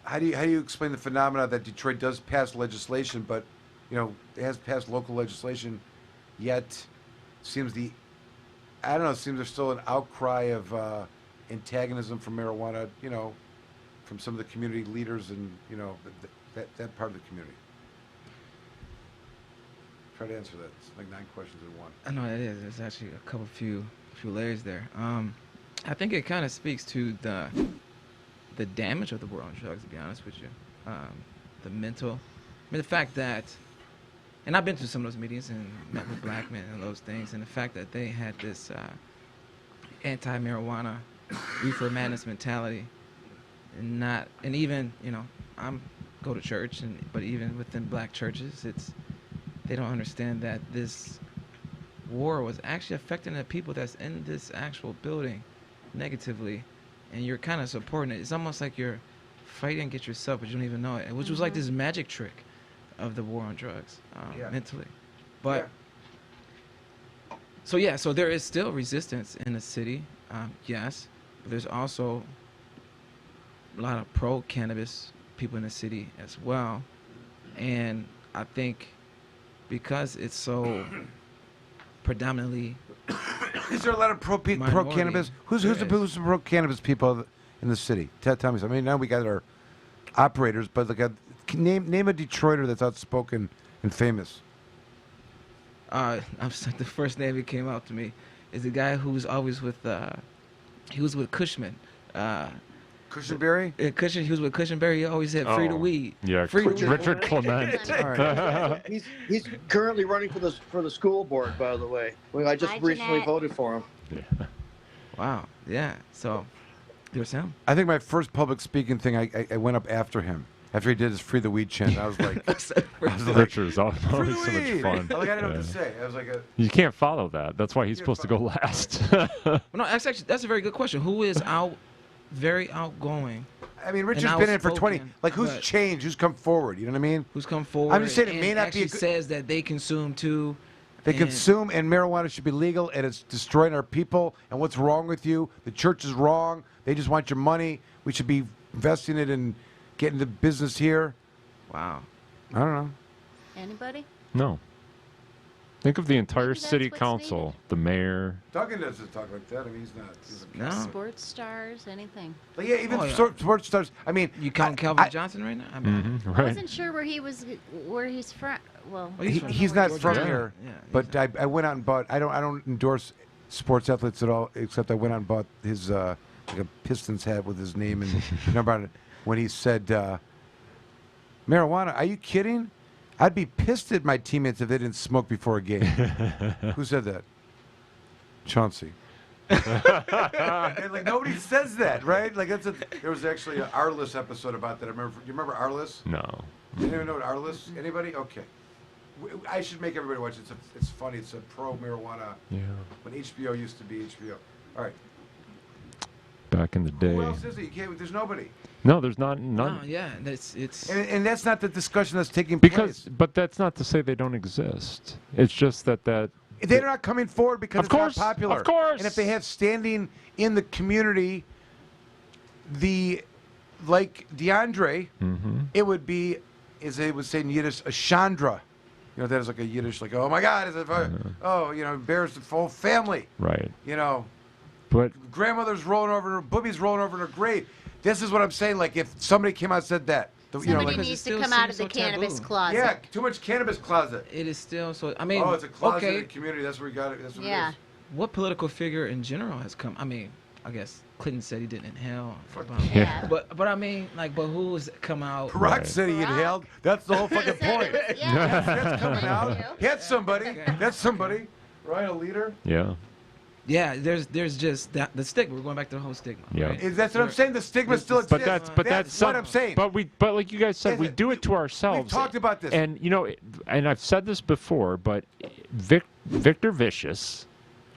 how do you explain the phenomena that Detroit does pass legislation, but you know it has passed local legislation, yet seems there's still an outcry of antagonism from marijuana, you know, from some of the community leaders and you know that part of the community. Try to answer that. It's like 9 questions in one. I know it is. There's actually a few layers there. I think it kind of speaks to the damage of the war on drugs, to be honest with you. The mental, the fact that, and I've been to some of those meetings and met with black men and those things, and the fact that they had this anti-marijuana, reefer madness mentality, and even, you know, go to church, but even within black churches, they don't understand that this war was actually affecting the people that's in this actual building negatively, and you're kind of supporting it. It's almost like you're fighting against yourself, but you don't even know it, which was like this magic trick of the war on drugs, mentally. But so there is still resistance in the city, yes. But there's also a lot of pro-cannabis people in the city as well, and I think because it's so predominantly is there a lot of pro-cannabis? Who's the pro-cannabis people in the city? Tell me something. I mean, now we got our operators, but like name a Detroiter that's outspoken and famous. The first name that came out to me is the guy who's always with. He was with Cushman. Cushionberry? He was with Cushionberry. He always had free to weed. Yeah, free Richard Clement. He's currently running for the school board, by the way. Well, I just recently voted for him. Yeah. Wow. Yeah. So there's him. I think my first public speaking thing, I went up after him. After he did his "Free the Weed" chant, I was like, Richard's always so much fun. I didn't know what to say. I was like, you can't follow that. That's why he's supposed to go last. Well, no, that's a very good question. Who is very outgoing? I mean, Richard's been in for 20. Like, who's changed? Who's come forward? You know what I mean? Who's come forward? I'm just saying it may not be. Says that they consume too. They consume, and marijuana should be legal, and it's destroying our people. And what's wrong with you? The church is wrong. They just want your money. We should be investing it in getting the business here. Wow. I don't know. Anybody? No. Think of the entire city council, the mayor. Duggan doesn't talk like that. I mean, he's no. Sports stars, anything. But yeah, even sports stars. I mean, you count Calvin Johnson right now? I mean, right. I wasn't sure where he's from. Well, he's not from here. Yeah, but I went out and bought. I don't endorse sports athletes at all. Except I went out and bought his like a Pistons hat with his name and number on it. When he said, marijuana, are you kidding? I'd be pissed at my teammates if they didn't smoke before a game. Who said that? Chauncey. And like nobody says that, right? Like there was actually an Arliss episode about that. Do you remember Arliss? No. You don't know what Arliss? Anybody? Okay. I should make everybody watch it. It's funny. It's a pro-marijuana. Yeah. When HBO used to be HBO. All right. Back in the day. Who else is it? There's nobody. No, there's none. No, yeah, it's and that's not the discussion that's taking place. But that's not to say they don't exist. It's just that they're not coming forward because it's not popular. Of course. And if they have standing in the community, like DeAndre, it would be, as they would say in Yiddish, a chandra. You know, that is like a Yiddish, like, oh my God, embarrassed the whole family. Right. You know, but grandmother's rolling over, Boobie's rolling over in her grave. This is what I'm saying. Like, if somebody came out and said that, somebody needs to come out of the cannabis closet. Yeah, too much cannabis closet. It is still so. I mean, it's a closeted community. That's where we got it. That's what it is. What political figure in general has come? I mean, I guess Clinton said he didn't inhale. Yeah. But I mean, like, but who's come out? Barack said he inhaled. That's the whole fucking point. That's coming out. That's somebody. That's somebody. Right, a leader. Yeah. Yeah, there's just the stigma. We're going back to the whole stigma. Yeah, right? That's what I'm saying. The stigma still exists. But that's what I'm saying. But like you guys said, we do it to ourselves. We've talked about this, and and I've said this before, but Victor Vicious.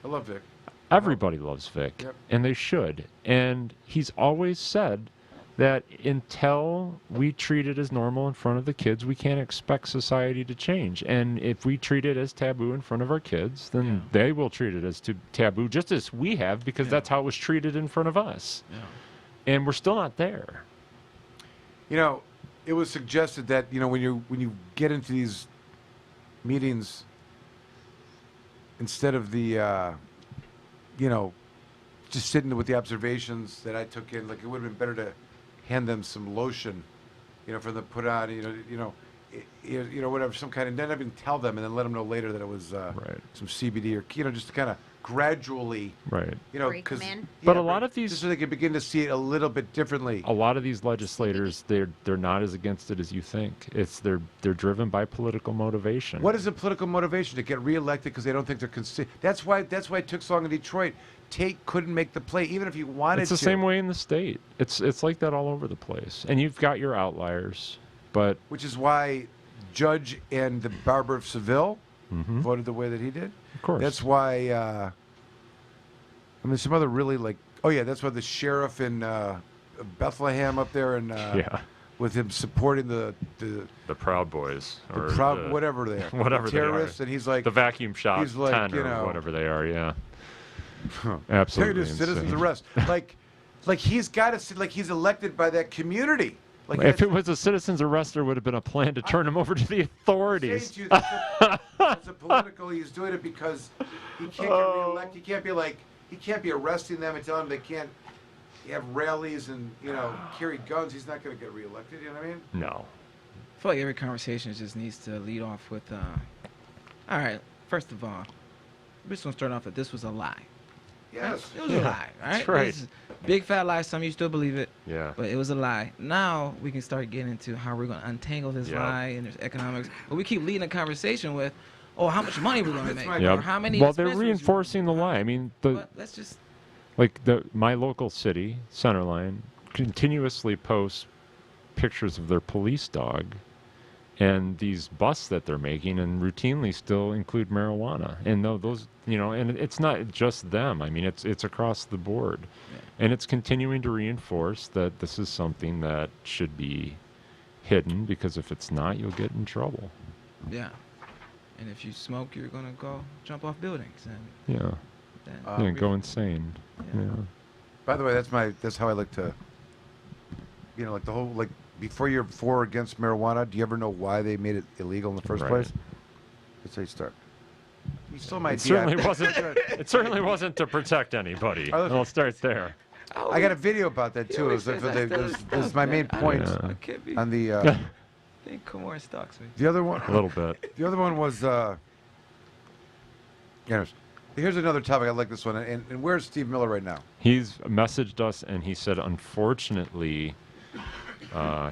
I love Vic. Everybody loves Vic, and they should. And he's always said that until we treat it as normal in front of the kids, we can't expect society to change. And if we treat it as taboo in front of our kids, then they will treat it as taboo, just as we have, because that's how it was treated in front of us. Yeah. And we're still not there. You know, it was suggested that, you know, when you get into these meetings, instead of the, you know, just sitting with the observations that I took in, like, it would have been better to hand them some lotion, you know, for them to put on, you know, whatever, some kind of, then even tell them, and then let them know later that it was some CBD or, you know, just to kind of gradually, you know, because, but a lot of these, just so they can begin to see it a little bit differently. A lot of these legislators, they're not as against it as you think. They're driven by political motivation. What is the political motivation? To get reelected because they don't think they're That's why it took so long in Detroit. Tate couldn't make the play, even if he wanted to. It's the same way in the state. It's like that all over the place. And you've got your outliers, but which is why Judge and the Barber of Seville voted the way that he did. Of course. That's why. I mean, some other really like. Oh yeah, that's why the sheriff in Bethlehem up there and with him supporting the Proud Boys or whatever they are, whatever the terrorists, and he's like the vacuum shop he's like, 10 you or know, whatever they are. Yeah. Absolutely. Citizens arrest. like he's got to, like, he's elected by that community. Like, if it was a citizen's arrest, there would have been a plan to turn him over to the authorities. That's a political. He's doing it because he can't get reelected. He can't be arresting them and telling them they can't have rallies and, you know, carry guns. He's not going to get reelected. You know what I mean? No. I feel like every conversation just needs to lead off with, all right, first of all, we're just going to start off that this was a lie. Yes. It was a lie, all right? That's right. This is big fat lie. Some of you still believe it. Yeah. But it was a lie. Now we can start getting into how we're going to untangle this lie, and there's economics. But we keep leading a conversation with, oh, how much money we're going to make, or how many. Well, they're reinforcing the lie. I mean, let's just like my local city, Centerline, continuously posts pictures of their police dog and these busts that they're making, and routinely still include marijuana. And those, you know, and it's not just them. I mean, it's across the board, and it's continuing to reinforce that this is something that should be hidden, because if it's not, you'll get in trouble. Yeah. And if you smoke, you're gonna go jump off buildings. And go insane. Yeah. By the way, that's how I like to, you know, like the whole, like, before you're for or against marijuana, do you ever know why they made it illegal in the first place? That's how you start. You stole my idea. It certainly wasn't to protect anybody. We'll start there. I got a video about that too. It was my main point on the. I think Komorn stalks me. The other one, a little bit. The other one was. Here's another topic. I like this one. And where's Steve Miller right now? He's messaged us and he said, unfortunately,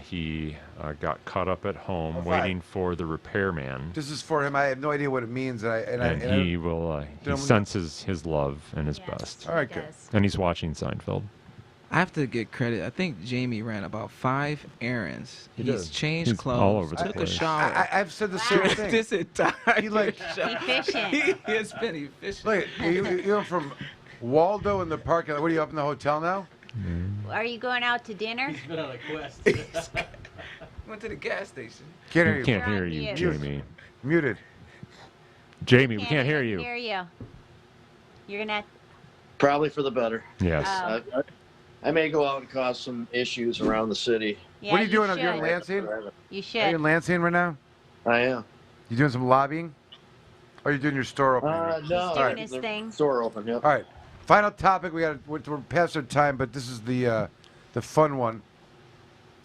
he got caught up at home waiting for the repairman. This is for him. I have no idea what it means, he senses his love and his best. All right, good. And he's watching Seinfeld. I have to get credit. I think Jamie ran about 5 errands. He's changed clothes, all over the took place. a shower. I've said the same thing. This entire efficient. He has been efficient. Look, you're from Waldo in the parking lot. What are you up in the hotel now? Are you going out to dinner? He's been on a quest. Went to the gas station. We can't hear you, Jamie. Muted. Jamie, we can't hear you. Hear you. You're gonna. Probably for the better. Yes. I may go out and cause some issues around the city. Yeah, what are you doing? should. You're in Lansing? You should. Are you in Lansing right now? I am. You doing some lobbying? Or are you doing your store opening? No. He's doing his thing. Store open, yep. All right. Final topic. We're past our time, but this is the fun one.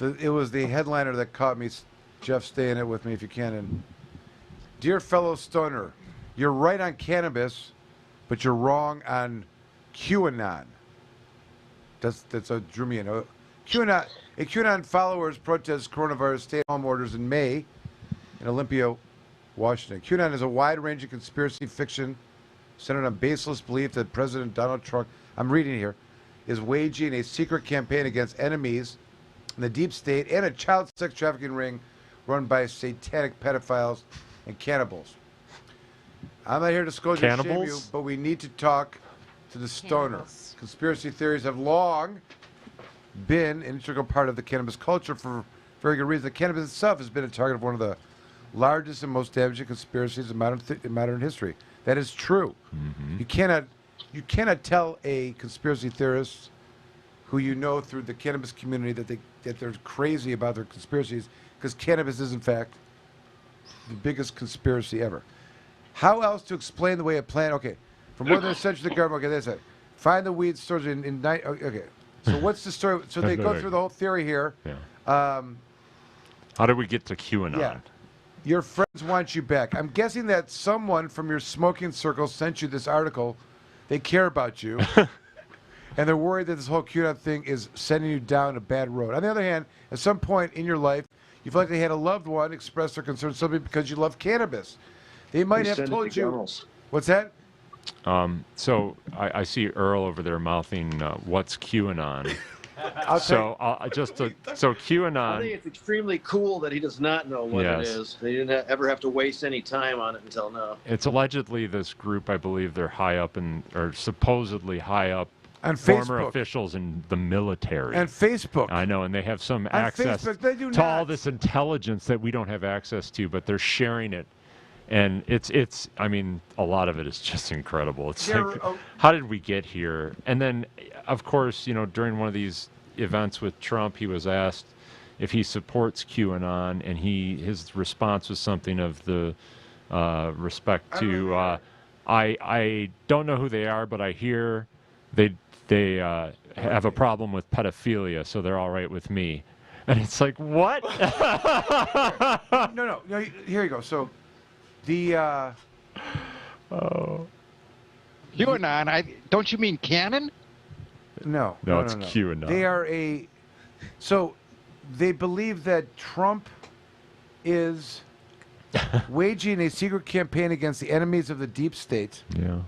It was the headliner that caught me. Jeff, stay in it with me if you can. And dear fellow stoner, you're right on cannabis, but you're wrong on QAnon. That's what drew me in. QAnon followers protest coronavirus stay-at-home orders in May in Olympia, Washington. QAnon is a wide-ranging conspiracy fiction centered on baseless belief that President Donald Trump, I'm reading here, is waging a secret campaign against enemies in the deep state and a child sex trafficking ring run by satanic pedophiles and cannibals. I'm not here to disclose or shame you, but we need to talk to the stoner. Cannabis. Conspiracy theories have long been an integral part of the cannabis culture for very good reason. The cannabis itself has been a target of one of the largest and most damaging conspiracies in modern history. That is true. Mm-hmm. You cannot tell a conspiracy theorist who you know through the cannabis community that they're crazy about their conspiracies, because cannabis is in fact the biggest conspiracy ever. How else to explain the way a plant? Okay, for more than a century, the government. Okay, that's it. Find the weed stores in night. Okay, so what's the story? So they go through the whole theory here. Yeah. How did we get to QAnon? Yeah. Your friends want you back. I'm guessing that someone from your smoking circle sent you this article. They care about you. And they're worried that this whole QAnon thing is sending you down a bad road. On the other hand, at some point in your life, you've likely had a loved one express their concern simply because you love cannabis. They might have told you. What's that? So I see Earl over there mouthing, "What's QAnon?" So QAnon. I think it's extremely cool that he does not know what it is. They didn't ever have to waste any time on it until now. It's allegedly this group. I believe they're high up or supposedly high up. On former Facebook. Officials in the military. And Facebook. I know, and they have some On access Facebook, they do to all this intelligence that we don't have access to, but they're sharing it. And it's I mean, a lot of it is just incredible. It's like, how did we get here? And then, of course, during one of these events with Trump, he was asked if he supports QAnon, and his response was something of the respect to, I don't know who they are, but I hear they have a problem with pedophilia, so they're all right with me. And it's like, what? No, here you go. So, the QAnon, don't you mean canon? No, it's QAnon. They are so they believe that Trump is waging a secret campaign against the enemies of the deep state. Yeah.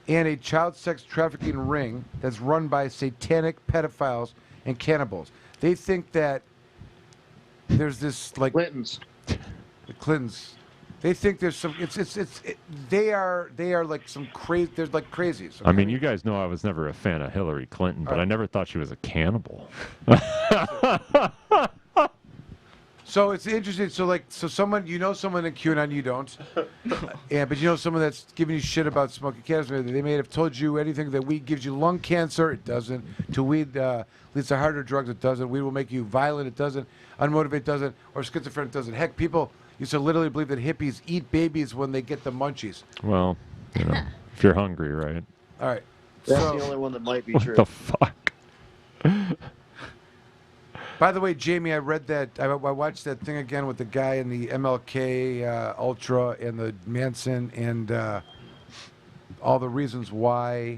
And a child sex trafficking ring that's run by satanic pedophiles and cannibals. They think that there's this like Clintons. The Clintons. They think there's some. They are like some crazy. They're like crazies. Okay? I mean, you guys know I was never a fan of Hillary Clinton, but I never thought she was a cannibal. So it's interesting. So someone someone in QAnon, you don't. Yeah, but someone that's giving you shit about smoking cannabis. They may have told you anything that weed gives you lung cancer. It doesn't. To weed leads to harder drugs. It doesn't. Weed will make you violent. It doesn't. Unmotivated doesn't. Or schizophrenic doesn't. Heck, people used to literally believe that hippies eat babies when they get the munchies. Well, if you're hungry, right? All right. That's the only one that might be true. What the fuck? By the way, Jamie, I read that. I watched that thing again with the guy in the MLK Ultra and the Manson and all the reasons why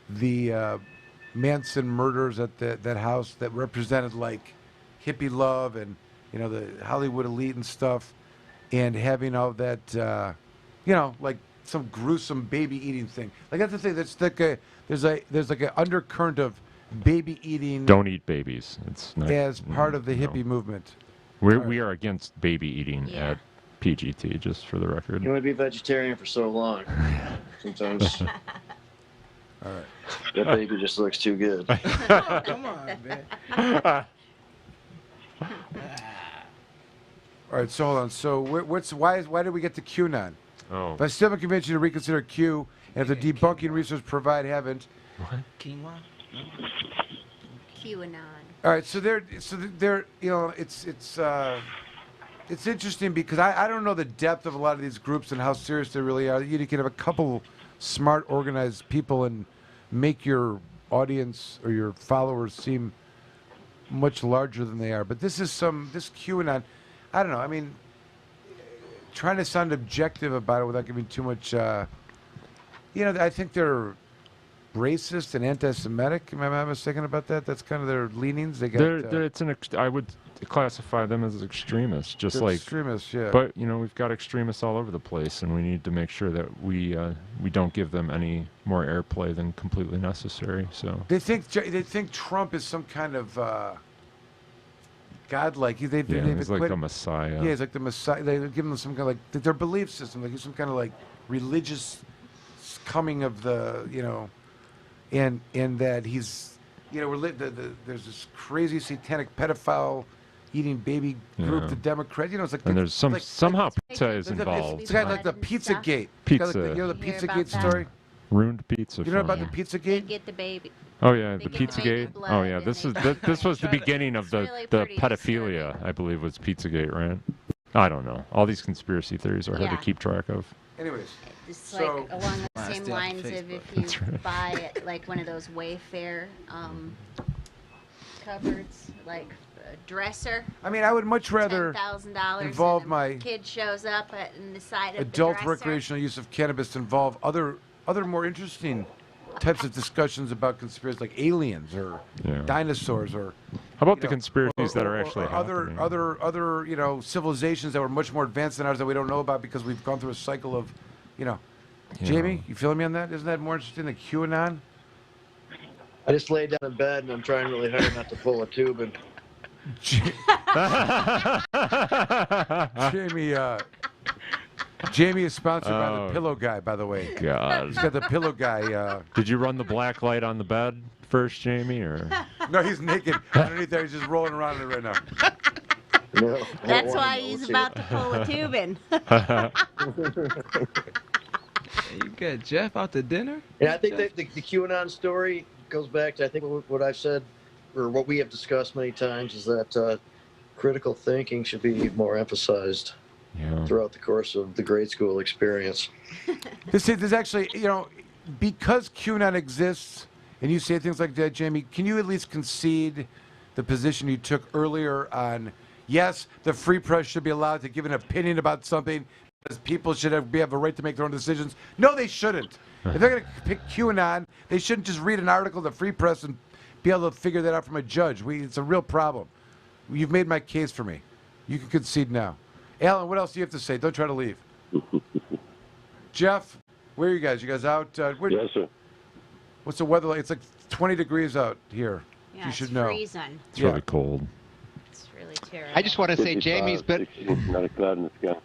the Manson murders at that house that represented like hippie love and the Hollywood elite and stuff, and having all that like some gruesome baby eating thing. Like that's the thing. That's like there's like an undercurrent of baby eating. Don't eat babies. It's not, as part of the hippie movement. We are against baby eating at PGT, just for the record. You want to be vegetarian for so long. Sometimes. All right. That baby just looks too good. Come on, man. All right, so hold on. So why did we get to QAnon? Oh. But I still haven't convinced you to reconsider Q, and if the debunking research provide haven't. What? Quinoa? No. QAnon. All right, so they're it's interesting because I don't know the depth of a lot of these groups and how serious they really are. You can have a couple smart, organized people and make your audience or your followers seem much larger than they are. But this QAnon, I don't know. I mean, trying to sound objective about it without giving too much. I think they're racist and anti-Semitic. Am I mistaken about that? That's kind of their leanings. They got. I would classify them as extremists, just like extremists. Yeah. But we've got extremists all over the place, and we need to make sure that we don't give them any more airplay than completely necessary. So they think Trump is some kind of godlike. He's like a messiah. Yeah, he's like the messiah. They give him some kind of like their belief system. Like he's some kind of like religious coming of the, and that he's, there's this crazy satanic pedophile eating baby group, Yeah. the Democrats. It's like And there's somehow pizza is involved. It's kind of like the Pizza Gate. Pizza. It's got like the, the Hear Pizza about Gate that? story. Ruined pizza. You know about for the me. Pizza They Gate? get the baby. Oh yeah, They the get Pizza baby Gate. blood Oh yeah, and this they- this was the beginning of the really the pretty pedophilia. I believe was Pizzagate, right? I don't know. All these conspiracy theories are hard Yeah. to keep track of. Anyways, It's So- like along the Last same day off lines of Facebook. if you That's right. buy like one of those Wayfair cupboards, like a dresser, I mean, I would much rather $10,000, involve and my a kid shows up in the side of adult the dresser. recreational use of cannabis involve other more interesting types of discussions about conspiracies, like aliens or Yeah. dinosaurs or How about you the know, conspiracies that are actually other happening? civilizations that were much more advanced than ours that we don't know about because we've gone through a cycle of, Yeah. Jamie, you feeling me on that? Isn't that more interesting than QAnon? I just laid down in bed and I'm trying really hard not to pull a tube. And Jamie is sponsored by the Oh. Pillow Guy, by the way. God. He's got the Pillow Guy. Did you run the black light on the bed first, Jamie, or? No, he's naked underneath there. He's just rolling around in it right now. no, I don't That's wanna why know he's what's about to pull a tube in. You got Jeff out to dinner? Yeah, I think that the QAnon story goes back to, I think, what I've said, or what we have discussed many times, is that critical thinking should be more emphasized Yeah. throughout the course of the grade school experience. This is actually, because QAnon exists, and you say things like that, Jamie, can you at least concede the position you took earlier on, yes, the free press should be allowed to give an opinion about something, because people should have a right to make their own decisions? No, they shouldn't. If they're going to pick QAnon, they shouldn't just read an article in the free press and be able to figure that out from a judge. It's a real problem. You've made my case for me. You can concede now. Alan, what else do you have to say? Don't try to leave. Jeff, where are you guys? You guys out? Yes, sir. What's the weather like? It's like 20 degrees out here. Yeah, you it's should know. freezing. It's really cold. It's really terrible. I just want to say Jamie's been. Not a cloud in the sky.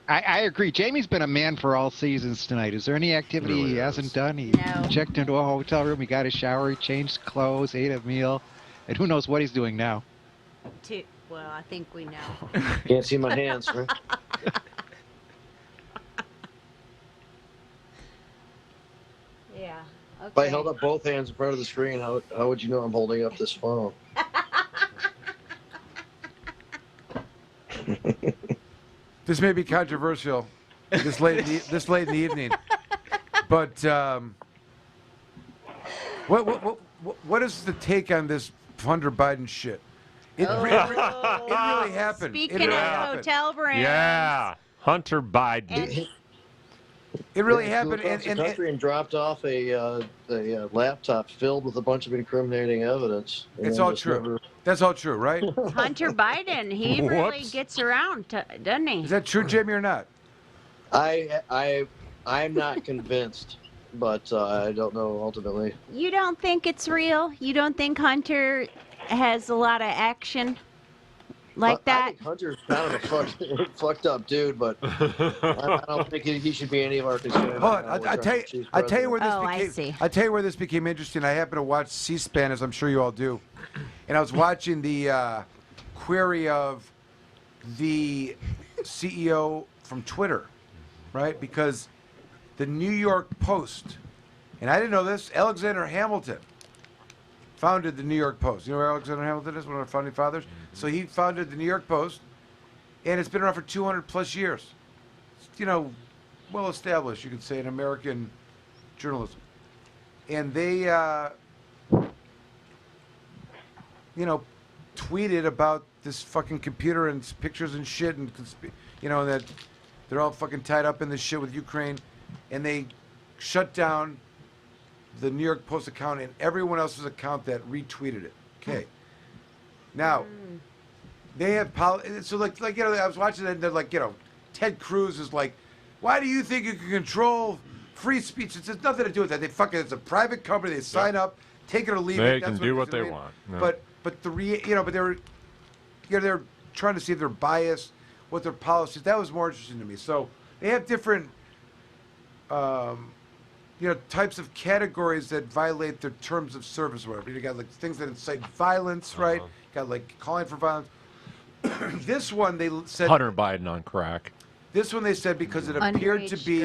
I agree. Jamie's been a man for all seasons tonight. Is there any activity Really he is. hasn't done? He No. checked into a hotel room. He got a shower. He changed clothes. Ate a meal. And who knows what he's doing now? Well, I think we know. Can't see my hands, right? Yeah. Okay. If I held up both hands in front of the screen, how would you know I'm holding up this phone? This may be controversial this late in the evening, but what is the take on this Hunter Biden shit? It really happened. Speaking It really of happened. hotel brands. Yeah. Hunter Biden. And It really Flew happened, across the and country and dropped off a laptop filled with a bunch of incriminating evidence. And it's then all just true. never- That's all true, right? Hunter Biden, he really Whoops. gets around, doesn't he? Is that true, Jamie, or not? I'm not convinced, but I don't know ultimately. You don't think it's real? You don't think Hunter has a lot of action like I that? think Hunter's kind of a fucked up dude, but I don't think he should be any of our concern. Hold on, I tell you where this Oh, I became. see. I tell you where this became interesting. I happen to watch C-SPAN, as I'm sure you all do, and I was watching the query of the CEO from Twitter, right? Because the New York Post, and I didn't know this, Alexander Hamilton founded the New York Post. You know where Alexander Hamilton is, one of our founding fathers? So he founded the New York Post, and it's been around for 200 plus years. It's, well established, you could say, in American journalism. And they, tweeted about this fucking computer and pictures and shit, and that they're all fucking tied up in this shit with Ukraine, and they shut down the New York Post account and everyone else's account that retweeted it. Okay. Now, they have so I was watching it, and they're like, Ted Cruz is like, why do you think you can control free speech? It's nothing to do with that. It's a private company. They sign up, take it or leave it. They That's can do it what is. they want. No. But they're trying to see if they're biased, what their policies. That was more interesting to me. So they have different types of categories that violate their terms of service or whatever. You got like things that incite violence, right? You got like calling for violence. This one they said Hunter Biden on crack. This one they said because it appeared to be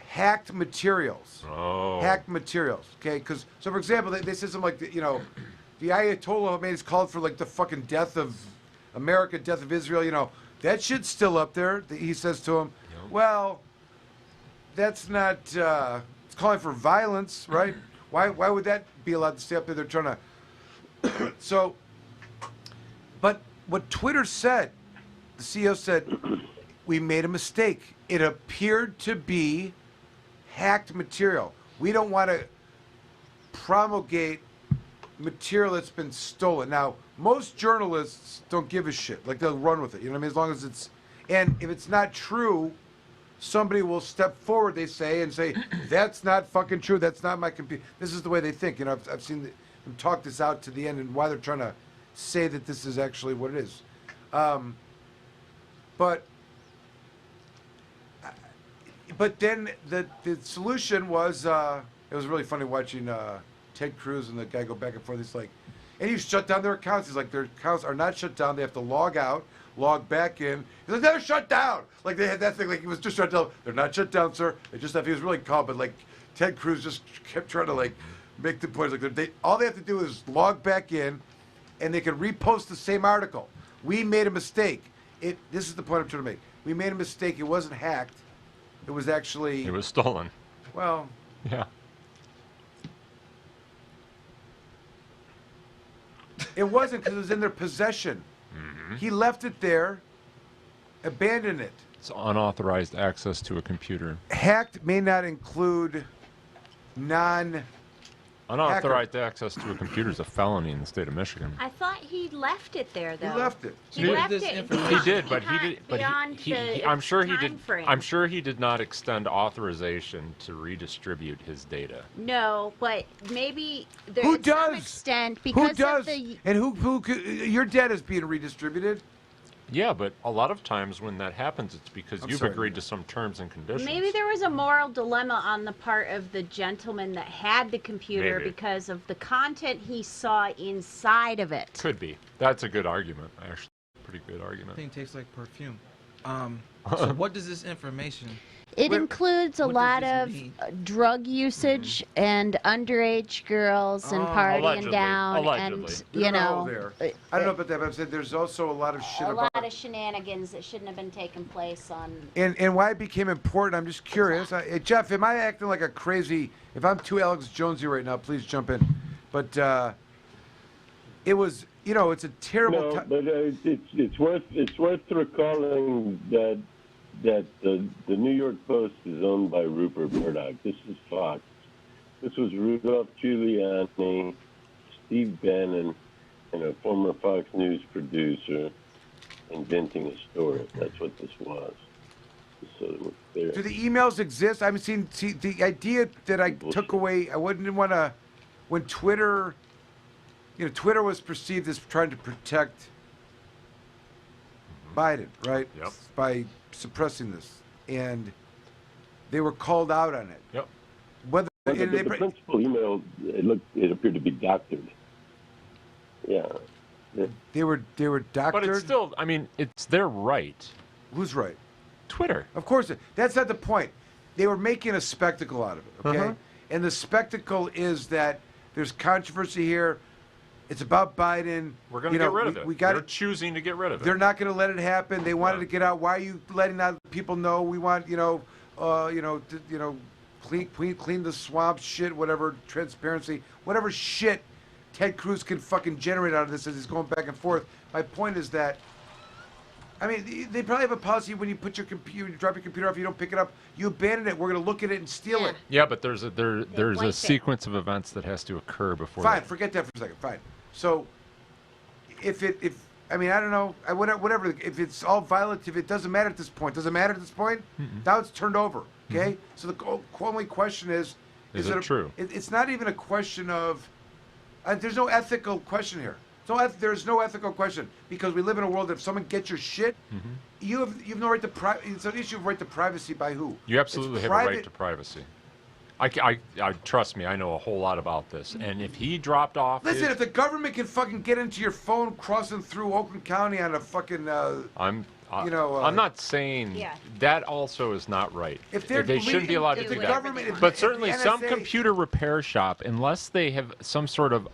hacked materials. Hacked materials. Okay, because so for example, they said something like the Ayatollah has called for like the fucking death of America, death of Israel. That shit's still up there. He says to him, well, that's not. It's calling for violence, right? Why would that be allowed to stay up there? They're trying to. So, but what Twitter said, the CEO said, we made a mistake. It appeared to be hacked material. We don't want to promulgate material that's been stolen. Now, most journalists don't give a shit. Like, they'll run with it. You know what I mean? As long as it's... And if it's not true, somebody will step forward, they say, and say, that's not fucking true. That's not my computer. This is the way they think. I've seen them talk this out to the end and why they're trying to say that this is actually what it is. But then the solution was, it was really funny watching Ted Cruz and the guy go back and forth. He's like, and you shut down their accounts. He's like, their accounts are not shut down. They have to log out, log back in. He's like, they're shut down. Like they had that thing, like he was just shut down. They're not shut down, sir. They just have, he was really calm, but like Ted Cruz just kept trying to like make the point. Like all they have to do is log back in and they can repost the same article. We made a mistake. This is the point I'm trying to make. We made a mistake. It wasn't hacked. It was actually... It was stolen. Well... Yeah. It wasn't because it was in their possession. Mm-hmm. He left it there, abandoned it. It's unauthorized access to a computer. Hacked may not include Unauthorized access to a computer is a felony in the state of Michigan. I thought he left it there, though. He left it. He left it. He did, but he did. But I'm sure he did. Frame. I'm sure he did not extend authorization to redistribute his data. No, but maybe there Who to does? some extent because Who does? of the. And who your data is being redistributed? Yeah, but a lot of times when that happens, it's because you've agreed to some terms and conditions. Maybe there was a moral dilemma on the part of the gentleman that had the computer because of the content he saw inside of it. Could be. That's a good argument, actually. Pretty good argument. I think it tastes like perfume. So what does this information... It includes a lot of drug usage and underage girls and partying down and I don't know about that, but I'm saying there's also a lot of shit a lot of shenanigans that shouldn't have been taking place on. And why it became important, I'm just curious. Jeff, am I acting like a crazy? If I'm too Alex Jonesy right now, please jump in. But it was, it's a terrible. No, but it's worth recalling that the New York Post is owned by Rupert Murdoch. This is Fox. This was Rudolph Giuliani, Steve Bannon, and a former Fox News producer inventing a story. That's what this was. So do the emails exist? I mean, see the idea that I took away. I wouldn't want to. When Twitter, Twitter was perceived as trying to protect Biden, right? Yep. By suppressing this, and they were called out on it. Yep. Whether the principal email, it appeaed to be doctored. Yeah. They were doctored. But it's still, it's their right. Who's right? Twitter. Of course, that's not the point. They were making a spectacle out of it, okay? And the spectacle is that there's controversy here. It's about Biden. We're going to get rid of it. They're choosing to get rid of it. They're not going to let it happen. They wanted to get out. Why are you letting out people know? We want, clean the swamp shit, whatever, transparency, whatever shit Ted Cruz can fucking generate out of this as he's going back and forth. My point is that, they probably have a policy when you put your computer, you drop your computer off, you don't pick it up, you abandon it. We're going to look at it and steal it. Yeah, but there's a sequence of events that has to occur before. Fine, forget that for a second. Fine. So, I don't know, whatever. If it's all violative, it doesn't matter at this point. Does it matter at this point? Mm-mm. Now it's turned over. Okay. So the only question is it true? It's not even a question of. There's no ethical question here. So there's no ethical question because we live in a world that if someone gets your shit, you've no right to privacy. It's an issue of right to privacy by who? You absolutely have a right to privacy. I trust me, I know a whole lot about this. And if he dropped off, listen, if the government can fucking get into your phone crossing through Oakland County on a fucking, I'm not saying that also is not right. If they shouldn't be allowed to do that. But certainly some computer repair shop, unless they have some sort of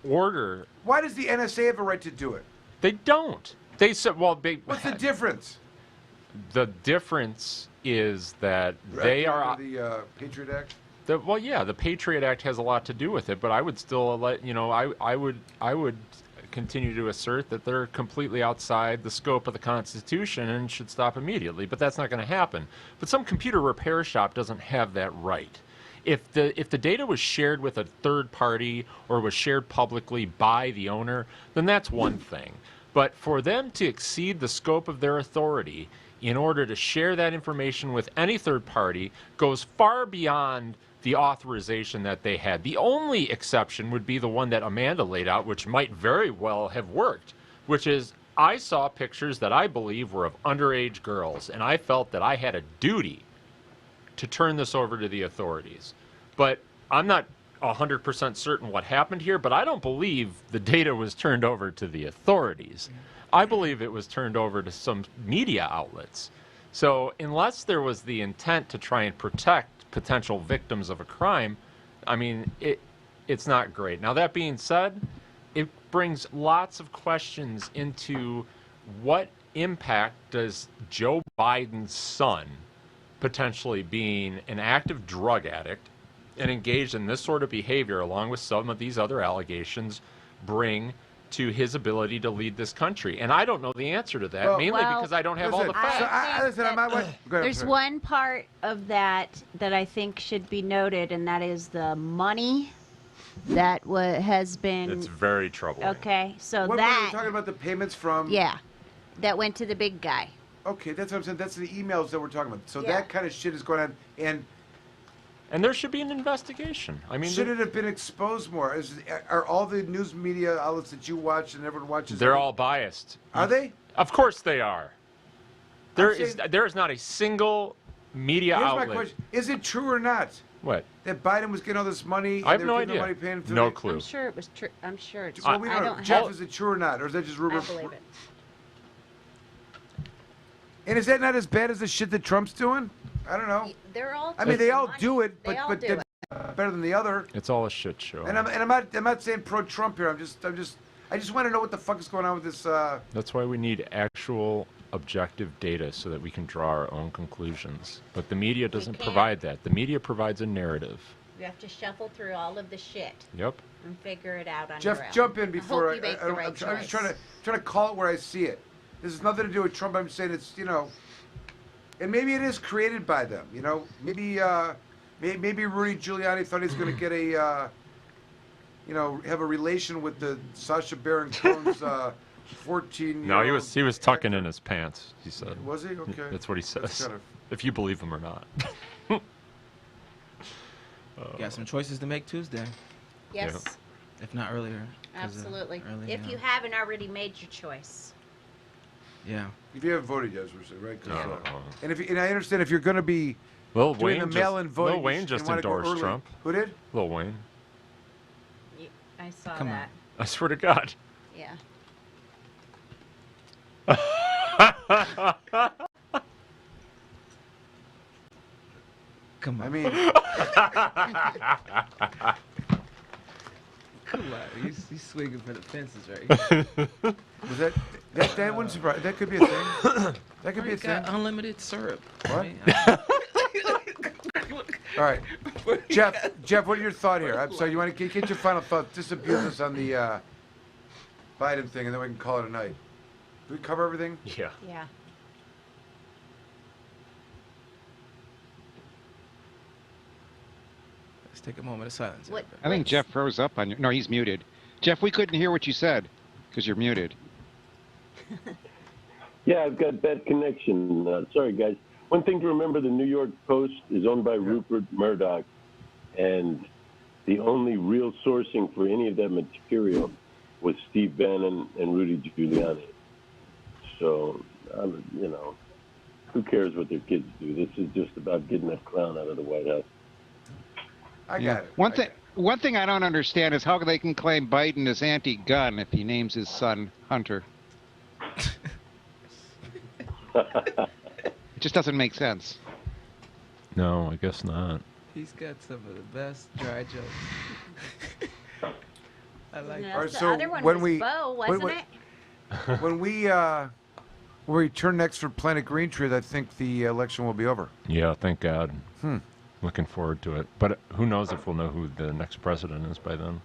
order. Why does the NSA have a right to do it? They don't. They said, well, what's the difference? The difference is that they are the Patriot Act. The Patriot Act has a lot to do with it, but I would still I would continue to assert that they're completely outside the scope of the Constitution and should stop immediately. But that's not going to happen. But some computer repair shop doesn't have that right. If the data was shared with a third party or was shared publicly by the owner, then that's one thing. But for them to exceed the scope of their authority in order to share that information with any third party goes far beyond the authorization that they had. The only exception would be the one that Amanda laid out, which might very well have worked, which is I saw pictures that I believe were of underage girls, and I felt that I had a duty to turn this over to the authorities. But I'm not 100% certain what happened here, but I don't believe the data was turned over to the authorities. I believe it was turned over to some media outlets. So unless there was the intent to try and protect potential victims of a crime, I mean, it's not great. Now, that being said, it brings lots of questions into what impact does Joe Biden's son, potentially being an active drug addict and engaged in this sort of behavior, along with some of these other allegations, bring to his ability to lead this country? And I don't know the answer to that, mainly because I don't have all the facts. There's one part of that I think should be noted, and that is the money that has been... It's very troubling. Okay, so What, that... We're talking about the payments from... Yeah, that went to the big guy. Okay, that's what I'm saying. That's the emails that we're talking about. So that kind of shit is going on, and there should be an investigation. I mean, should it have been exposed more? Are all the news media outlets that you watch and everyone watches? They're all biased. Are they? Of course they are. There is not a single media outlet. Here's my question: is it true or not? What? That Biden was getting all this money? I have and no idea. Money paying for no clue. I'm sure it was true. I'm sure it's true. true. Well, we don't know. Jeff, is it true or not, or is that just rumor? I believe it. And is that not as bad as the shit that Trump's doing? I don't know. They're all. I mean, they all do it, but they're better than the other. It's all a shit show. And I'm not saying pro-Trump here. I just want to know what the fuck is going on with this. That's why we need actual objective data so that we can draw our own conclusions. But the media doesn't provide that. The media provides a narrative. You have to shuffle through all of the shit. Yep. And figure it out on Jeff, your own. jump in before I'm just trying to call it where I see it. This has nothing to do with Trump. I'm saying it's and maybe it is created by them. Maybe Rudy Giuliani thought he was going to get a have a relation with the Sacha Baron Cohen's 14. No, he was tucking in his pants. He said. Was he? Okay. That's what he says. If you believe him or not. Got some choices to make Tuesday. Yes. Yeah. If not earlier. Absolutely. If you haven't already made your choice. Yeah. If you haven't voted yet, we're saying, right? No. And I understand if you're going to be Lil doing Wayne the mail-in voting. Lil Wayne just endorsed Trump. Who did? Lil Wayne. I saw Come that. I swear to God. Yeah. Come on. I mean. Come on. He's swinging for the fences, right? Was that wouldn't surprise? That could be a thing. That could be a thing. Unlimited syrup. What? All right, Jeff. What are your thoughts here? I'm sorry. You want to get your final thoughts? Disabuse us on the Biden thing, and then we can call it a night. Did we cover everything? Yeah. Yeah. Let's take a moment of silence. I think Jeff froze up on you. No, he's muted. Jeff, we couldn't hear what you said because you're muted. Yeah, I've got bad connection. Sorry, guys. One thing to remember, the New York Post is owned by Rupert Murdoch. And the only real sourcing for any of that material was Steve Bannon and Rudy Giuliani. So, you know, who cares what their kids do? This is just about getting that clown out of the White House. I got it. One thing I don't understand is how they can claim Biden is anti-gun if he names his son Hunter. It just doesn't make sense. No, I guess not. He's got some of the best dry jokes. I like Yeah, All right, the so other one when was we Bo, wasn't it? when we return next for Planet Green Trees, I think the election will be over. Yeah, thank God. Looking forward to it. But who knows if we'll know who the next president is by then.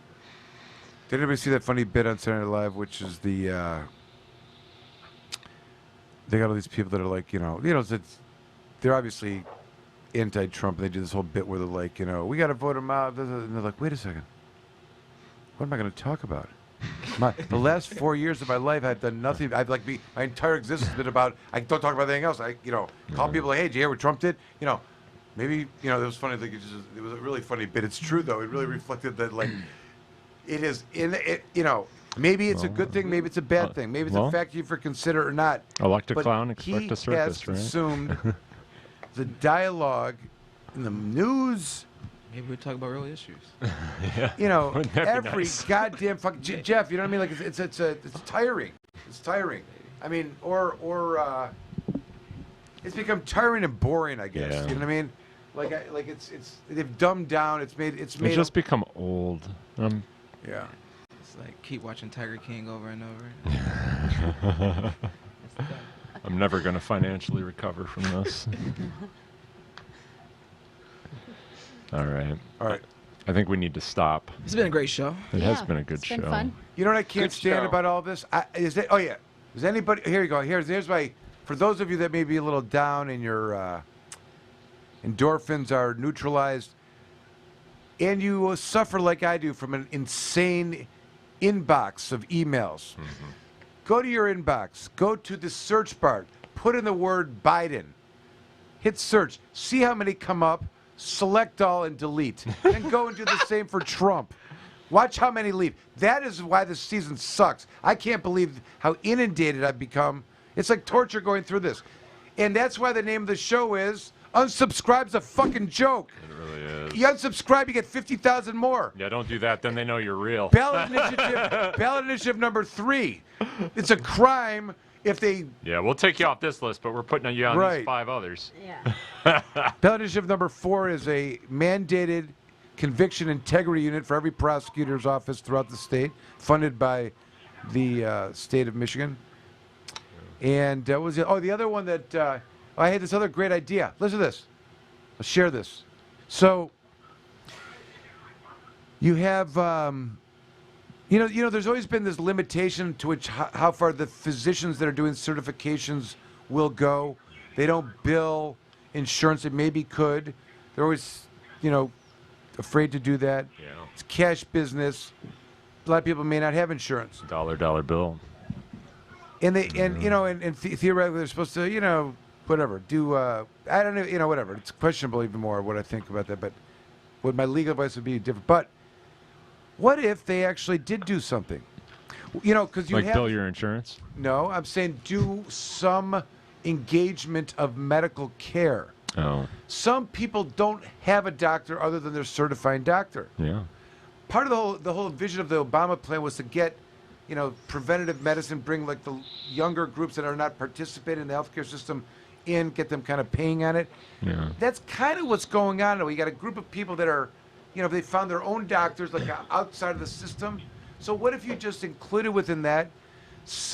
Did anybody see that funny bit on Saturday Night Live, which is the they got all these people that are like, they're obviously anti-Trump, and they do this whole bit where they're like, we got to vote him out, and they're like, wait a second, what am I going to talk about? The last 4 years of my life, I've done nothing. My entire existence has been about, I don't talk about anything else. I, call people like, hey, did you hear what Trump did? Maybe, it was funny. Like it was a really funny bit. It's true, though. It really reflected that, like, it is maybe it's a good thing, maybe it's a bad thing. Maybe it's a fact you for consider or not. Elect a But clown, expect a circus, he right? has assumed the dialogue in the news. Maybe we're talking about real issues. Yeah. Every nice? goddamn fucking Jeff. You know what I mean? Like it's tiring. It's tiring. I mean, or it's become tiring and boring. I guess. Yeah. You know what I mean? Like it's they've dumbed down. It's just become old. Yeah. It's like keep watching Tiger King over and over. I'm never going to financially recover from this. All right. I think we need to stop. It's been a great show. It has been a good show. Fun. You know what I can't stand about all this? Is anybody? Here you go. Here's my. For those of you that may be a little down and your endorphins are neutralized, and you suffer like I do from an insane inbox of emails. Go to your inbox. Go to the search bar. Put in the word Biden. Hit search. See how many come up. Select all and delete. Then go and do the same for Trump. Watch how many leave. That is why this season sucks. I can't believe how inundated I've become. It's like torture going through this. And that's why the name of the show is Unsubscribe's a fucking joke. It really is. You unsubscribe, you get 50,000 more. Yeah, don't do that. Then they know you're real. Ballot initiative number 3. It's a crime if they... Yeah, we'll take you off this list, but we're putting you on these 5 others. Yeah. Ballot initiative number 4 is a mandated conviction integrity unit for every prosecutor's office throughout the state, funded by the state of Michigan. And what was it? Oh, the other one that... I had this other great idea. Listen to this. I'll share this. So, you have, there's always been this limitation to which how far the physicians that are doing certifications will go. They don't bill insurance. They maybe could. They're always, afraid to do that. Yeah. It's cash business. A lot of people may not have insurance. Dollar bill. And theoretically they're supposed to, whatever, do, I don't know, whatever. It's questionable even more what I think about that, but what my legal advice would be different. But what if they actually did do something? Because you bill your insurance? No, I'm saying do some engagement of medical care. Oh. Some people don't have a doctor other than their certifying doctor. Yeah. Part of the whole vision of the Obama plan was to get, preventative medicine, bring like the younger groups that are not participating in the healthcare system in, get them kind of paying on it. Yeah. That's kind of what's going on now. We got a group of people that are, they found their own doctors like outside of the system. So what if you just included within that,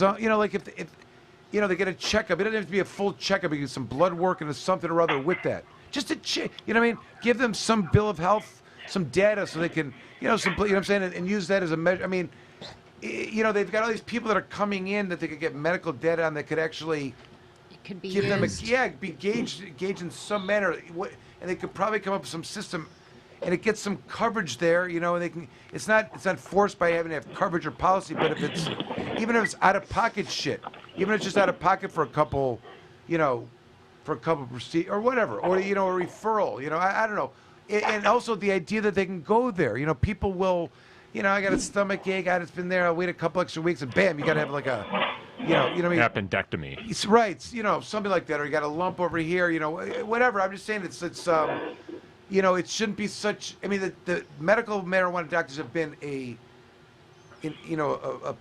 like if they get a checkup. It doesn't have to be a full checkup. You get some blood work and something or other with that. Just a check. You know what I mean? Give them some bill of health, some data, so they can, what I'm saying, and use that as a measure. I mean, they've got all these people that are coming in that they could get medical data on that could actually could be give used. be engaged in some manner, and they could probably come up with some system, and it gets some coverage there, and they can. It's not forced by having to have coverage or policy, but even if it's out of pocket shit, even if it's just out of pocket for a couple, procedure or whatever, or a referral, I don't know. and also the idea that they can go there. You know, people will, you know, I got a stomach ache, it's been there, I'll wait a couple extra weeks, and bam, you got to have like a, you know what I mean? Appendectomy. It's right, you know, something like that, or you got a lump over here, you know, whatever. I'm just saying it's you know, it shouldn't be such. I mean, the medical marijuana doctors have been a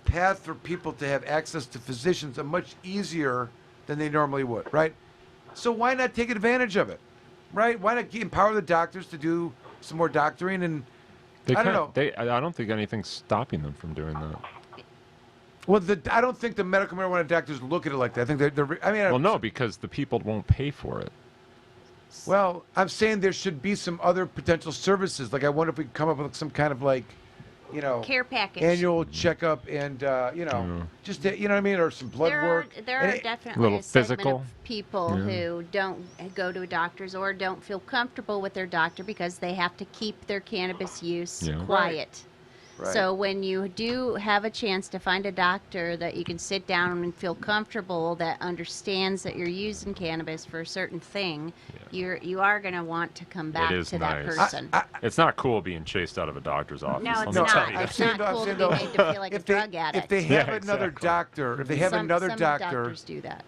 path for people to have access to physicians much easier than they normally would, right? So why not take advantage of it, right? Why not empower the doctors to do some more doctoring? And I don't know. I don't think anything's stopping them from doing that. Well, I don't think the medical marijuana doctors look at it like that. I think they're I mean, well, no, because the people won't pay for it. Well, I'm saying there should be some other potential services. Like, I wonder if we could come up with some kind of, like, you know, care package, annual checkup, and you know, just you know what I mean, or some blood work. There are definitely a segment of people Yeah. who don't go to doctors or don't feel comfortable with their doctor because they have to keep their cannabis use quiet. Right. So when you do have a chance to find a doctor that you can sit down and feel comfortable, that understands that you're using cannabis for a certain thing, you are going to want to come back It is to that nice. person. It's not cool being chased out of a doctor's office. No, let it's me not. tell you. It's not cool to be made to feel like a drug addict. If they have Yeah, another exactly. doctor, if they have some doctors do that.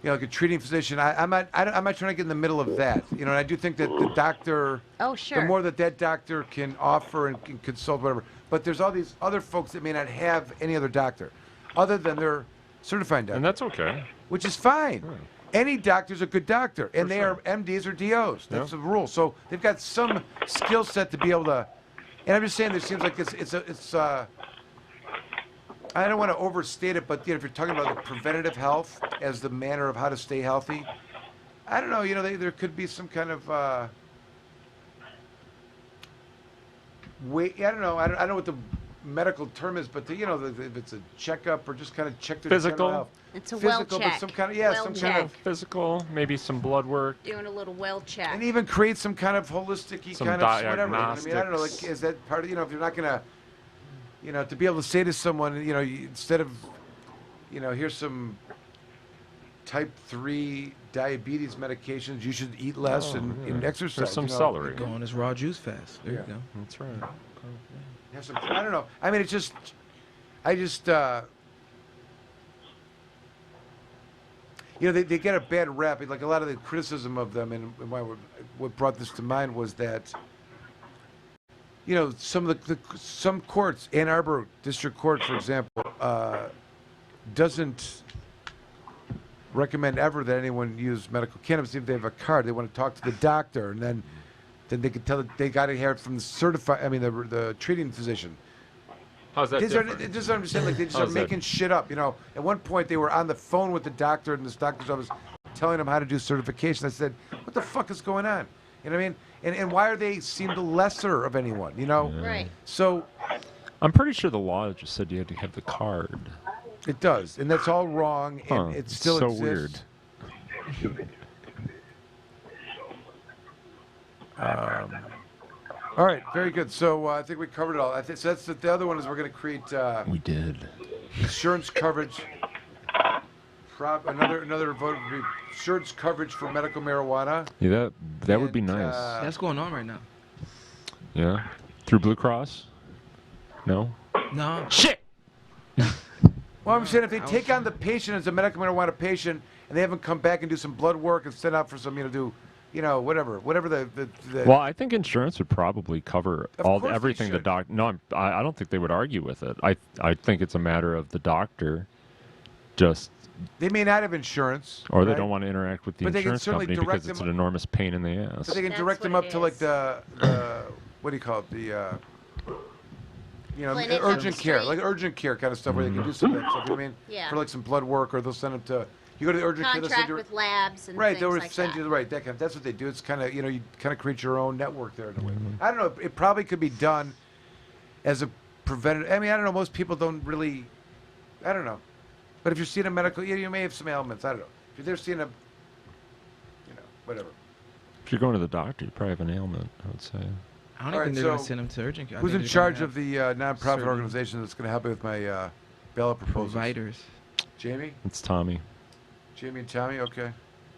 you know, like a treating physician, I'm not trying to get in the middle of that. You know, and I do think that the doctor, Oh, sure. the more that doctor can offer and can consult, whatever. But there's all these other folks that may not have any other doctor, other than their certified doctor. And that's okay. Which is fine. Any doctor's a good doctor, and they are MDs or DOs. That's the rule. So they've got some skill set to be able to. And I'm just saying, there seems like it's. I don't want to overstate it, but you know, if you're talking about the preventative health as the manner of how to stay healthy, I don't know. You know, there could be some kind of. I don't know. I don't know what the medical term is, but you know, if it's a checkup or just kind of check their Physical. general health. It's a Physical, well check. but some kind of some check. kind of physical, maybe some blood work. Doing a little well check. and even create some kind of holistic Some kind of whatever. You know what I mean, I don't know. Like, diagnostics. is that part of, you know, if you're not gonna, you know, to be able to say to someone, you know, instead of, you know, here's some type 3 diabetes medications, you should eat less and exercise. There's some you know. celery. Go on this raw juice fast. There you go. That's right. Have some, I don't know. I mean, you know, they get a bad rap. Like, a lot of the criticism of them, and what brought this to mind was that, you know, some courts, Ann Arbor District Court, for example, doesn't recommend ever that anyone use medical cannabis. If they have a card, they want to talk to the doctor, and then they can tell that they got to hear it from the treating physician. How's that different? This is what I'm saying. Like, they just How's are that? making shit up. You know, at one point they were on the phone with the doctor in this doctor's office, telling him how to do certification. I said, "What the fuck is going on?" You know what I mean? And why are they seem the lesser of anyone? You know? Right. So I'm pretty sure the law just said you had to have the card. it does, and that's all wrong. And it still so exists. weird. All right, very good. So I think we covered it all. I think so. That's the other one is we're going to create We did. insurance coverage. Another vote would be insurance coverage for medical marijuana. Yeah, that would be And, nice. That's going on right now. Yeah. Through Blue Cross? No? No. Shit! Well, I'm saying if they take on the patient as a medical marijuana patient and they haven't come back and do some blood work and send out for some, whatever the. Well, I think insurance would probably cover Of course they everything the should. doctor. No, I don't think they would argue with it. I think it's a matter of the doctor just, They may not have insurance. or they right? don't want to interact with the But they can insurance certainly company direct because it's them- an enormous pain in the ass. But they can That's direct them what up it to like is. the what do you call it? The Clinic up urgent the care, street. like urgent care kind of stuff where they can do some of that stuff. You know what I mean? Yeah. For like some blood work, or they'll send them to. You go to the urgent care. They'll send Contract you, with labs and right, things they'll like send that. you the right. That's what they do. It's kind of you kind of create your own network there in a way. I don't know. It probably could be done as a preventative. I mean, I don't know. Most people don't really. I don't know. But if you're seeing a medical, you may have some ailments. I don't know. If you're seeing whatever. If you're going to the doctor, you probably have an ailment, I would say. I don't All even right, think they're going so to send them to urgent care. I Who's think in they're gonna charge of have the nonprofit certain organization that's going to help me with my ballot proposals? providers? Jamie? It's Tommy. Jamie and Tommy, okay.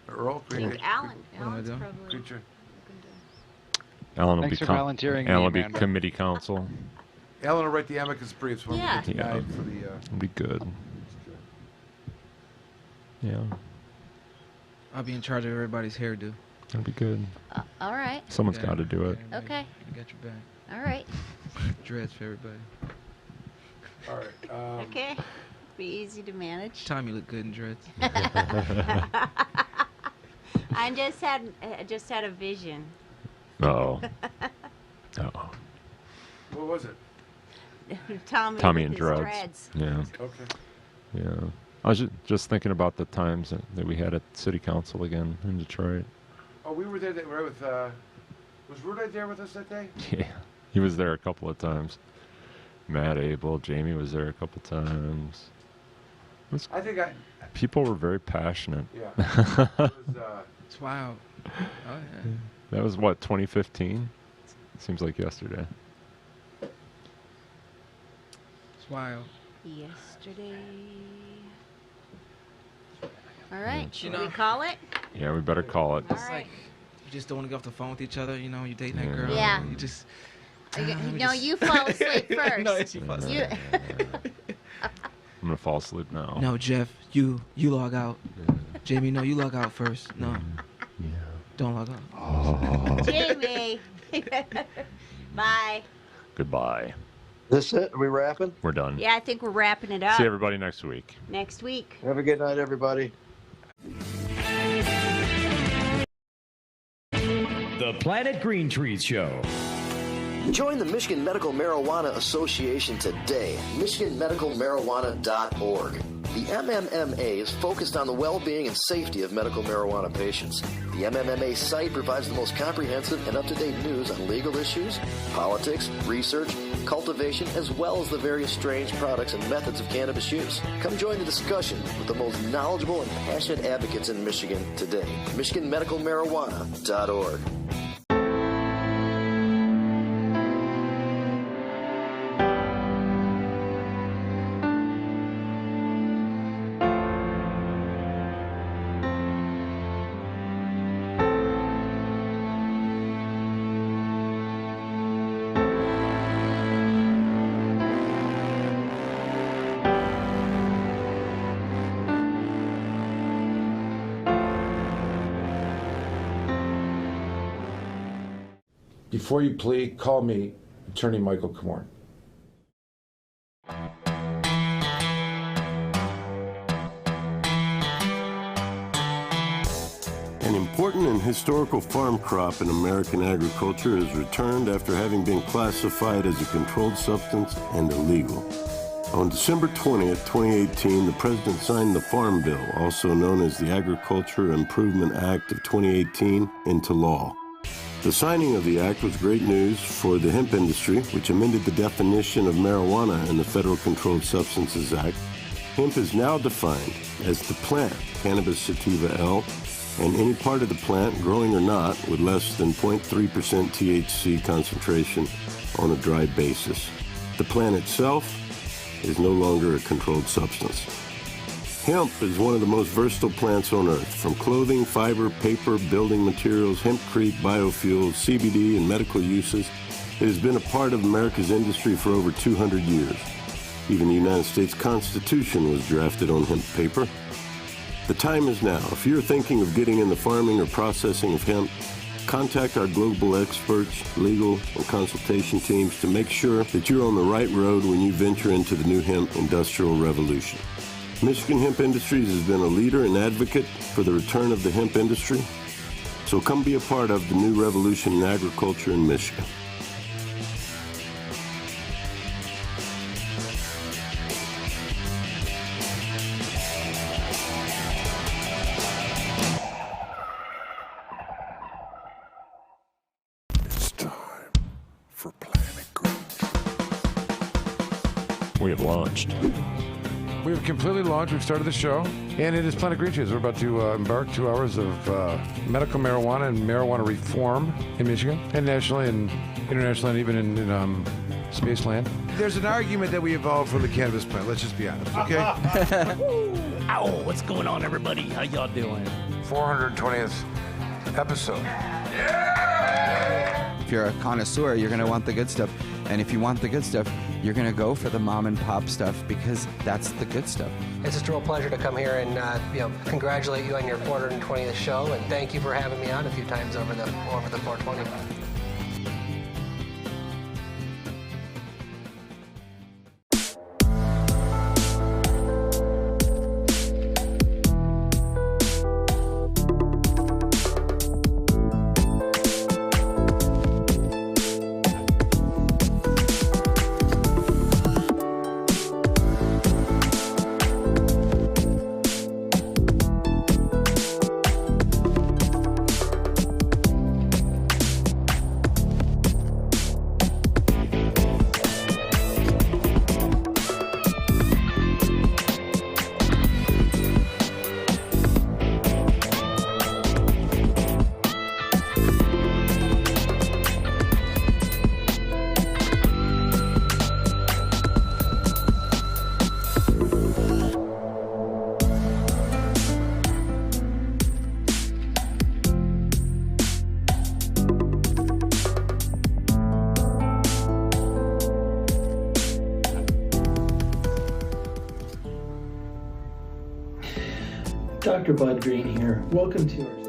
Earl? I think Alan. What am I Alan's doing? probably Creature. looking Alan will Thanks be for volunteering me, Alan will be Amanda. committee counsel. Alan will write the amicus briefs when Yeah. we get tonight for the. It'll be good. Yeah, I'll be in charge of everybody's hairdo. it'll be good. All right. Someone's Yeah. got to do it. Okay. I got your back. All right. Dreads for everybody. All right. Okay. Be easy to manage. Tom, you look good in dreads. I just had a vision. Oh. Oh. What was it? Tommy Tommy with and his dreads. Yeah. Okay. Yeah. I was just thinking about the times that we had at City Council again in Detroit. Oh, we were there right with. Was Rudai there with us that day? Yeah. He was there a couple of times. Matt Abel, Jamie was there a couple of times. I think I. People were very passionate. Yeah. It was, It's wild. Oh, yeah. That was what, 2015? Seems like yesterday. It's wild. Yesterday. All right. You Should know- we call it? Yeah, we better call it. All It's right. like you just don't want to get off the phone with each other. You know, you're dating that Yeah. girl. Yeah. You just. No, you fall asleep first. No, she falls asleep. I'm gonna fall asleep now. No, Jeff, you log out. Jamie, no, you log out first. No. Yeah. Don't log out. Oh. Jamie. Bye. Goodbye. This it? Are we wrapping? We're done. Yeah, I think we're wrapping it up. See everybody next week. Next week. Have a good night, everybody. The Planet Green Trees Show. Join the Michigan Medical Marijuana Association today. MichiganMedicalMarijuana.org. The MMMA is focused on the well-being and safety of medical marijuana patients. The MMMA site provides the most comprehensive and up-to-date news on legal issues, politics, research, cultivation, as well as the various strange products and methods of cannabis use. Come join the discussion with the most knowledgeable and passionate advocates in Michigan today. MichiganMedicalMarijuana.org. Before you plead, call me, Attorney Michael Komorn. An important and historical farm crop in American agriculture is returned after having been classified as a controlled substance and illegal. On December 20th, 2018, the President signed the Farm Bill, also known as the Agriculture Improvement Act of 2018, into law. The signing of the act was great news for the hemp industry, which amended the definition of marijuana in the Federal Controlled Substances Act. Hemp is now defined as the plant, cannabis sativa L, and any part of the plant, growing or not, with less than 0.3% THC concentration on a dry basis. The plant itself is no longer a controlled substance. Hemp is one of the most versatile plants on earth. From clothing, fiber, paper, building materials, hempcrete, biofuels, CBD, and medical uses, it has been a part of America's industry for over 200 years. Even the United States Constitution was drafted on hemp paper. The time is now. If you're thinking of getting in the farming or processing of hemp, contact our global experts, legal, and consultation teams to make sure that you're on the right road when you venture into the new hemp industrial revolution. Michigan Hemp Industries has been a leader and advocate for the return of the hemp industry, so come be a part of the new revolution in agriculture in Michigan. It's time for Planet Green. We have launched. We have completely launched. We've started the show, and it is Planet Green Trees. We're about to embark 2 hours of medical marijuana and marijuana reform in Michigan, and nationally, and internationally, and even in Spaceland. There's an argument that we evolved from the cannabis plant. Let's just be honest, okay? Ow, what's going on, everybody? How y'all doing? 420th episode. If you're a connoisseur, you're going to want the good stuff. And if you want the good stuff, you're going to go for the mom and pop stuff because that's the good stuff. It's just a real pleasure to come here and congratulate you on your 420th show, and thank you for having me on a few times over the 420. Dr. Bud Green here. Welcome to our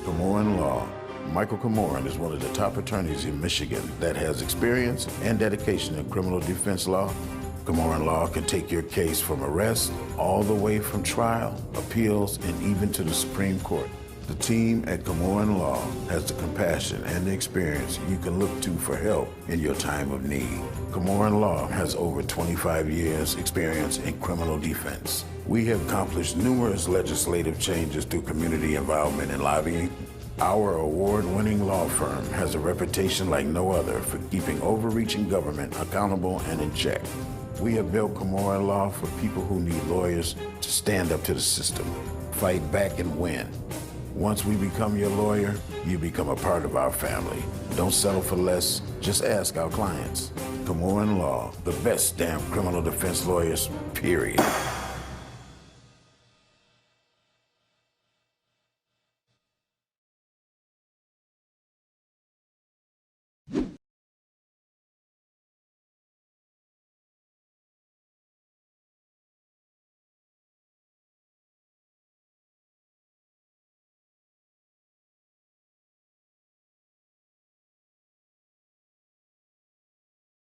Komorn Law. Michael Komorn is one of the top attorneys in Michigan that has experience and dedication in criminal defense law. Komorn Law can take your case from arrest all the way from trial, appeals, and even to the Supreme Court. The team at Komorn Law has the compassion and the experience you can look to for help in your time of need. Komorn Law has over 25 years experience in criminal defense. We have accomplished numerous legislative changes through community involvement and lobbying. Our award-winning law firm has a reputation like no other for keeping overreaching government accountable and in check. We have built Komorn Law for people who need lawyers to stand up to the system, fight back and win. Once we become your lawyer, you become a part of our family. Don't settle for less, just ask our clients. Komorn Law, the best damn criminal defense lawyers, period.